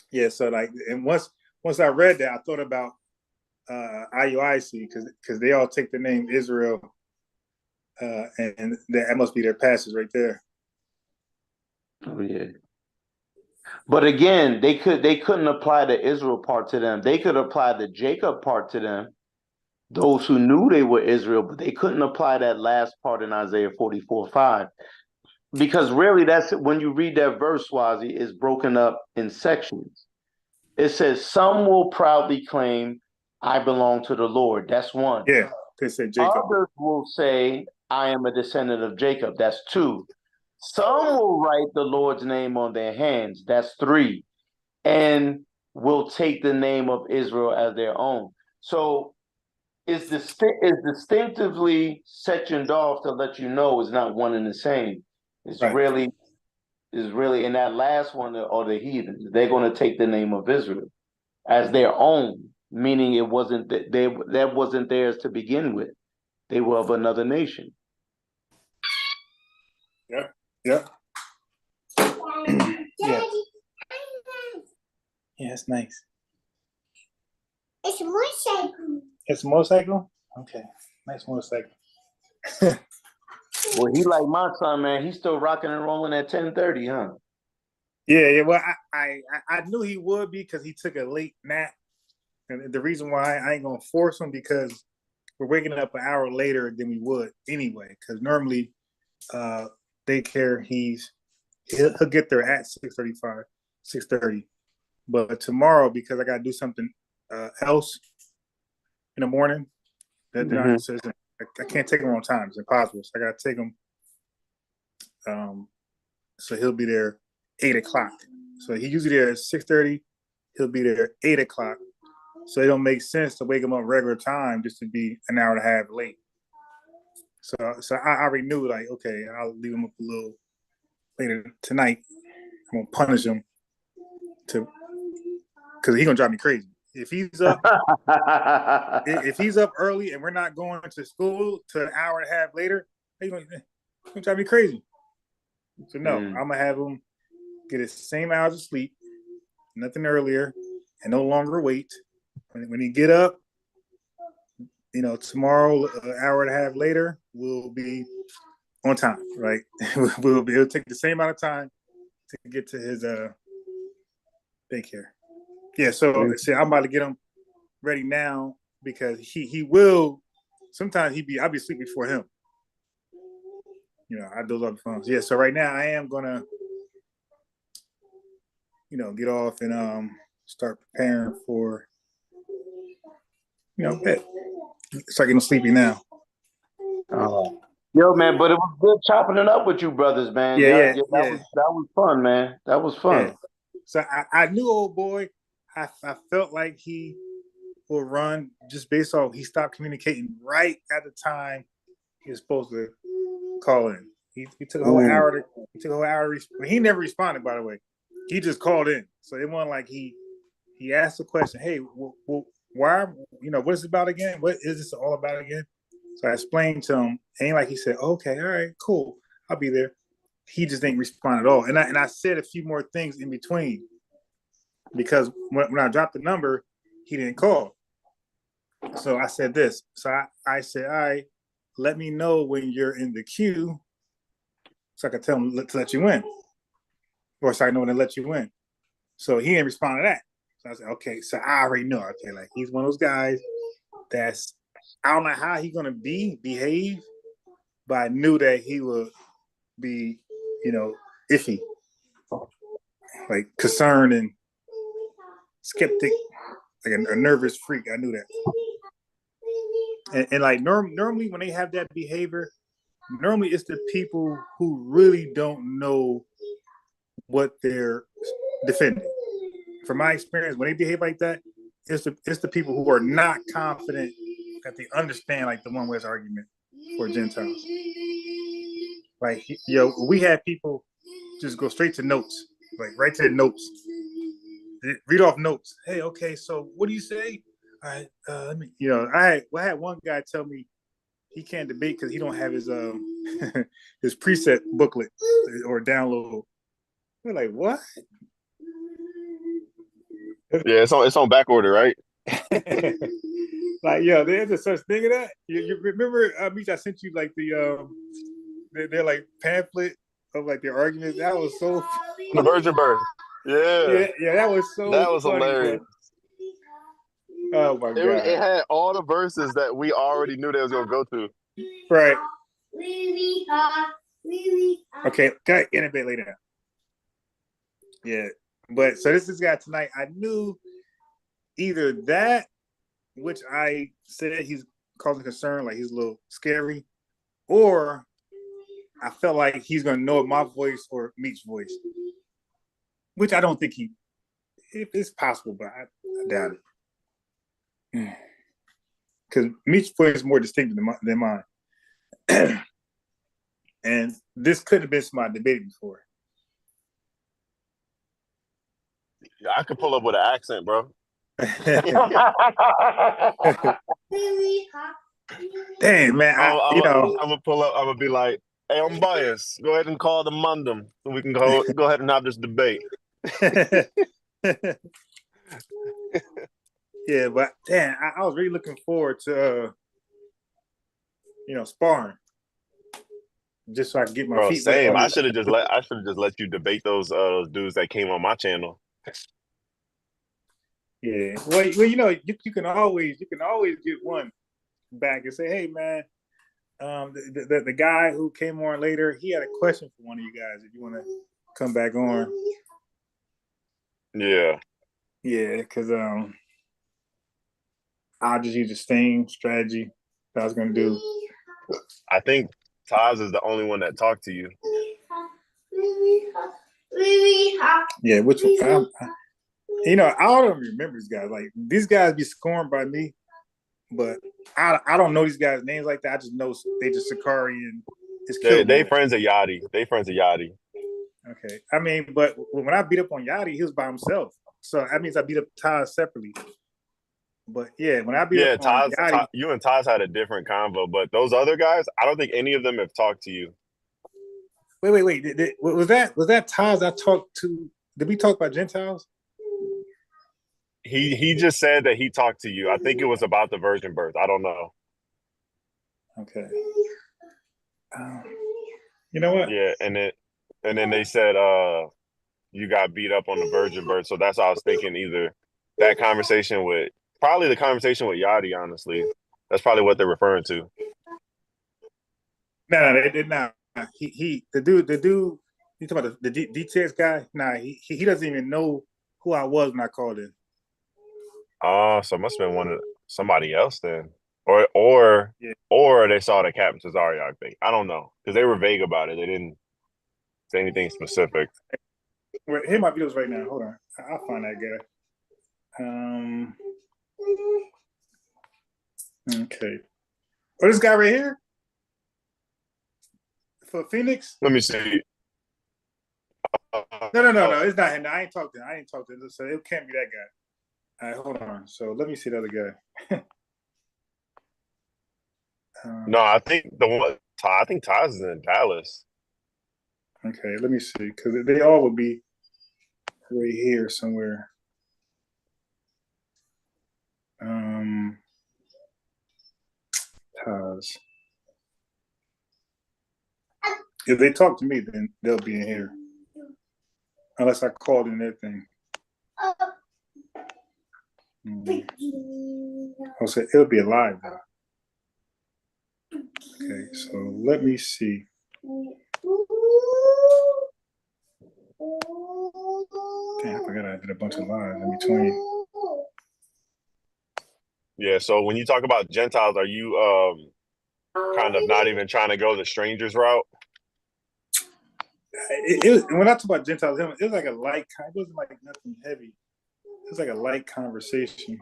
Yeah, so like, and once I read that, I thought about IUIC because they all take the name Israel, and that must be their passage right there. Oh yeah. But again, they couldn't apply the Israel part to them. They could apply the Jacob part to them, those who knew they were Israel, but they couldn't apply that last part in Isaiah 44:5. Because really, that's when you read that verse, Swazi, is broken up in sections. It says, some will proudly claim, I belong to the Lord. That's one. Yeah, they said Jacob. Others will say, I am a descendant of Jacob. That's two. Some will write the Lord's name on their hands. That's three. And will take the name of Israel as their own. So it's distinctively sectioned off to let you know it's not one and the same. It's really, in that last one are the heathens. They're going to take the name of Israel as their own, meaning it wasn't that wasn't theirs to begin with. They were of another nation. Yeah. Yeah, it's nice. It's a motorcycle. It's a motorcycle? Okay. Nice motorcycle. Well, he like my son, man. He's still rocking and rolling at 10:30, huh? Yeah. Well, I knew he would be because he took a late nap, and the reason why I ain't gonna force him because we're waking up an hour later than we would anyway. Because normally, daycare he'll get there at 6:35, 6:30. But tomorrow, because I gotta do something else in the morning, that Mhm. says I can't take him on time. It's impossible. So I gotta take him. So he'll be there 8 o'clock. So he usually there at 6:30. He'll be there 8 o'clock. So it don't make sense to wake him up regular time just to be an hour and a half late. So I already knew like, okay, I'll leave him up a little later tonight. I'm gonna punish him because he's gonna drive me crazy. If he's up early and we're not going to school to an hour and a half later, he's gonna drive me crazy. So no, I'm gonna have him get his same hours of sleep, nothing earlier, and no longer wait. When he get up, tomorrow, an hour and a half later, we'll be on time, right? It'll take the same amount of time to get to his daycare. Yeah, so see, I'm about to get him ready now because he will. Sometimes I'll be asleep before him. I doze off the phones. Yeah, so right now I am gonna, get off and start preparing for, bed. Start getting sleepy now. Yo, man, but it was good chopping it up with you brothers, man. Yeah. That was fun, man. That was fun. Yeah. So I knew old boy. I felt like he will run just based off he stopped communicating right at the time he was supposed to call in. He took a whole hour he never responded, by the way. He just called in. So it wasn't like he asked the question, hey, why, what is it about again? What is this all about again? So I explained to him, ain't like he said, okay, all right, cool, I'll be there. He just didn't respond at all. And I said a few more things in between because when I dropped the number, he didn't call. So I said this. So I said, all right, let me know when you're in the queue so I can tell him to let you in. Or so I know when to let you in. So he didn't respond to that. So I said, okay, so I already know. Okay, like he's one of those guys I don't know how he's gonna behave, but I knew that he would be, iffy, like concerned and skeptic, like a nervous freak. I knew that. And like normally when they have that behavior, normally it's the people who really don't know what they're defending. From my experience, when they behave like that, it's the people who are not confident that they understand like the one West argument for Gentiles. Like, we had people just go straight to notes, like right to the notes. Read off notes. Hey, okay, so what do you say? All right, let me. I had one guy tell me he can't debate because he don't have his his preset booklet or download. We're like, what? Yeah, it's on back order, right? Like, there's a such thing of that. You remember, Meech, I sent you like they're like pamphlet of like their arguments. That was so funny. The virgin birth. Yeah. Yeah, that was so That was funny, hilarious. Bro. Oh my god. It had all the verses that we already knew they was gonna go to. Right. Okay, got in a bit later. Yeah. But so this guy tonight, I knew either that, which I said he's causing concern, like he's a little scary, or I felt like he's gonna know my voice or Meech's voice, which I don't think it's possible, but I doubt it. Because Meech's voice is more distinct than mine. And this could have been somebody debated before. Yeah, I could pull up with an accent, bro. Dang, man. I'm gonna pull up. I'm gonna be like, "Hey, I'm biased. Go ahead and call the Mundum so we can go ahead and have this debate." Yeah, but damn, I was really looking forward to sparring. just so I can get my Bro, feet wet. same. I should have just let you debate those dudes that came on my channel. Yeah. Well, you can always get one back and say, hey man, the guy who came on later, he had a question for one of you guys. If you want to come back on, Yeah. yeah, because I'll just use the same strategy that I was gonna do. I think Taz is the only one that talked to you. Yeah, which one? I don't remember these guys. Like these guys be scorned by me, but I don't know these guys' names like that. I just know they just Sakari and it's killed. They friends of Yachty. They friends of Yachty. Okay, I mean, but when I beat up on Yachty, he was by himself. So that means I beat up Taz separately. But yeah, when I beat Yeah, up on Yachty, you and Taz had a different convo, but those other guys, I don't think any of them have talked to you. wait, was that Taz I talked to? Did we talk about Gentiles? He just said that he talked to you. I think it was about the virgin birth. I don't know. Okay. You know what? Yeah, and then they said you got beat up on the virgin birth. So that's why I was thinking either that conversation with probably the conversation with Yachty, honestly. That's probably what they're referring to. No, they did not. The dude. You talking about the DTX guy? Nah, he doesn't even know who I was when I called him. Oh, so it must have been somebody else then. Yeah. Or they saw the Captain Tazariak thing. I don't know. Because they were vague about it. They didn't say anything specific. Wait, here my videos right now. Hold on, I'll find that guy. Okay. Oh, this guy right here for Phoenix. Let me see. No. It's not him. I ain't talked to him. So it can't be that guy. All right, hold on. So let me see the other guy. No, I think Taz is in Dallas. Okay, let me see, because they all would be right here somewhere. Taz. If they talk to me, then they'll be in here. Unless I called in their thing. I'll say it'll be alive though. Okay, so let me see. Damn, I forgot I did a bunch of lives in between. Yeah, so when you talk about Gentiles, are you kind of not even trying to go the strangers route? When I talk about Gentiles, it was like a light. It wasn't like nothing heavy. It was like a light conversation.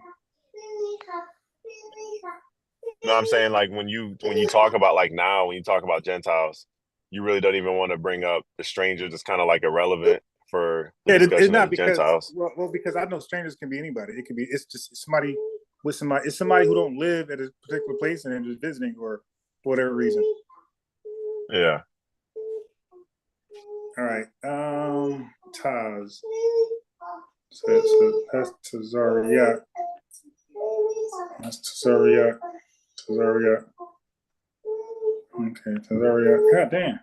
No, I'm saying like when you talk about like now, when you talk about Gentiles, you really don't even want to bring up the strangers. It's kind of like irrelevant for the discussion it's not of the because Gentiles. well, because I know strangers can be anybody. It can be it's just somebody with somebody. It's somebody who don't live at a particular place and they're just visiting or for whatever reason. Yeah. All right. Taz. So that's Tazariak. That's Tazariak. Okay, Tazariak. God damn.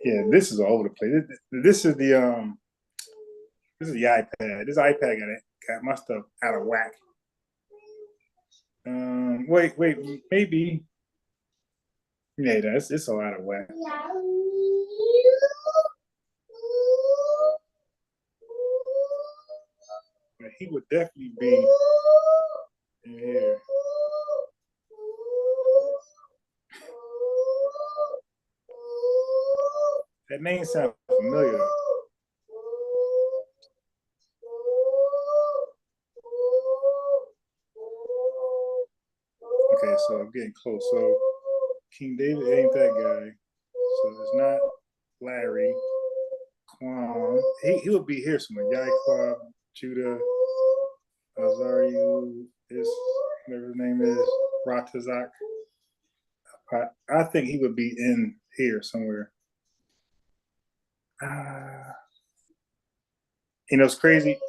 Yeah, this is all over the place. This is the iPad. This iPad got my stuff out of whack. Wait, maybe. Yeah, it's all out of whack. He would definitely be in here. That name sounds familiar. Okay, so I'm getting close. So King David ain't that guy. So it's not Larry. Quan. He would be here somewhere. Yaquab, Judah, Azariu, whatever his name is, Ratazak. I think he would be in here somewhere. It's crazy.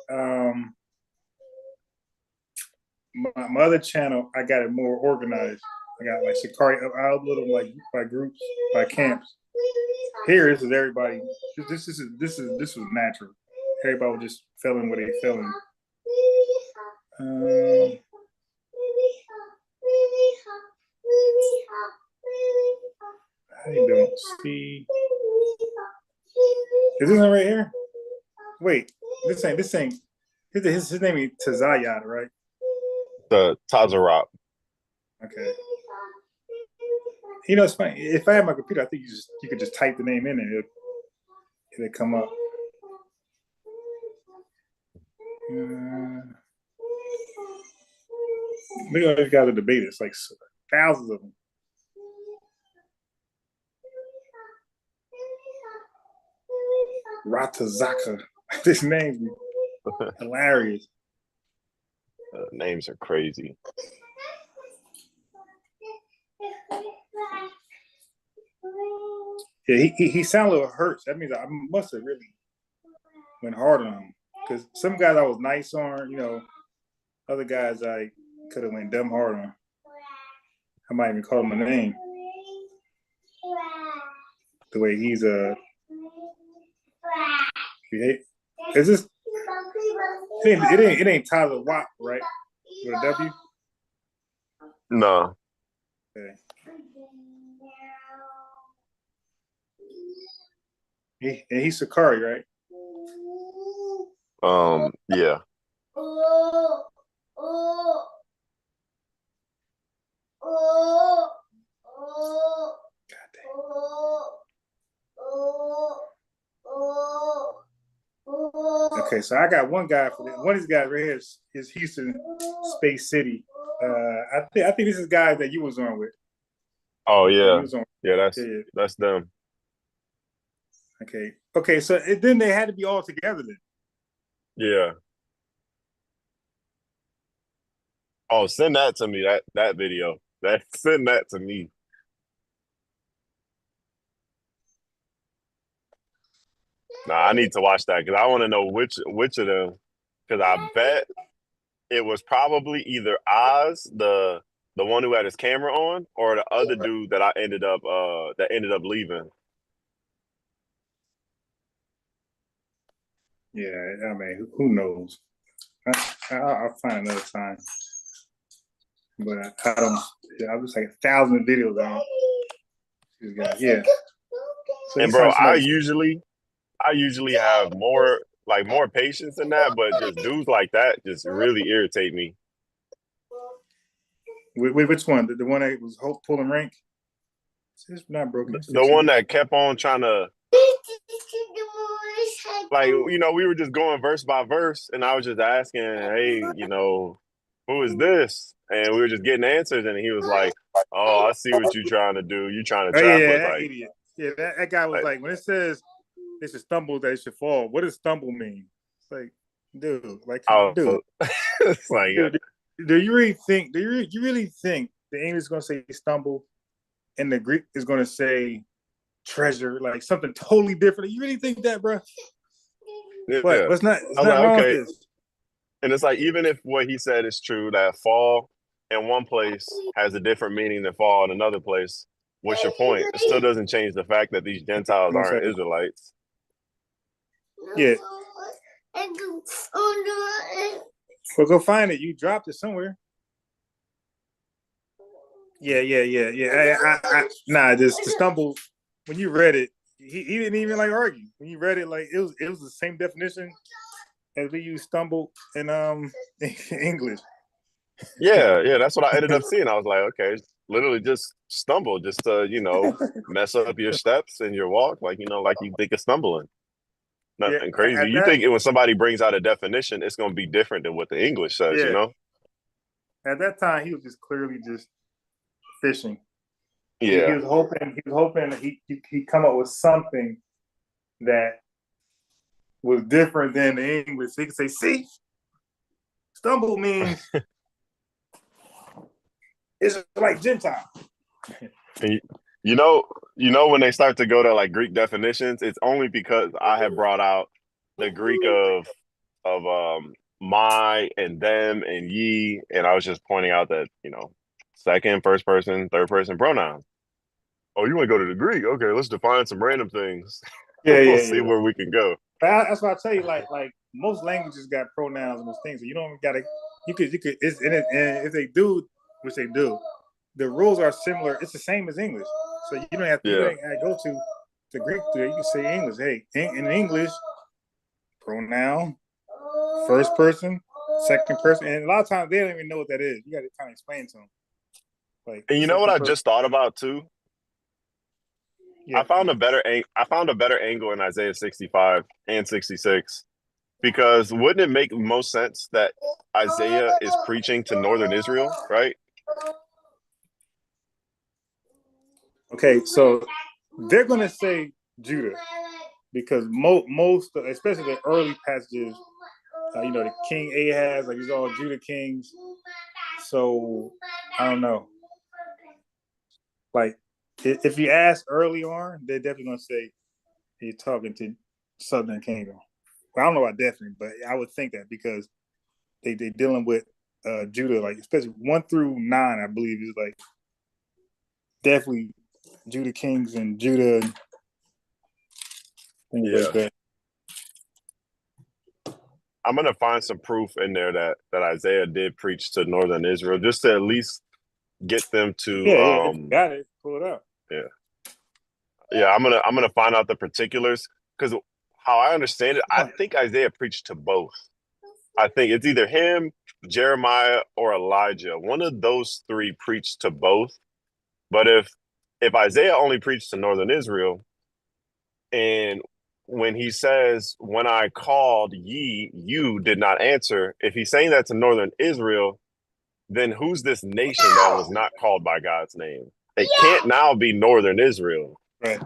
My other channel, I got it more organized. I got like Shikari. I upload them like by groups, by camps. Here, this is everybody. This was natural. Everybody was just feeling what they feeling. I don't see. Is this one right here? Wait, this ain't. His name is Tazayat, right? The Tazarop. Okay. You know, it's funny. If I had my computer, I think you could just type the name in and it'll come up. Look at these guys are debating. It's like thousands of them. Ratazaka. This name is hilarious. Names are crazy. Yeah, he sounded a little hurt. That means I must have really went hard on him. Because some guys I was nice on, you know, other guys I could have went dumb hard on. I might even call him a name. The way he's is this it ain't Tyler Watt, right? With a W? No. Okay. He's Sakari, right? Yeah. Okay, so I got one guy for this. One of these guys right here is Houston Space City. I think this is guys that you was on with. Oh yeah, on, yeah. That's them. Okay. So then they had to be all together then. Yeah. Oh, send that to me. That video. Send that to me. Nah, I need to watch that because I want to know which of them. Because I bet it was probably either Oz, the one who had his camera on, or the other dude that ended up leaving. Yeah, I mean, who knows? I'll find another time. But I don't. I was like 1,000 videos on these guys. Yeah. So and bro, I usually have more patience than that, but just dudes like that just really irritate me. Wait, which one? The one that was pulling rank? It's not broken. The one that kept on trying to, like, you know, we were just going verse by verse, and I was just asking, hey, you know, who is this? And we were just getting answers, and he was like, oh, I see what you're trying to do. You're trying to trap us. That like, idiot. Yeah, that guy was like, when it says they should stumble, they should fall. What does stumble mean? It's like, dude, like, dude. It's like, dude, do you really think the English is going to say stumble and the Greek is going to say treasure, like something totally different? You really think that, bro? Yeah. What? What's not wrong with this? And it's like, even if what he said is true, that fall in one place has a different meaning than fall in another place, what's your point? It still doesn't change the fact that these Gentiles aren't Israelites. Yeah. Well, go find it. You dropped it somewhere. Yeah. Nah, just stumble. When you read it, he didn't even like argue. When you read it, like it was the same definition as we use stumble in English. Yeah, that's what I ended up seeing. I was like, okay, literally just stumble, just to, you know, mess up your steps and your walk, like, you know, like you think of stumbling. Nothing crazy. You think when somebody brings out a definition, it's going to be different than what the English says, you know? At that time, he was just clearly just fishing. Yeah. He was hoping he come up with something that was different than the English. So he could say, see, stumble means it's like Gentile. And you know when they start to go to like Greek definitions, it's only because I have brought out the Greek of my and them and ye, and I was just pointing out that, you know, second, first person, third person pronouns. Oh, you want to go to the Greek? Okay, let's define some random things. Yeah, We'll yeah, see yeah. where we can go. But that's why I tell you, like most languages got pronouns and those things. So you don't gotta. You could. And if they do, which they do, the rules are similar. It's the same as English. So you don't have to. You Yeah, ain't gotta go to the Greek. You can say English. Hey, in English, pronoun, first person, second person, and a lot of times they don't even know what that is. You got to kind of explain to them, like and you know what second I person. just thought about too? Yeah. I found a better angle in Isaiah 65 and 66 because wouldn't it make most sense that Isaiah is preaching to northern Israel, right? Okay, so they're gonna say Judah because most, especially the early passages, the King Ahaz, like these are all Judah kings. So I don't know. Like if you ask early on, they're definitely gonna say he's talking to Southern Kingdom. Well, I don't know about definitely, but I would think that because they dealing with Judah, like especially 1 through 9, I believe is like definitely Judah kings and Judah and things Yeah. like that. I'm gonna find some proof in there that Isaiah did preach to northern Israel, just to at least get them to Yeah, if you got it, pull it up. yeah. Yeah, I'm gonna find out the particulars because how I understand it, I think Isaiah preached to both. I think it's either him, Jeremiah, or Elijah. One of those three preached to both. But if Isaiah only preached to northern Israel, and when he says, "When I called ye, you did not answer," if he's saying that to northern Israel, then who's this nation that was not called by God's name? It can't now be northern Israel Right.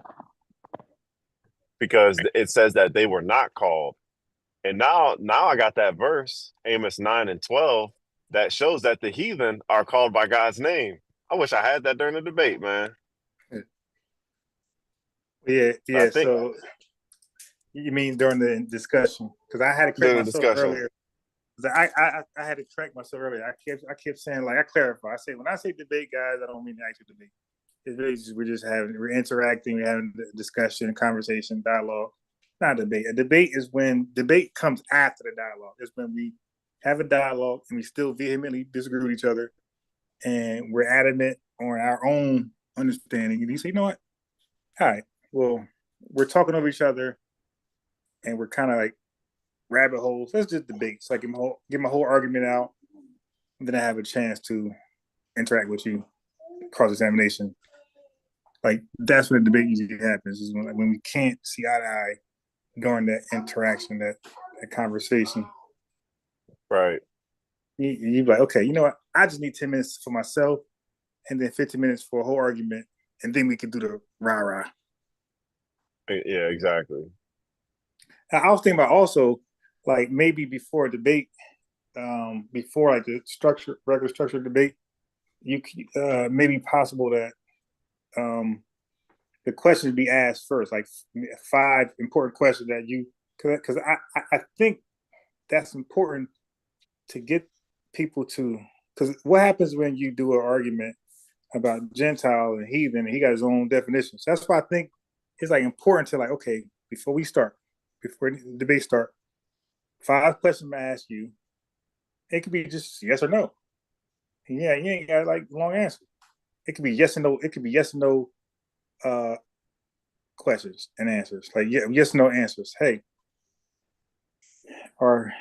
because it says that they were not called. And now I got that verse, Amos 9 and 12, that shows that the heathen are called by God's name. I wish I had that during the debate, man. Yeah, So I yeah. think So you mean during the discussion? Because I had to correct during the myself discussion, earlier. 'Cause I had to correct myself earlier. I kept saying, like, I clarify. I say when I say debate, guys, I don't mean actual debate. It's really just we're interacting, we're having a discussion, conversation, dialogue. Not a debate. A debate is when debate comes after the dialogue. It's when we have a dialogue and we still vehemently disagree with each other, and we're adamant on our own understanding. And you say, you know what? All right, well, we're talking over each other, and we're kind of like rabbit holes. Let's just debate. So I get my whole argument out, and then I have a chance to interact with you, cross examination. Like that's when the debate usually happens. Is when we can't see eye to eye during that interaction, that conversation. right? You be like, okay, you know what? I just need 10 minutes for myself, and then 15 minutes for a whole argument, and then we can do the rah rah. Yeah, exactly. I was thinking about also like maybe before a debate, before like the regular structured debate, you maybe possible that um, the questions be asked first, like 5 important questions that you, because I think that's important to get people to, because what happens when you do an argument about Gentile and heathen, and he got his own definitions. So that's why I think it's like important to like, okay, before the debate start, 5 questions I ask you. It could be just yes or no. And yeah, you ain't got like long answer. It could be yes and no. It could be yes and no uh, questions and answers. Like yes no answers. Hey, or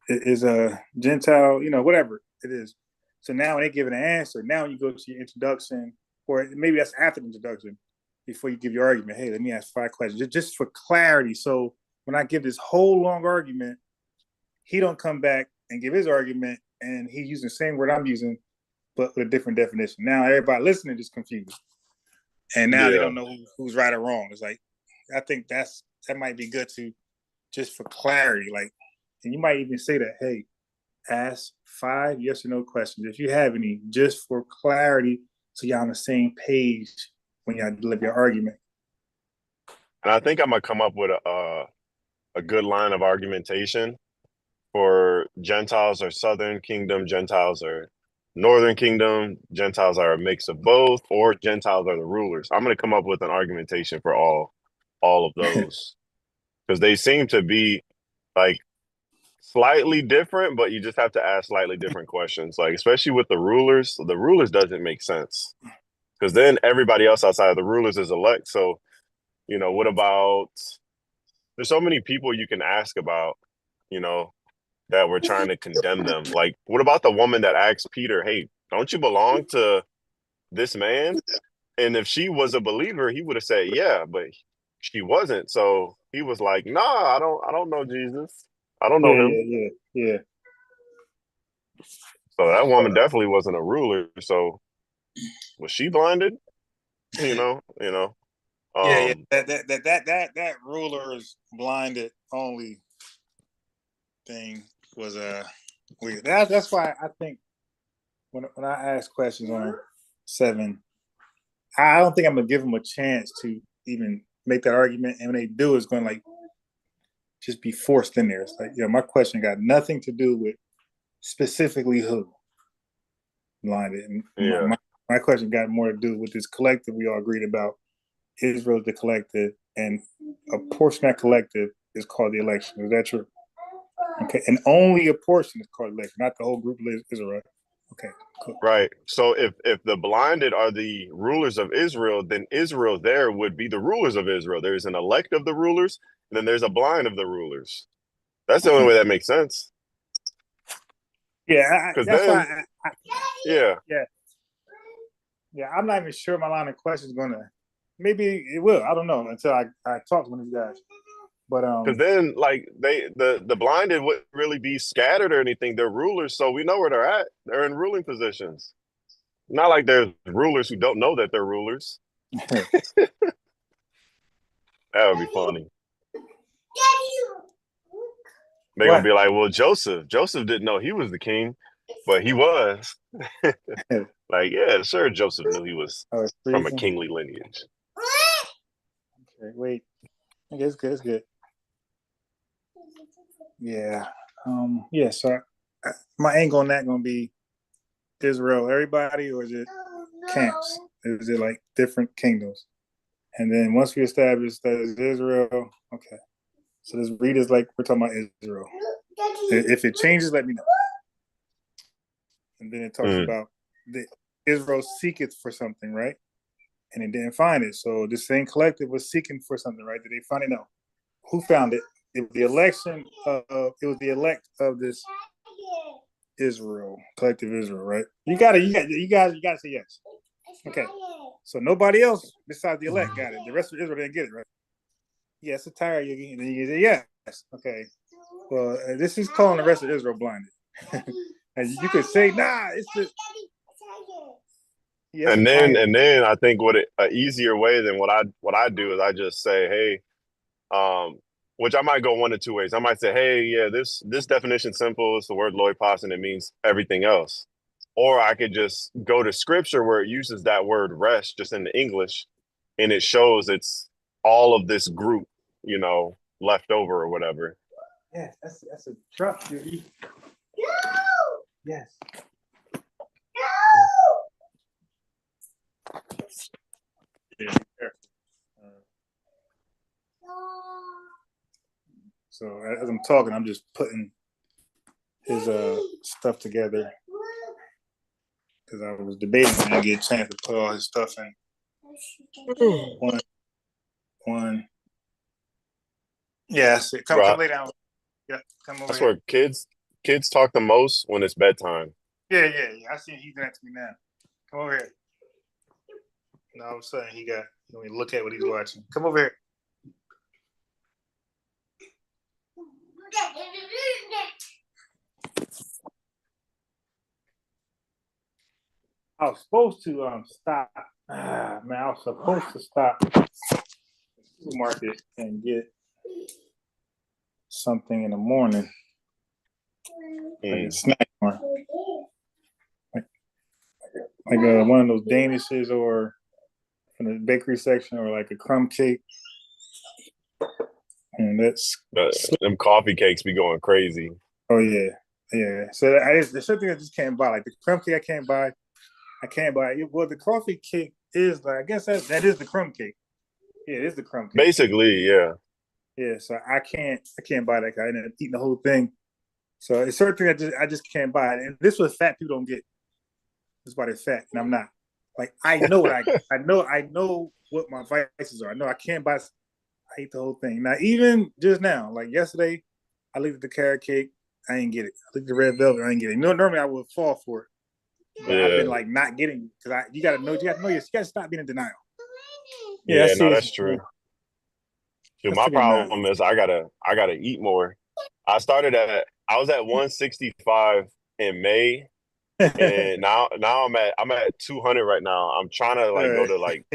is a Gentile, whatever it is. So now when they give an answer, now you go to your introduction, or maybe that's after the introduction, before you give your argument. Hey, let me ask 5 questions, just for clarity. So when I give this whole long argument, he don't come back and give his argument, and he's using the same word I'm using, but with a different definition. Now everybody listening is confused, and now they Yeah. don't know who's right or wrong. It's like I think that might be good to just for clarity. Like, and you might even say that, hey, ask 5 yes or no questions if you have any, just for clarity, so y'all on the same page when y'all deliver your argument. And I think I'm gonna come up with a good line of argumentation for Gentiles or Southern Kingdom, Gentiles or Northern Kingdom, Gentiles are a mix of both, or Gentiles are the rulers. I'm going to come up with an argumentation for all of those because they seem to be like slightly different, but you just have to ask slightly different questions. Like especially with the rulers doesn't make sense because then everybody else outside of the rulers is elect. So what about? There's so many people you can ask about, you know, that were trying to condemn them. Like, what about the woman that asked Peter, "Hey, don't you belong to this man?" And if she was a believer, he would have said, "Yeah," but she wasn't. So he was like, "Nah, I don't know Jesus. I don't know Yeah, him." yeah. So that woman definitely wasn't a ruler. So was she blinded? Yeah. Um, That ruler's blinded only thing was weird. That's why I think when I ask questions on 7, I don't think I'm gonna give them a chance to even make that argument. And when they do, it's going to like just be forced in there. It's like, my question got nothing to do with specifically who blinded. And yeah, my question got more to do with this collective we all agreed about. Israel's the collective, and a portion of that collective is called the election. Is that true? Okay, and only a portion is called election, not the whole group of Israel. Okay, cool. right. So if the blinded are the rulers of Israel, then Israel there would be the rulers of Israel. There's an elect of the rulers, and then there's a blind of the rulers. That's the only way that makes sense. Yeah, Because that's then, why. yeah, Yeah, I'm not even sure my line of questions is gonna. Maybe it will. I don't know until I talk to one of these guys. But because then like the blinded wouldn't really be scattered or anything. They're rulers, so we know where they're at. They're in ruling positions. Not like there's rulers who don't know that they're rulers. That would be funny. They're gonna what? be like, well, Joseph didn't know he was the king, but he was. Like, yeah, sure, Joseph knew he was Oh, it's from a freezing. kingly lineage. Okay, wait. Okay, it's good. It's good. Yeah. Yeah. So my angle on that gonna be Israel, everybody, or is it camps? Is it like different kingdoms? And then once we establish that it's Israel, okay. So this read is like we're talking about Israel. If it changes, let me know. And then it talks about the Israel seeketh for something, right? And it didn't find it. So this same collective was seeking for something, right? Did they find it? No. Who found it? It was the election of it was the elect of this Israel, collective Israel, right? You gotta say yes. Okay. So nobody else besides the elect got it. The rest of Israel didn't get it, right? Yes, it's tired. You say yes. Okay. Well, this is calling the rest of Israel blinded. And you could say, nah, it's the yes, And then tired. and then I think an easier way than what I do is I just say, hey, which I might go one of two ways. I might say, hey, yeah, this definition's simple. It's the word loipos and it means everything else. Or I could just go to scripture where it uses that word rest just in the English and it shows it's all of this group, left over or whatever. Yes, that's a truck, dude. Yes. Yeah, so as I'm talking, I'm just putting his stuff together because I was debating when I get a chance to put all his stuff in one. Yeah, that's it. Come Right. lay down. Yeah, come over That's here. where kids talk the most when it's bedtime. Yeah. I see he's next to me now. Come over here. And all of a sudden he got. Let me look at what he's watching. Come over here. I was supposed to stop. Man, I was supposed to stop at the supermarket and get something in the morning, like a snack bar, like one of those Danishes or from the bakery section, or like a crumb cake. And that's Them coffee cakes be going crazy. oh yeah, Yeah. So there's something I just can't buy. Like the crumb cake, I can't buy. I can't buy it. Well, the coffee cake is like I guess that is the crumb cake. Yeah, it is the crumb cake. Basically, yeah. Yeah. So I can't buy that. I ended up eating the whole thing. So it's certain things I just can't buy. And this was fat people don't get. That's why they're fat, and I'm not. Like I know what I know what my vices are. I know I can't buy. I eat the whole thing. Now even just now, like yesterday, I looked at the carrot cake. I didn't get it. I looked at the red velvet. I didn't get it. Normally I would fall for it, but I've Yeah. been like not getting because you got to know. You got to know. You got to stop being in denial. Yeah, I Yeah, see. no, that's true. Dude, I my see it now. problem is I gotta eat more. I was at 165 in May, and now I'm at 200 right now. I'm trying to like go to like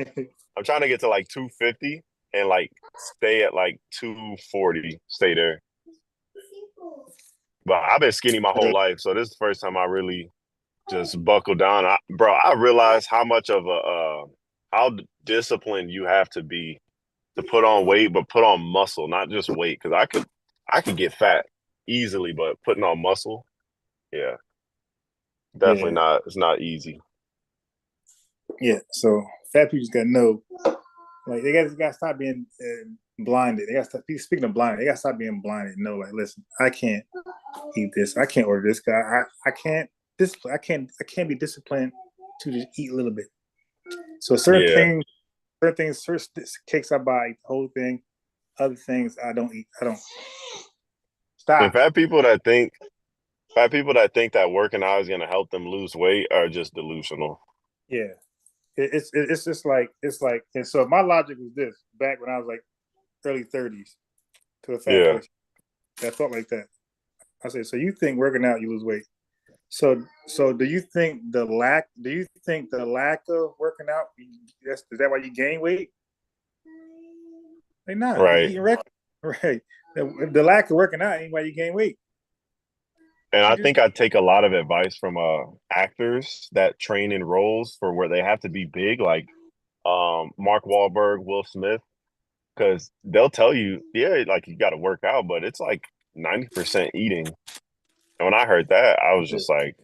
I'm trying to get to like 250 and like stay at like 240, stay there. But I've been skinny my whole life, so this is the first time I really just buckled down. Bro, I realized how much of how disciplined you have to be to put on weight, but put on muscle, not just weight. Because I could get fat easily, but putting on muscle, yeah, definitely Yeah, not. It's not easy. yeah. So fat people just got to know. Like they got to stop being blinded. They got to stop. Speaking of blinded, they got to stop being blinded. No, like listen, I can't eat this. I can't order this. I can't. I can't be disciplined to just eat a little bit. So Yeah. certain cakes I buy, the whole thing. Other things I don't eat. I don't And stop. fat people that think that working out is gonna help them lose weight are just delusional. Yeah, it's just like it's like. And so my logic was this: back when I was like early 30s to a fat Yeah. person that thought like that. I said, so you think working out you lose weight? So do you think the lack? Do you think the lack of working out? Is that why you gain weight? Like, nah, you Right. eating regular, right? The lack of working out ain't why you gain weight. And You I just think I take a lot of advice from actors that train in roles for where they have to be big, like Mark Wahlberg, Will Smith, because they'll tell you, yeah, like you got to work out, but it's like 90% eating. And when I heard that, I was just like,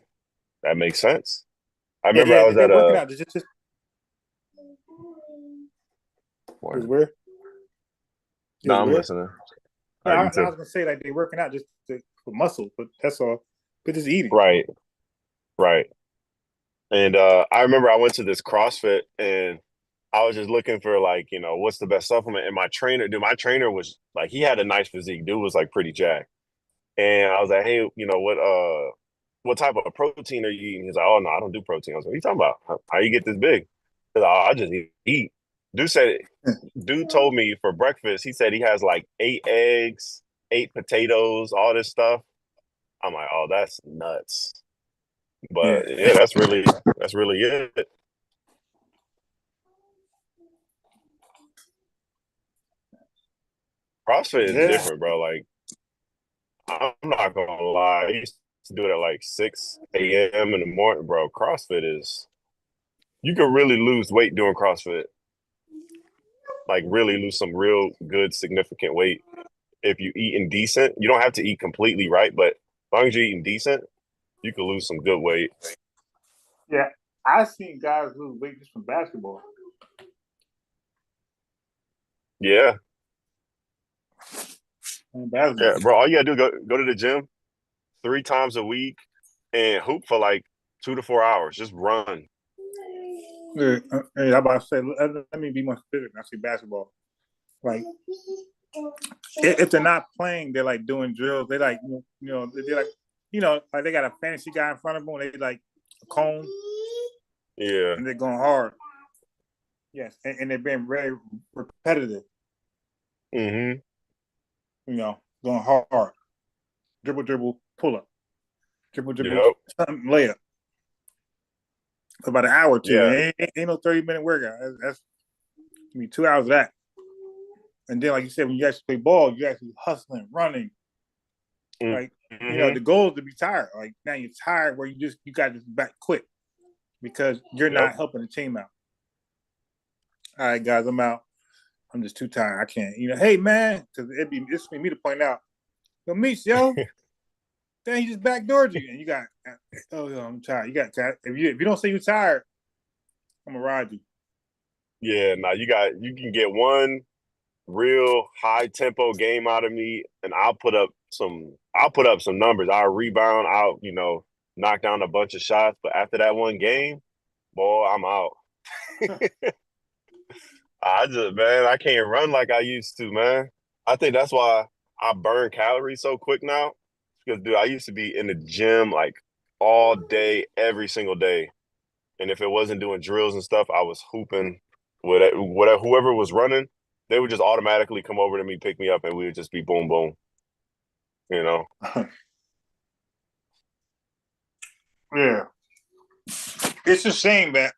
that makes sense. I remember I was they're at working a out. Just what? where No, is I'm where. listening. No, All right, you I too. was gonna say like they're working out just for muscle, but that's all. But just eating. Right, right. And I remember I went to this CrossFit and I was just looking for like, what's the best supplement? And my trainer was like, he had a nice physique. Dude was like pretty jacked. And I was like, hey, what type of protein are you eating? He's like, oh no, I don't do protein. I was like, what are you talking about? How you get this big? He's like, oh, I just eat. Dude said, dude told me for breakfast, he said he has like 8 eggs, 8 potatoes, all this stuff. I'm like, oh, that's nuts. Yeah, But yeah, that's really it. CrossFit is yeah, different, bro. Like, I'm not gonna lie. I used to do it at like 6 a.m. in the morning, bro. CrossFit is you can really lose weight doing CrossFit. Like really lose some real good significant weight if you eating decent. You don't have to eat completely right, but as long as you're eating decent, you can lose some good weight. yeah. I've seen guys lose weight just from basketball. Yeah. Basketball. Yeah, bro. All you gotta do is go to the gym 3 times a week and hoop for like 2 to 4 hours. Just run. Yeah, I'm about to say, let me be more specific. I see basketball. Like, if they're not playing, they're like doing drills. They like, they're like, like they got a fantasy guy in front of them. They like a cone Yeah. and they're going hard. Yes, and they're being very repetitive. Mm-hmm. Going hard. Dribble, dribble, pull up. Dribble, dribble, Yep. layup. For about an hour or two. Yeah. Ain't no 30-minute workout. That's 2 hours of that. And then, like you said, when you actually play ball, you actually hustling, running. Like, Mm-hmm. the goal is to be tired. Like now you're tired where you got to back quick because you're Yep. not helping the team out. All right, guys, I'm out. I'm just too tired. I can't. Hey man, because it's me to point out. Yo, Meech, yo. Then he just backdoored you, and you got. Oh, I'm tired. You got. If you don't say you're tired, I'm gonna ride you. Yeah, nah, you can get one real high tempo game out of me, and I'll put up some numbers. I'll rebound, knock down a bunch of shots. But after that one game, boy, I'm out. I can't run like I used to, man. I think that's why I burn calories so quick now. Because dude, I used to be in the gym like all day, every single day. And if it wasn't doing drills and stuff, I was hooping with it, whatever whoever was running, they would just automatically come over to me, pick me up, and we would just be boom boom. You know? Yeah, it's a shame that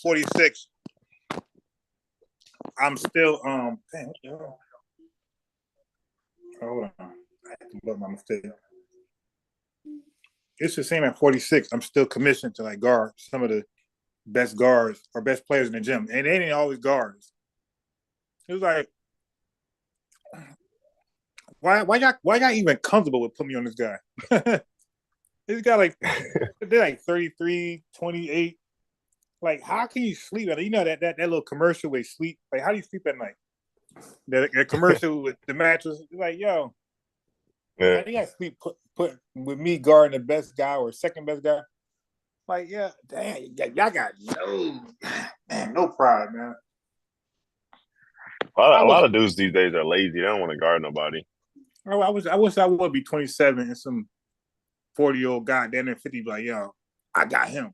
46. I'm still Damn, what the hell? Hold on, I have to look my mistake. It's a shame at 46. I'm still commissioned to like guard some of the best guards or best players in the gym, and they ain't always guards. It was like, why y'all even comfortable with putting me on this guy? This guy like they're like 33, 28. Like, how can you sleep? You know that little commercial where you sleep. Like, how do you sleep at night? That commercial with the mattress. Like, yo, Yeah. you got to sleep put with me guarding the best guy or second best guy. Like, yeah, damn, y'all got no pride, man. A lot of dudes these days are lazy. They don't want to guard nobody. I wish I would be 27 and some 40-year-old guy down there 50 be like, yo, I got him.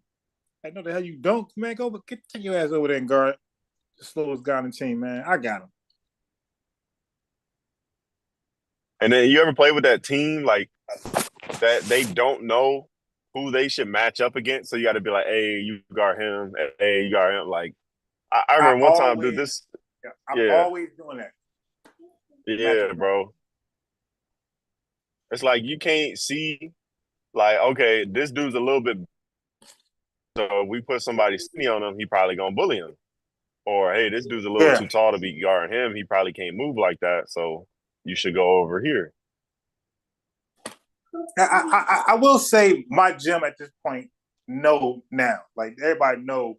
Like, no, the hell you don't, man. Take your ass over there and guard the slowest guy on the team, man. I got him. And then you ever play with that team like that they don't know who they should match up against? So you got to be like, hey, you guard him. Hey, you guard him. Like, I remember one time, dude, I'm always doing that. Yeah, bro. It's like you can't see, like, okay, this dude's a little bit. So if we put somebody skinny on him, he probably gonna bully him. Or hey, this dude's a little too tall to be guarding him. He probably can't move like that. So you should go over here. I will say my gym at this point know now. Like, everybody know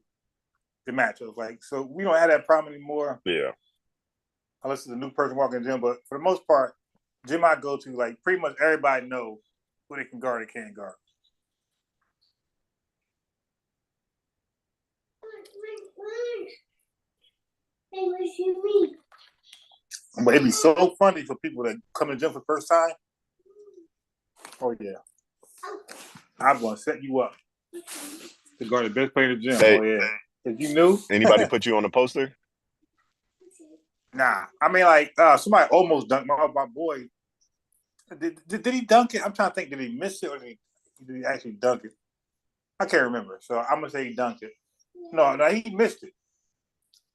the matchups. Like, so we don't have that problem anymore. Yeah. Unless it's a new person walking in the gym. But for the most part, gym I go to, like, pretty much everybody knows who they can guard and can't guard. But it'd be so funny for people that come to the gym for the first time. Oh, yeah. I'm going to set you up to guard the best player in the gym. Hey, oh, yeah. If you knew. Anybody put you on the poster? Nah. I mean, like, somebody almost dunked my boy. Did he dunk it? I'm trying to think. Did he miss it or did he actually dunk it? I can't remember. So I'm going to say he dunked it. No, he missed it.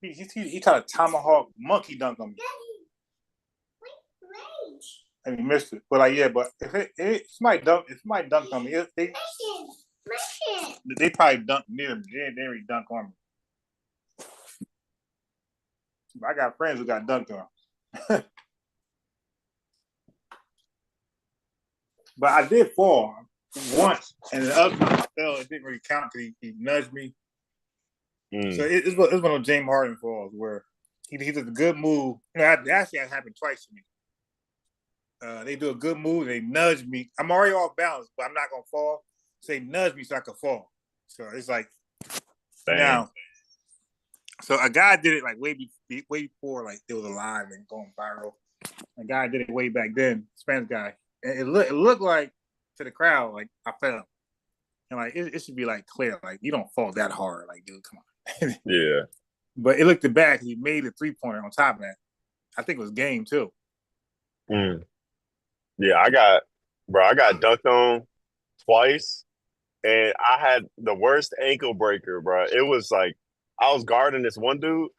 He tried to tomahawk monkey dunk on me. And he missed it. But like, yeah, but if somebody dunked on me, they probably dunked near me. They didn't really dunk on me. But I got friends who got dunked on. But I did fall once, and the other time I fell, it didn't really count because he nudged me. So it's one of those James Harden falls where he does a good move. Actually, that happened twice to me. They do a good move, they nudge me. I'm already off balance, but I'm not gonna fall. So they nudge me so I can fall. So it's like, now. So a guy did it like way before, like it was alive and going viral. A guy did it way back then, Spanish guy, and it looked like to the crowd like I fell, and like it should be like clear, like you don't fall that hard, like dude, come on. Yeah. But it looked back. He made a 3-pointer on top of that. I think it was game too. Yeah, I got dunked on twice, and I had the worst ankle breaker, bro. It was like I was guarding this one dude,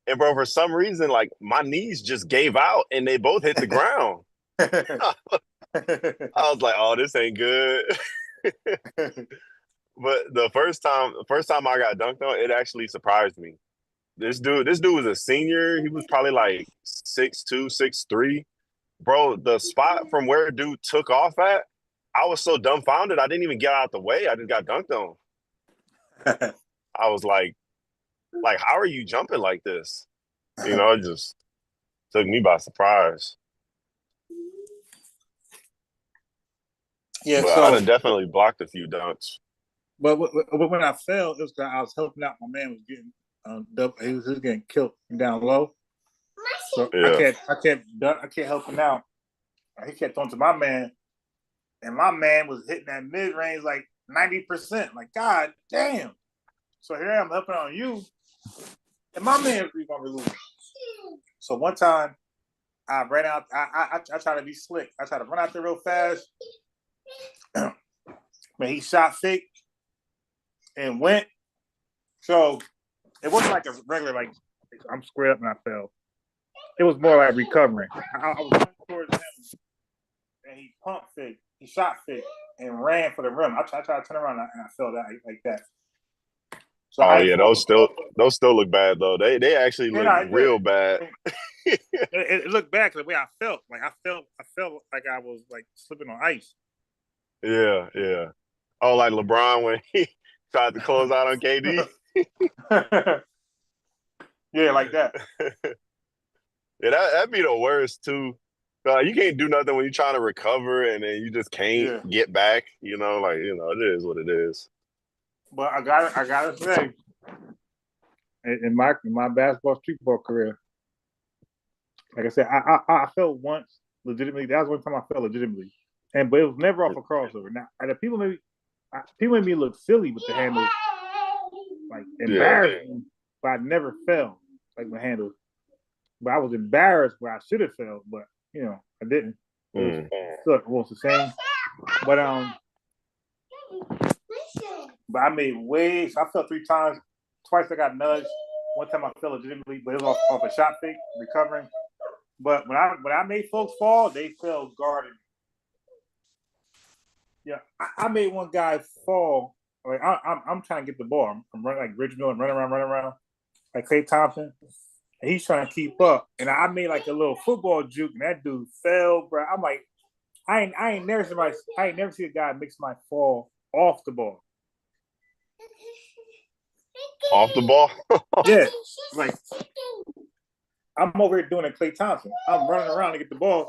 and bro, for some reason, like my knees just gave out, and they both hit the ground. I was like, "Oh, this ain't good." But the first time I got dunked on, it actually surprised me. This dude was a senior. He was probably like 6'2", 6'3". Bro, the spot from where dude took off at, I was so dumbfounded. I didn't even get out the way. I just got dunked on. I was like, how are you jumping like this? It just took me by surprise. Yeah, But I so done definitely blocked a few dunks. but when I fell, it was 'cause I was helping out. My man was getting he was getting killed down low. So Yeah. I kept helping out. He kept on to my man, and my man was hitting that mid range like 90%. Like, God damn. So here I am helping on you, and my man is gonna lose. So one time I ran out. I tried to be slick. I tried to run out there real fast. Man, he shot fake and went. So it wasn't like a regular like I'm squared up and I fell. It was more like recovering. I was running towards him, and he pumped fake. He shot fake and ran for the rim. I tried to turn around and I fell that like that. So Oh I yeah, those still look bad though. They actually look real bad. it looked bad because the way I felt. Like I felt like I was like slipping on ice. Yeah, yeah. Oh, like LeBron when he tried to close out on KD. Yeah, like that. Yeah, that'd be the worst too. You can't do nothing when you're trying to recover and then you just can't Yeah. get back. It is what it is. But I gotta say, in my basketball streetball career, like I said, I felt once legitimately. That was one time I felt legitimately, but it was never off a crossover. Now, and the people made me look silly with the handles, like Yeah. embarrassing, but I never fell like my handles. But I was embarrassed where I should have fell, but I didn't. It was the same. But I made waves. I fell 3 times. Twice I got nudged. One time I fell legitimately, but it was off a shot fake, recovering. But when I made folks fall, they fell guarding. Yeah, I made one guy fall. Like I'm trying to get the ball. I'm running like Rich Miller, running around like Klay Thompson, and he's trying to keep up. And I made like a little football juke, and that dude fell, bro. I'm like, I ain't never seen a guy make somebody fall off the ball. Off the ball? Yeah, like I'm over here doing a Klay Thompson. I'm running around to get the ball.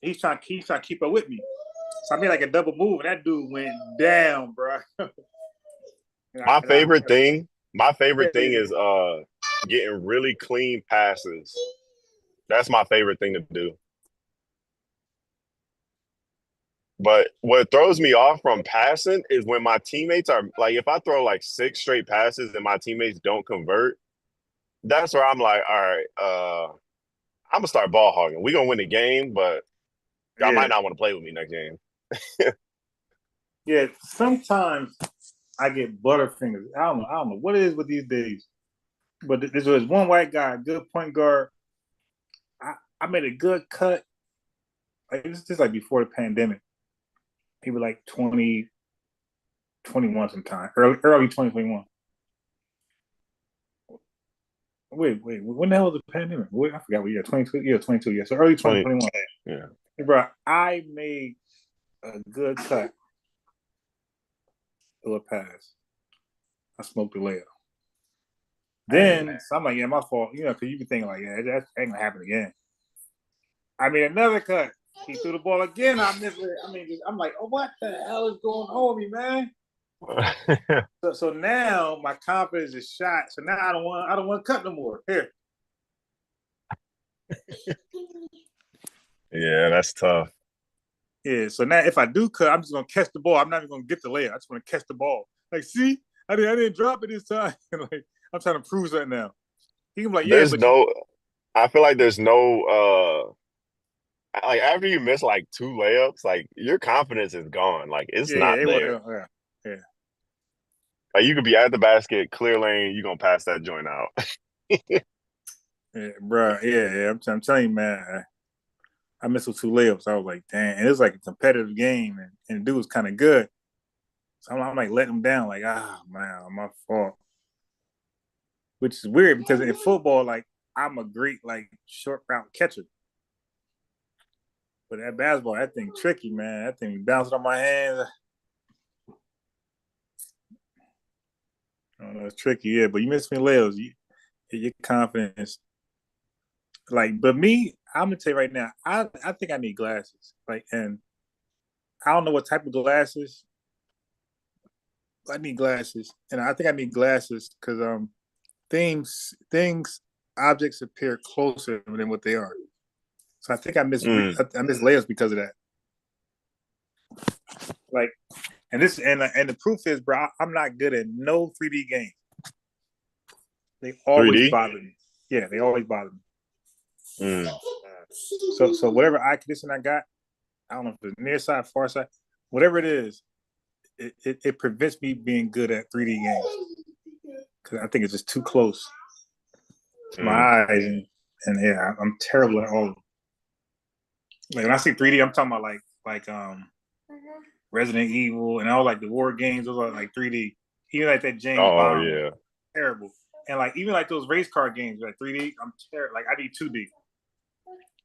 He's trying to keep up with me. So I made like a double move, and that dude went down, bro. My favorite thing is yeah. getting really clean passes. That's my favorite thing to do. But what throws me off from passing is when my teammates are like, if I throw like 6 straight passes and my teammates don't convert, that's where I'm like, all right, I'm gonna start ball hogging. We're gonna win the game, but y'all might not want to play with me next game. Yeah, sometimes I get butterfingers. I don't know what it is with these days. But there was one white guy, a good point guard. I made a good cut. Like this is like before the pandemic. He was like 2021 sometime, early 2021. Wait, when the hell was the pandemic? Wait, I forgot what year, 22, yeah, 22, yeah. So early 2021. Yeah. Hey, bro, I made a good cut to a pass. I smoked the layup. Then so I'm like, yeah, my fault. Because you be thinking like, yeah, that ain't gonna happen again. I made another cut. He threw the ball again. I missed it. I'm like, oh, what the hell is going on with me, man? So now my confidence is shot. So now I don't want to cut no more. Here. Yeah, that's tough. Yeah. So now if I do cut, I'm just gonna catch the ball. I'm not even gonna get the layup. I just want to catch the ball. Like, see, I didn't drop it this time. Like, I'm trying to prove that now. He can be like, yeah, There's no. I feel like there's no. Like after you miss like 2 layups, like your confidence is gone. Like it's not there. Yeah. Like you could be at the basket, clear lane, you're gonna pass that joint out. Yeah, bro. Yeah. I'm telling you, man. I missed those 2 layups. I was like, damn. And it was like a competitive game, and the dude was kind of good. So I'm like letting him down, like, man, my fault. Which is weird because in football, like, I'm a great like short route catcher. But that basketball, that thing tricky, man. That thing bouncing on my hands. I don't know, it's tricky, yeah. But you miss me, Leos. Your confidence. Like, but me, I'm gonna tell you right now, I think I need glasses. Like, and I don't know what type of glasses. I need glasses, and I think I need glasses because things objects appear closer than what they are. So I think I miss layers because of that. Like, and the proof is, bro, I'm not good at no 3D games. They always 3D? bother me. Yeah, they always bother me. Mm. So whatever eye condition I got, I don't know if it's near side, far side, whatever it is, it prevents me being good at 3D games because I think it's just too close to my eyes, and yeah, I'm terrible at all of them. Like when I see 3D, I'm talking about like Resident Evil and all like the war games. Those are like 3D. Even like that James Bond, yeah, terrible. And like even like those race car games, like 3D, I'm terrible. Like I need 2D.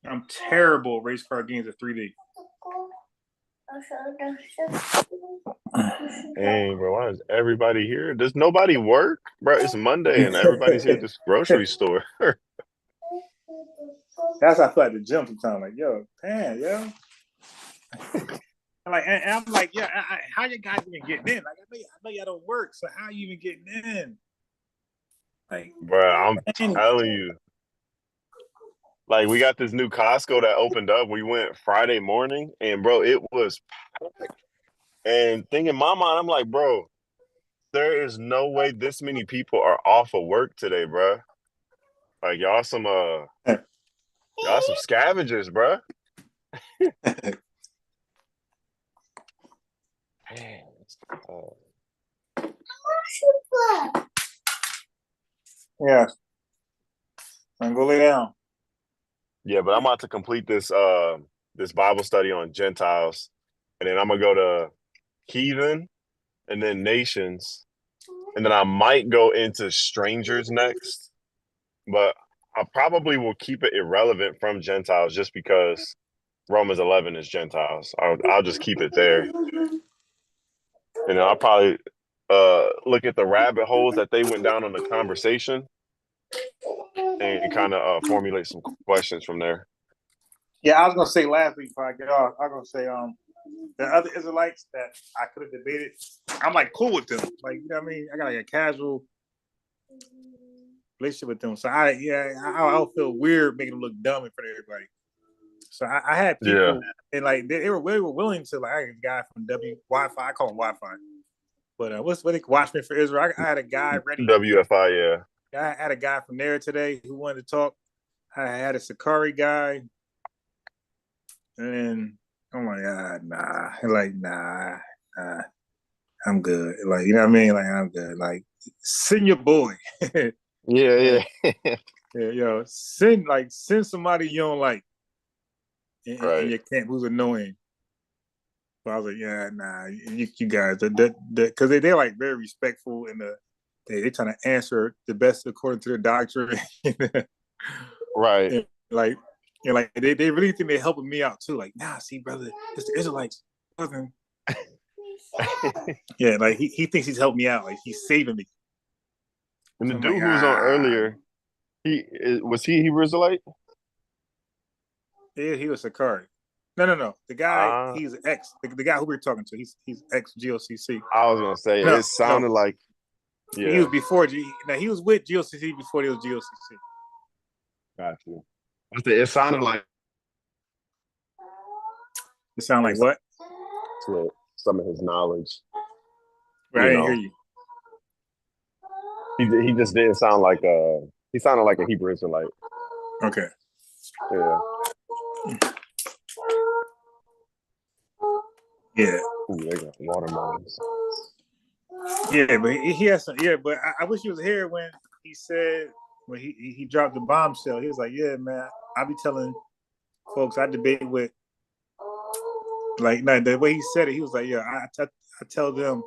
I'm terrible at race car games at 3D. Dang, bro, why is everybody here? Does nobody work, bro? It's Monday and everybody's here at this grocery store. That's how I feel at the gym sometimes. Like, yo, damn, yo. And I'm like, yeah, how you guys even getting in? Like, I know y'all don't work, so how you even getting in? Like, bro, I'm telling you. Like, we got this new Costco that opened up. We went Friday morning, and bro, it was packed. And thing in my mind, I'm like, bro, there is no way this many people are off of work today, bro. Like, y'all some scavengers, bro. yeah. I'm go lay down. Yeah, but I'm about to complete this this Bible study on Gentiles, and then I'm gonna go to heathen, and then nations, and then I might go into strangers next. But I probably will keep it irrelevant from Gentiles just because Romans 11 is Gentiles. I'll just keep it there, and then I'll probably look at the rabbit holes that they went down on the conversation, and kind of formulate some questions from there. Yeah, I was gonna say last week before I get off, I was gonna say the other Israelites that I could have debated, I'm like cool with them. Like, you know what I mean? I got like a casual relationship with them. So I'll feel weird making them look dumb in front of everybody. So I had people and like they were willing to, like, I had a guy from Wi-Fi, I call him Wi-Fi. But what they Watchmen for Israel. I had a guy ready. WFI, yeah. I had a guy from there today who wanted to talk. I had a Sakari guy. And I'm like, nah, I'm good. Like, you know what I mean? Like, I'm good. Like, send your boy. Yeah. Yo, send somebody you don't like in your camp who's annoying. So I was like, yeah, nah, you guys, because they're like very respectful and they're trying to answer the best according to their doctrine. Right. And like they really think they're helping me out too. Like, nah, see, brother, it's the Israelites. Yeah, like he thinks he's helping me out. Like, he's saving me. And the dude who was on earlier, was he Hebrew Israelite? Yeah, he was Sakari. No. The guy, he's ex. The guy who we were talking to, he's ex GOCC. I was gonna say it sounded like he was before he was with GOCC before he was GOCC. Got you. It sounded like. It sounded like what? Some of his knowledge. Right, I didn't hear you. He just didn't sound like he sounded like a Hebrew Israelite. Okay. Yeah. Yeah. Ooh, they got watermelons. Yeah, but he has some. Yeah, but I wish he was here when he said, when he dropped the bombshell. He was like, "Yeah, man, I be telling folks I debate with." Like, no, the way he said it, he was like, "Yeah, I tell them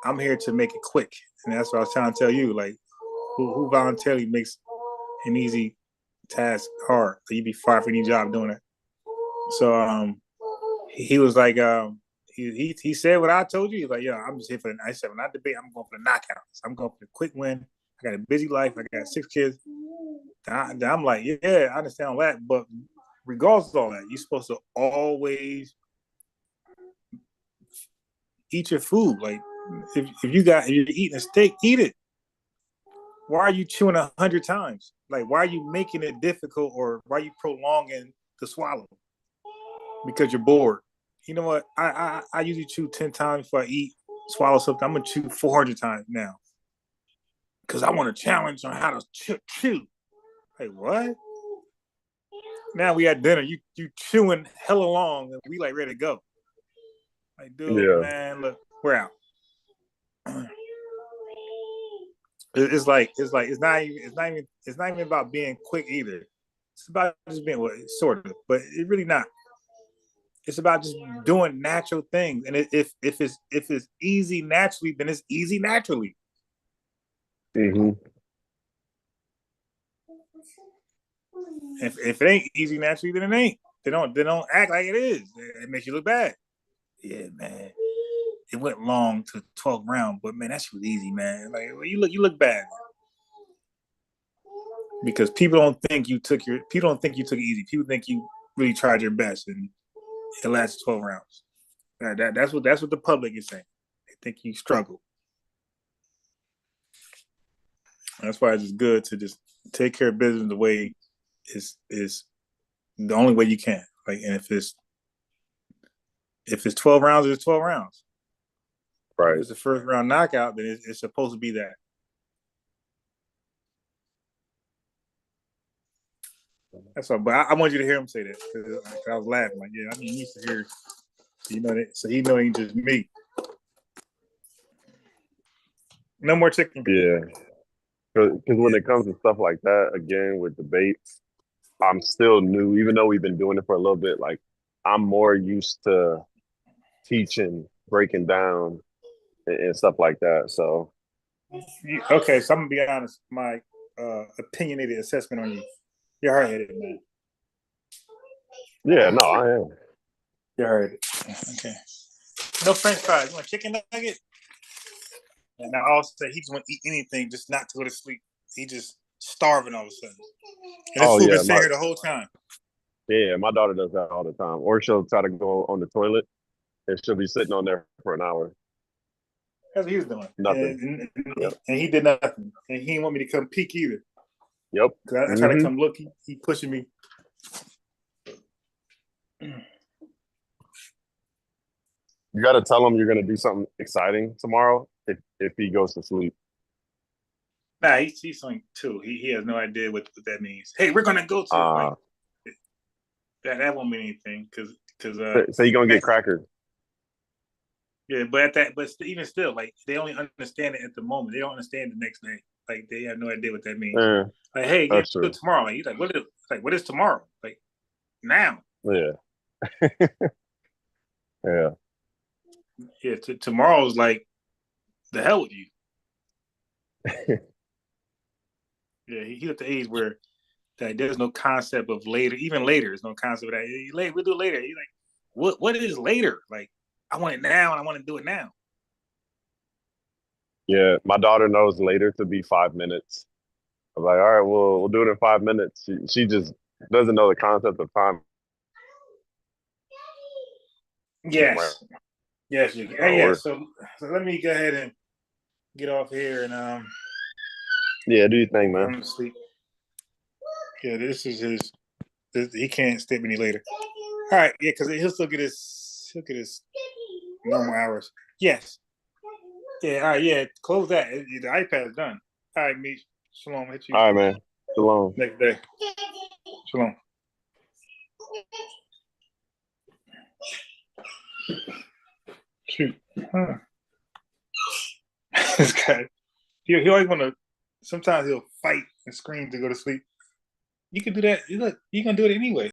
I'm here to make it quick," and that's what I was trying to tell you. Like, who voluntarily makes an easy task hard? So you be fired for any job doing it. So he was like, he said what I told you. He's like, yo, I'm just here for the. I said, when I debate, I'm going for the knockouts. I'm going for the quick win. I got a busy life. I got 6 kids. I'm like, yeah, I understand all that, but regardless of all that, you're supposed to always eat your food. Like, if you're eating a steak, eat it. Why are you chewing 100 times? Like, why are you making it difficult, or why are you prolonging the swallow? Because you're bored. You know what? I usually chew 10 times before I eat, swallow something. I'm gonna chew 400 times now because I want a challenge on how to chew. Like, what? Now we at dinner. You chewing hella long, and we like ready to go. Like, dude, man, look, we're out. It's not even about being quick either. It's about just being sort of, but it really not. It's about just doing natural things, and if it's easy naturally, then it's easy naturally. Mm-hmm. If it ain't easy naturally, then it ain't. They don't act like it is. It makes you look bad. Yeah, man. It went long to 12th round, but man, that shit was easy, man. Like, you look bad because people don't think you took it easy. People think you really tried your best, and it lasted 12 rounds. That's what the public is saying. They think you struggled. That's why it's just good to just take care of business the way is the only way you can. Like, and if it's 12 rounds, it's 12 rounds. Right. If it's the first round knockout, then it's supposed to be that. That's all. But I want you to hear him say that because I was laughing. Like, yeah, I mean, he needs to hear. That, so he know it ain't just me. No more chicken. Yeah. Because when it comes to stuff like that, again, with debates, I'm still new, even though we've been doing it for a little bit. Like, I'm more used to teaching, breaking down, and stuff like that. So, okay, so I'm gonna be honest. My opinionated assessment on you. You're hard headed, man. yeah, no, I am. You're hard headed. Okay. No French fries. You want chicken nugget? And now all of a sudden he just want to eat anything, just not to go to sleep. He just starving all of a sudden. And this food been sitting here the whole time. Yeah, my daughter does that all the time. Or she'll try to go on the toilet and she'll be sitting on there for an hour. That's what he was doing. Nothing. And he did nothing. And he didn't want me to come peek either. Yep. I try to come look. He pushing me. You got to tell him you're going to do something exciting tomorrow if he goes to sleep. Nah, he's something too. He has no idea what that means. Hey, we're gonna go to that won't mean anything because so you're gonna get crackers. Yeah, but even still, like, they only understand it at the moment. They don't understand the next day. Like, they have no idea what that means. Like, hey, yeah, do tomorrow. Like, he's like, what is tomorrow? Like, now. Yeah. Yeah. Yeah. Tomorrow's like the hell with you. Yeah, he's at the age where that there's no concept of later. Even later, there's no concept of that. We'll do it later. He's like, what is later? Like, I want it now, and I want to do it now. Yeah, my daughter knows later to be 5 minutes. I'm like, all right, we'll do it in 5 minutes. She just doesn't know the concept of time. Yes. Yes, you can. Yeah, so let me go ahead and get off here and yeah, do your thing, man. I'm asleep. Yeah, this is his. He can't stay any later. All right, yeah, because he'll still get his normal hours. Yes. Yeah. All right. Yeah. Close that. The iPad's done. All right, Meech. Shalom. Hit you. All right, man. Shalom. Next day. Shalom. Shoot. Huh. This guy. He always want to. Sometimes he'll fight and scream to go to sleep. You can do that. Look, you can do it anyway.